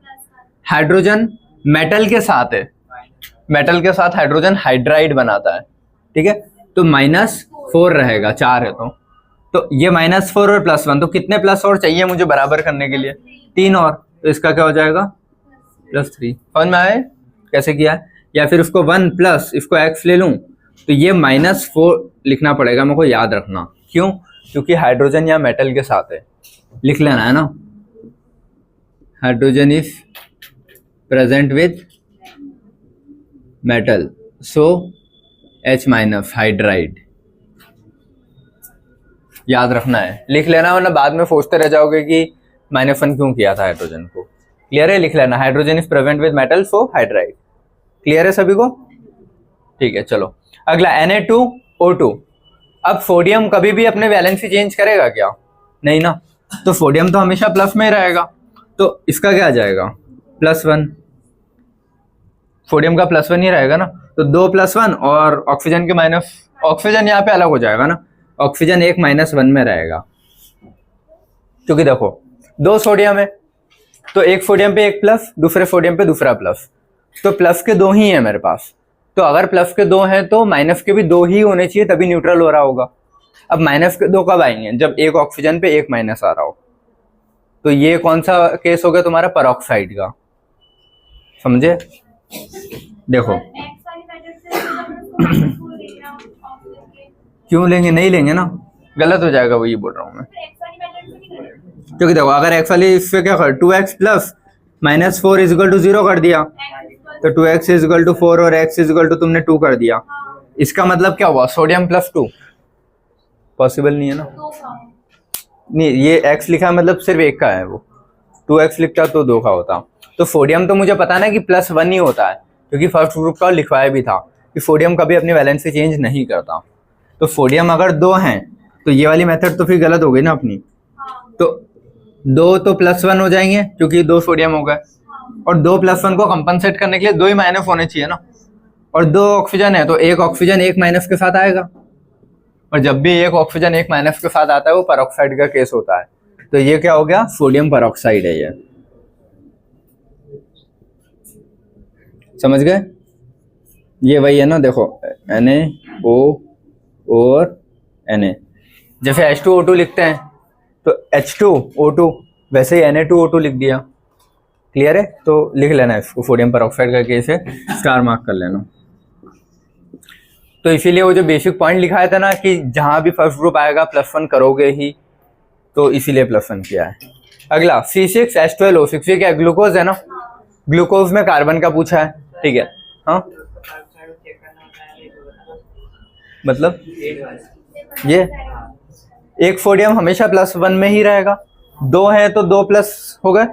हाइड्रोजन मेटल के साथ है, मेटल के साथ हाइड्रोजन हाइड्राइड बनाता है, ठीक है, तो -4 रहेगा, 4 है तो ये -4 और +1, तो कितने प्लस और चाहिए मुझे बराबर करने के लिए? 3 और, तो इसका क्या हो जाएगा +3। समझ में आए कैसे किया है? या फिर उसको 1 प्लस इसको x ले लूं, तो ये -4 लिखना पड़ेगा मेरे को, याद रखना। क्यों? क्योंकि हाइड्रोजन या मेटल के साथ है, लिख लेना है ना। Hydrogen is present with metal, so H- hydride, याद रखना है, लिख लेना, वरना बाद में सोचते रह जाओगे कि -1 क्यों किया था हाइड्रोजन को। क्लियर है? लिख लेना, hydrogen is present with metal, so hydride. Clear है सभी को? ठीक है, चलो अगला Na2O2। अब सोडियम कभी भी अपने वैलेंसी चेंज करेगा क्या? नहीं ना, तो सोडियम तो हमेशा प्लस में ही रहेगा, तो इसका क्या आ जाएगा +1। सोडियम का +1 ही रहेगा ना, तो 2 + 1 और ऑक्सीजन के माइनस, ऑक्सीजन यहाँ पे अलग हो जाएगा ना, ऑक्सीजन 1 -1 में रहेगा, क्योंकि देखो 2 सोडियम है, तो एक सोडियम पे 1 प्लस, दूसरे सोडियम पे दूसरा प्लस, तो प्लस के 2 ही है मेरे पास। तो अगर प्लस के 2 हैं तो माइनस के भी 2 ही होने चाहिए, तभी न्यूट्रल हो रहा होगा। अब माइनस के 2 कब आएंगे? जब एक ऑक्सीजन पे 1 माइनस आ रहा हो। तो ये कौन सा केस हो गया तुम्हारा? पेरोक्साइड का। समझे? देखो क्यों लेंगे? नहीं लेंगे ना, गलत हो जाएगा, वही बोल रहा हूँ मैं। क्योंकि देखो अगर x वाली इससे क्या कर 2x plus -4 is equal to 0 कर दिया, तो 2x इज इक्वल टू 4 और x इज इक्वल टू तुमने 2 कर दिया, इसका मतलब क्या हुआ? सोडियम +2 पॉसिबल नहीं है ना। नहीं, ये x लिखा है मतलब सिर्फ एक का है, वो 2x लिखता तो 2 का होता। तो सोडियम तो मुझे पता ना कि +1 ही होता है, क्योंकि फर्स्ट ग्रुप का लिखवाया भी था कि सोडियम कभी अपनी वैलेंसी चेंज नहीं करता। तो सोडियम अगर 2 हैं तो ये वाली मेथड तो फिर गलत हो गई ना अपनी, तो 2 तो +1 हो जाएंगे क्योंकि 2 सोडियम हो गए, और 2 + 1 को कंपनसेट करने के लिए 2 ही माइनस होने चाहिए ना, और 2 ऑक्सीजन है तो एक ऑक्सीजन 1 माइनस के साथ आएगा, और जब भी एक ऑक्सीजन 1 माइनस के साथ आता है वो पेरोक्साइड का केस होता है। तो ये क्या हो गया? सोडियम पेरोक्साइड है ये। समझ गए? ये वही है ना, देखो NaO और Na, जैसे H2O2 लिखते हैं तो H2O2, वैसे ही Na2O2 लिख दिया। क्लियर है? तो लिख लेना इसको, सोडियम पेरोक्साइड का केस है, स्टार मार्क कर लेना। तो इसीलिए वो जो बेसिक पॉइंट लिखाया था ना कि जहां भी फर्स्ट ग्रुप आएगा +1 करोगे ही, तो इसीलिए +1 किया है। अगला C6H12O6, ये क्या ग्लूकोज है ना, ग्लूकोज में कार्बन का पूछा है, ठीक है। हाँ मतलब ये एक सोडियम हमेशा +1 में ही रहेगा, 2 है तो 2 प्लस हो गए,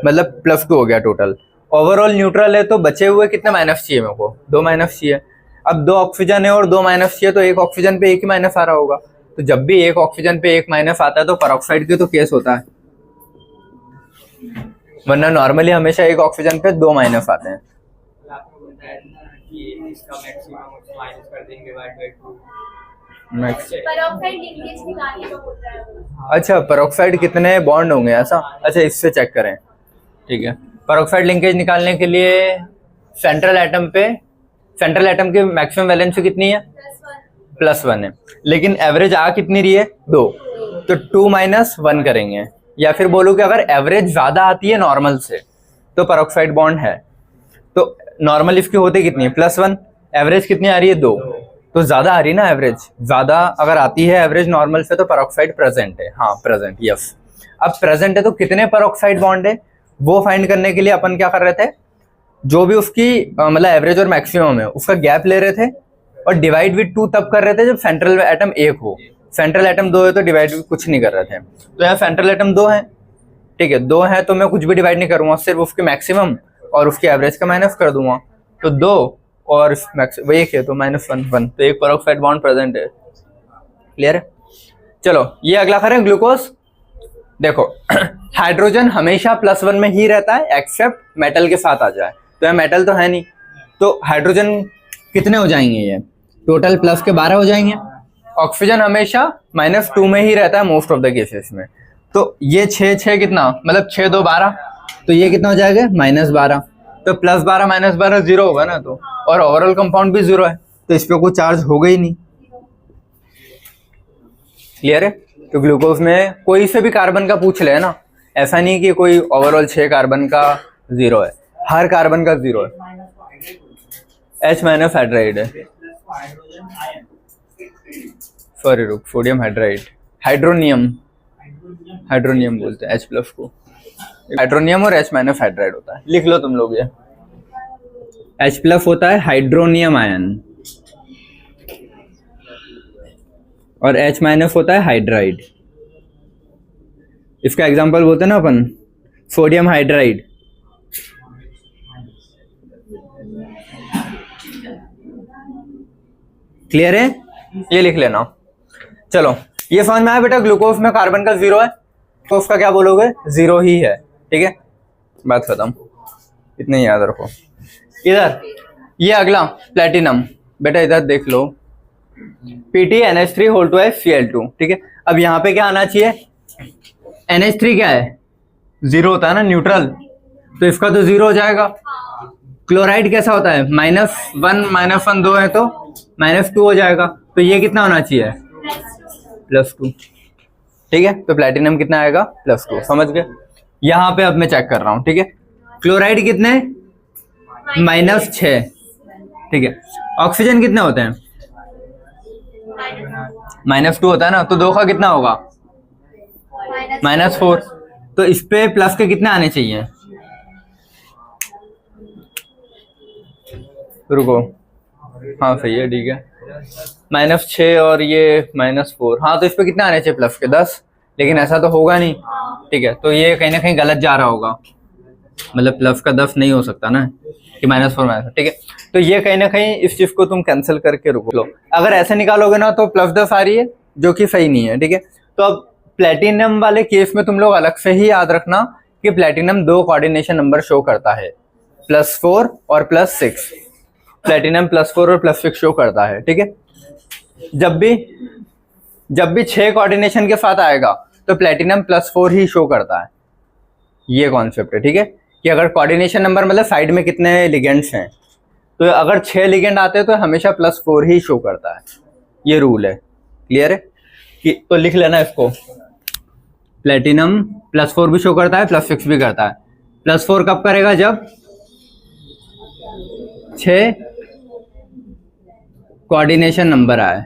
मतलब +2 हो गया टोटल। ओवरऑल न्यूट्रल है तो बचे हुए कितने माइनस चाहिए मेरे को? 2 माइनस चाहिए। अब 2 ऑक्सीजन है और 2 माइनस चाहिए, तो एक ऑक्सीजन पे 1 ही माइनस आ रहा होगा, तो जब भी एक ऑक्सीजन पे 1 माइनस आता है तो पेरोक्साइड के तो केस होता है, वरना नॉर्मली हमेशा एक ऑक्सीजन पे 2 माइनस आते हैं। पेरोक्साइड लिंकेज निकालने को बोल रहा है वो। अच्छा, पेरोक्साइड कितने बॉन्ड होंगे ऐसा? अच्छा, इससे चेक करें, ठीक है। पेरोक्साइड लिंकेज निकालने के लिए सेंट्रल एटम की मैक्सिमम वैलेंसी कितनी है? +1 है, लेकिन एवरेज आ कितनी रही है? 2, तो 2 - 1 करेंगे, या फिर बोलूं कि अगर एवरेज ज्यादा आती है नॉर्मल से तो पेरोक्साइड बॉन्ड है। तो नॉर्मल इसकी होती कितनी है? +1, एवरेज कितनी आ रही है? 2, तो ज्यादा आ रही है ना एवरेज, ज्यादा अगर आती है एवरेज नॉर्मल से तो पेरोक्साइड प्रेजेंट है। हाँ प्रेजेंट, यस। अब प्रेजेंट है तो कितने पेरोक्साइड बॉन्ड है? वो फाइंड करने के लिए अपन क्या कर रहे थे, जो भी उसकी मतलब एवरेज और मैक्सिमम है उसका गैप ले रहे थे और डिवाइड विद 2 तब कर रहे थे जब सेंट्रल एटम 1 हो। सेंट्रल एटम 2 है तो डिवाइड विद कुछ नहीं कर रहे थे। तो यहाँ सेंट्रल एटम 2 है, ठीक है, 2 है तो मैं कुछ भी डिवाइड नहीं करूंगा, सिर्फ उसके मैक्सिमम और उसके एवरेज का माइनस कर दूंगा। तो 2 और वो 1 है तो -1 तो एक पेरोक्साइड बॉन्ड प्रेजेंट है। क्लियर है? चलो ये अगला करें, ग्लूकोज। देखो हाइड्रोजन हमेशा +1 में ही रहता है एक्सेप्ट मेटल के साथ आ जाए, तो यहाँ मेटल तो है नहीं, तो हाइड्रोजन कितने हो जाएंगे, ये टोटल प्लस के 12 हो जाएंगे। ऑक्सीजन हमेशा -2 में ही रहता है मोस्ट ऑफ द केसेस में, तो ये 6 कितना, मतलब 6 2 12, तो ये कितना हो जाएगा -12, तो +12 -12 0 होगा ना, तो और ओवरऑल कंपाउंड भी 0 है तो इस पे कोई चार्ज होगा ही नहीं। क्लियर है? तो ग्लूकोज में कोई से भी कार्बन का पूछ ले ना, ऐसा नहीं कि कोई ओवरऑल 6 कार्बन का 0 है, हर कार्बन का 0 है। H- हाइड्राइड है, सॉरी रुक, सोडियम हाइड्राइड, हाइड्रोनियम बोलते हैं H+ को, हाइड्रोनियम और H- हाइड्राइड होता है, लिख लो तुम लोग ये। H+ होता है हाइड्रोनियम आयन और H- होता है हाइड्राइड। इसका एग्जांपल बोलते हैं ना अपन, सोडियम हाइड्राइड। क्लियर है? ये लिख लेना। चलो ये समझ में आया बेटा, ग्लूकोज में कार्बन का 0 है तो उसका क्या बोलोगे, 0 ही है। ठीक है, बात खत्म, इतने याद रखो। इधर ये अगला प्लेटिनम, बेटा इधर देख लो, PtNH3(2Cl2). ठीक है, अब यहाँ पे क्या आना चाहिए, NH3 क्या है, 0 होता है ना, न्यूट्रल, तो इसका तो 0 हो जाएगा। क्लोराइड कैसा होता है, -1 2 है तो -2 हो जाएगा, तो ये कितना होना चाहिए, +2। ठीक है, तो प्लेटिनम कितना आएगा, +2। समझ गए? यहाँ पे अब मैं चेक कर रहा हूँ। ठीक है, क्लोराइड कितने, -6। ठीक है, ऑक्सीजन कितने होते हैं, -2 होता है ना, तो 2 का कितना होगा, -4, तो इस पे प्लस के कितने आने चाहिए, रुको, हाँ सही है, ठीक है, -6 और ये -4, हाँ तो इस पे कितने आने चाहिए प्लस के, 10, लेकिन ऐसा तो होगा नहीं। ठीक है, तो ये कहीं ना कहीं गलत जा रहा होगा, मतलब प्लस का 10 नहीं हो सकता ना कि -4 ठीक है, तो ये कहीं ना कहीं इस चीज को तुम कैंसिल करके रुको लो। अगर ऐसे निकालोगे ना तो +10 आ रही है जो कि सही नहीं है। ठीक है, तो अब प्लेटिनम वाले केस में तुम लोग अलग से ही याद रखना कि प्लेटिनम 2 कोऑर्डिनेशन नंबर शो करता है, +4 और +6। प्लेटिनम +4 और +6 शो करता है। ठीक है, जब भी 6 कोऑर्डिनेशन के साथ आएगा तो प्लेटिनम +4 ही शो करता है, ये कॉन्सेप्ट है। ठीक है, कि अगर कोऑर्डिनेशन नंबर मतलब साइड में कितने लिगेंड्स हैं, तो अगर 6 लिगेंड आते हैं तो हमेशा +4 ही शो करता है, ये रूल है। क्लियर है? कि तो लिख लेना इसको, प्लेटिनम +4 भी शो करता है, +6 भी करता है। +4 कब करेगा, जब 6 कोऑर्डिनेशन नंबर आए,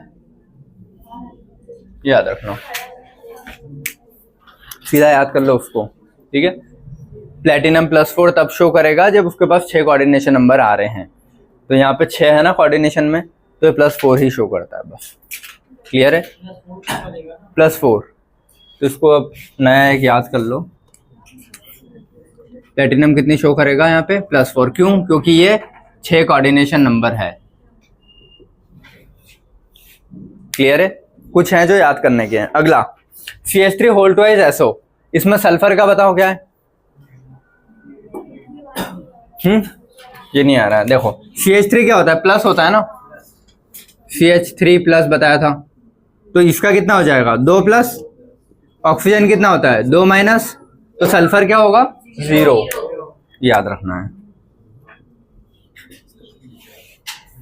याद रखना, सीधा याद कर लो उसको। ठीक है, प्लेटिनम +4 तब शो करेगा जब उसके पास 6 कोऑर्डिनेशन नंबर आ रहे हैं, तो यहाँ पे 6 है ना कोऑर्डिनेशन में, तो ये +4 ही शो करता है बस। क्लियर है? +4, तो इसको अब नया एक याद कर लो, प्लेटिनम कितनी शो करेगा यहाँ पे, +4। क्यों? क्योंकि ये 6 कोऑर्डिनेशन नंबर है। क्लियर है? कुछ है जो याद करने के हैं। अगला CH3(2SO), इसमें सल्फर का बताओ क्या है, ये नहीं आ रहा है। देखो CH3 क्या होता है, प्लस होता है ना, CH3+ बताया था, तो इसका कितना हो जाएगा, 2+। ऑक्सीजन कितना होता है, 2-, तो सल्फर क्या होगा, 0। याद रखना है।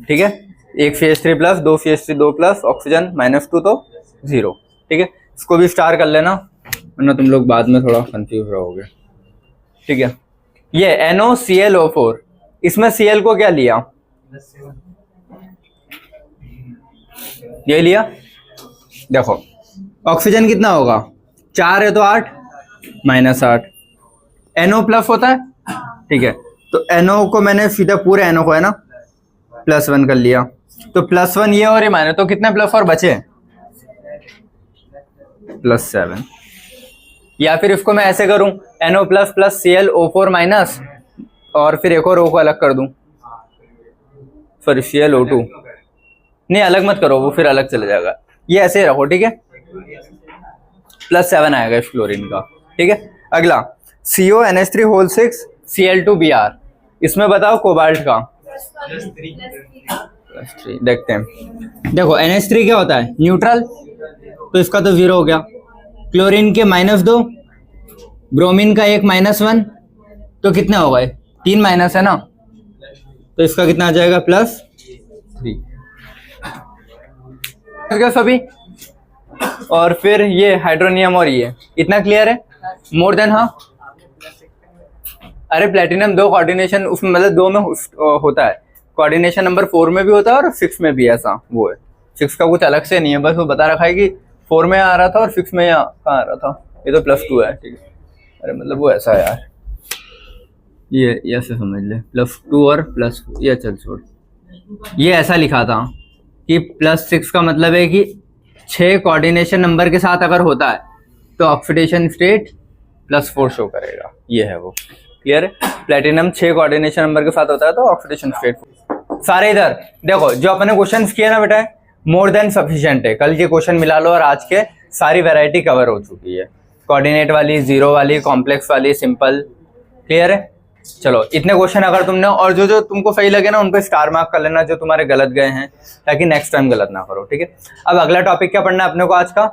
ठीक है, एक CH3+, 2 CH3 2+, ऑक्सीजन -2 तो 0। ठीक है, इसको भी स्टार कर लेना वरना तुम लोग बाद में थोड़ा कंफ्यूज रहोगे। ठीक है, ये NOClO4, इसमें Cl को क्या लिया, ये लिया। देखो ऑक्सीजन कितना होगा, 4 है तो 8, -8। NO प्लस होता है, ठीक है, तो NO को मैंने सीधा पूरे NO को है ना +1 कर लिया, तो +1 ये और ये माइनस, तो कितने प्लस और बचे +7। या फिर इसको मैं ऐसे करूं NO plus plus ClO4 minus और फिर एक और O को अलग कर दूं, सॉरी ClO2 नहीं अलग मत करो, वो फिर अलग चले जाएगा, ये ऐसे ही रखो, ठीक है, +7 आएगा इस क्लोरीन का, ठीक है। अगला CONH3 Cl2Br, इसमें बताओ कोबाल्ट का +3, देखते हैं। देखो NH3 क्या होता है न्यूट्रल, तो इसका तो 0 हो गया, क्लोरीन के -2, ब्रोमीन का 1 -1, तो कितने हो गए 3 माइनस है ना, तो इसका कितना आ जाएगा +3 सभी। और फिर ये हाइड्रोनियम और ये इतना क्लियर है, मोर देन, हाँ अरे प्लेटिनम 2 कोऑर्डिनेशन उसमें मतलब 2 में होता है, कोऑर्डिनेशन नंबर 4 में भी होता है और 6 में भी, ऐसा वो है, 6 का कुछ अलग से नहीं है, बस वो बता रखा है कि 4 में आ रहा था और 6 में कहाँ आ रहा था, ये तो +2 है, ठीक है, अरे मतलब वो ऐसा है यार, ये ऐसे समझ ले +2 और +4, ये चल छोड़, ये ऐसा लिखा था कि +6 का मतलब है कि 6 कोऑर्डिनेशन नंबर के साथ अगर होता है तो ऑक्सीडेशन स्टेट +4 शो करेगा, ये है वो, क्लियर है। प्लेटिनम 6 कोऑर्डिनेशन नंबर के साथ होता है तो ऑक्सीडेशन स्टेट, सारे इधर देखो जो अपने क्वेश्चंस किए ना बेटा मोर देन सफिशिएंट है, कल के क्वेश्चन मिला लो और आज के सारी वैरायटी कवर हो चुकी है, कोऑर्डिनेट वाली, जीरो वाली, कॉम्प्लेक्स वाली, सिंपल, क्लियर है। चलो इतने क्वेश्चन अगर तुमने, और जो जो तुमको सही लगे ना उन पे स्टार मार्क कर लेना, जो तुम्हारे गलत गए हैं, ताकि नेक्स्ट टाइम गलत ना करो, ठीक है। अब अगला टॉपिक क्या पढ़ना है अपने को आज का,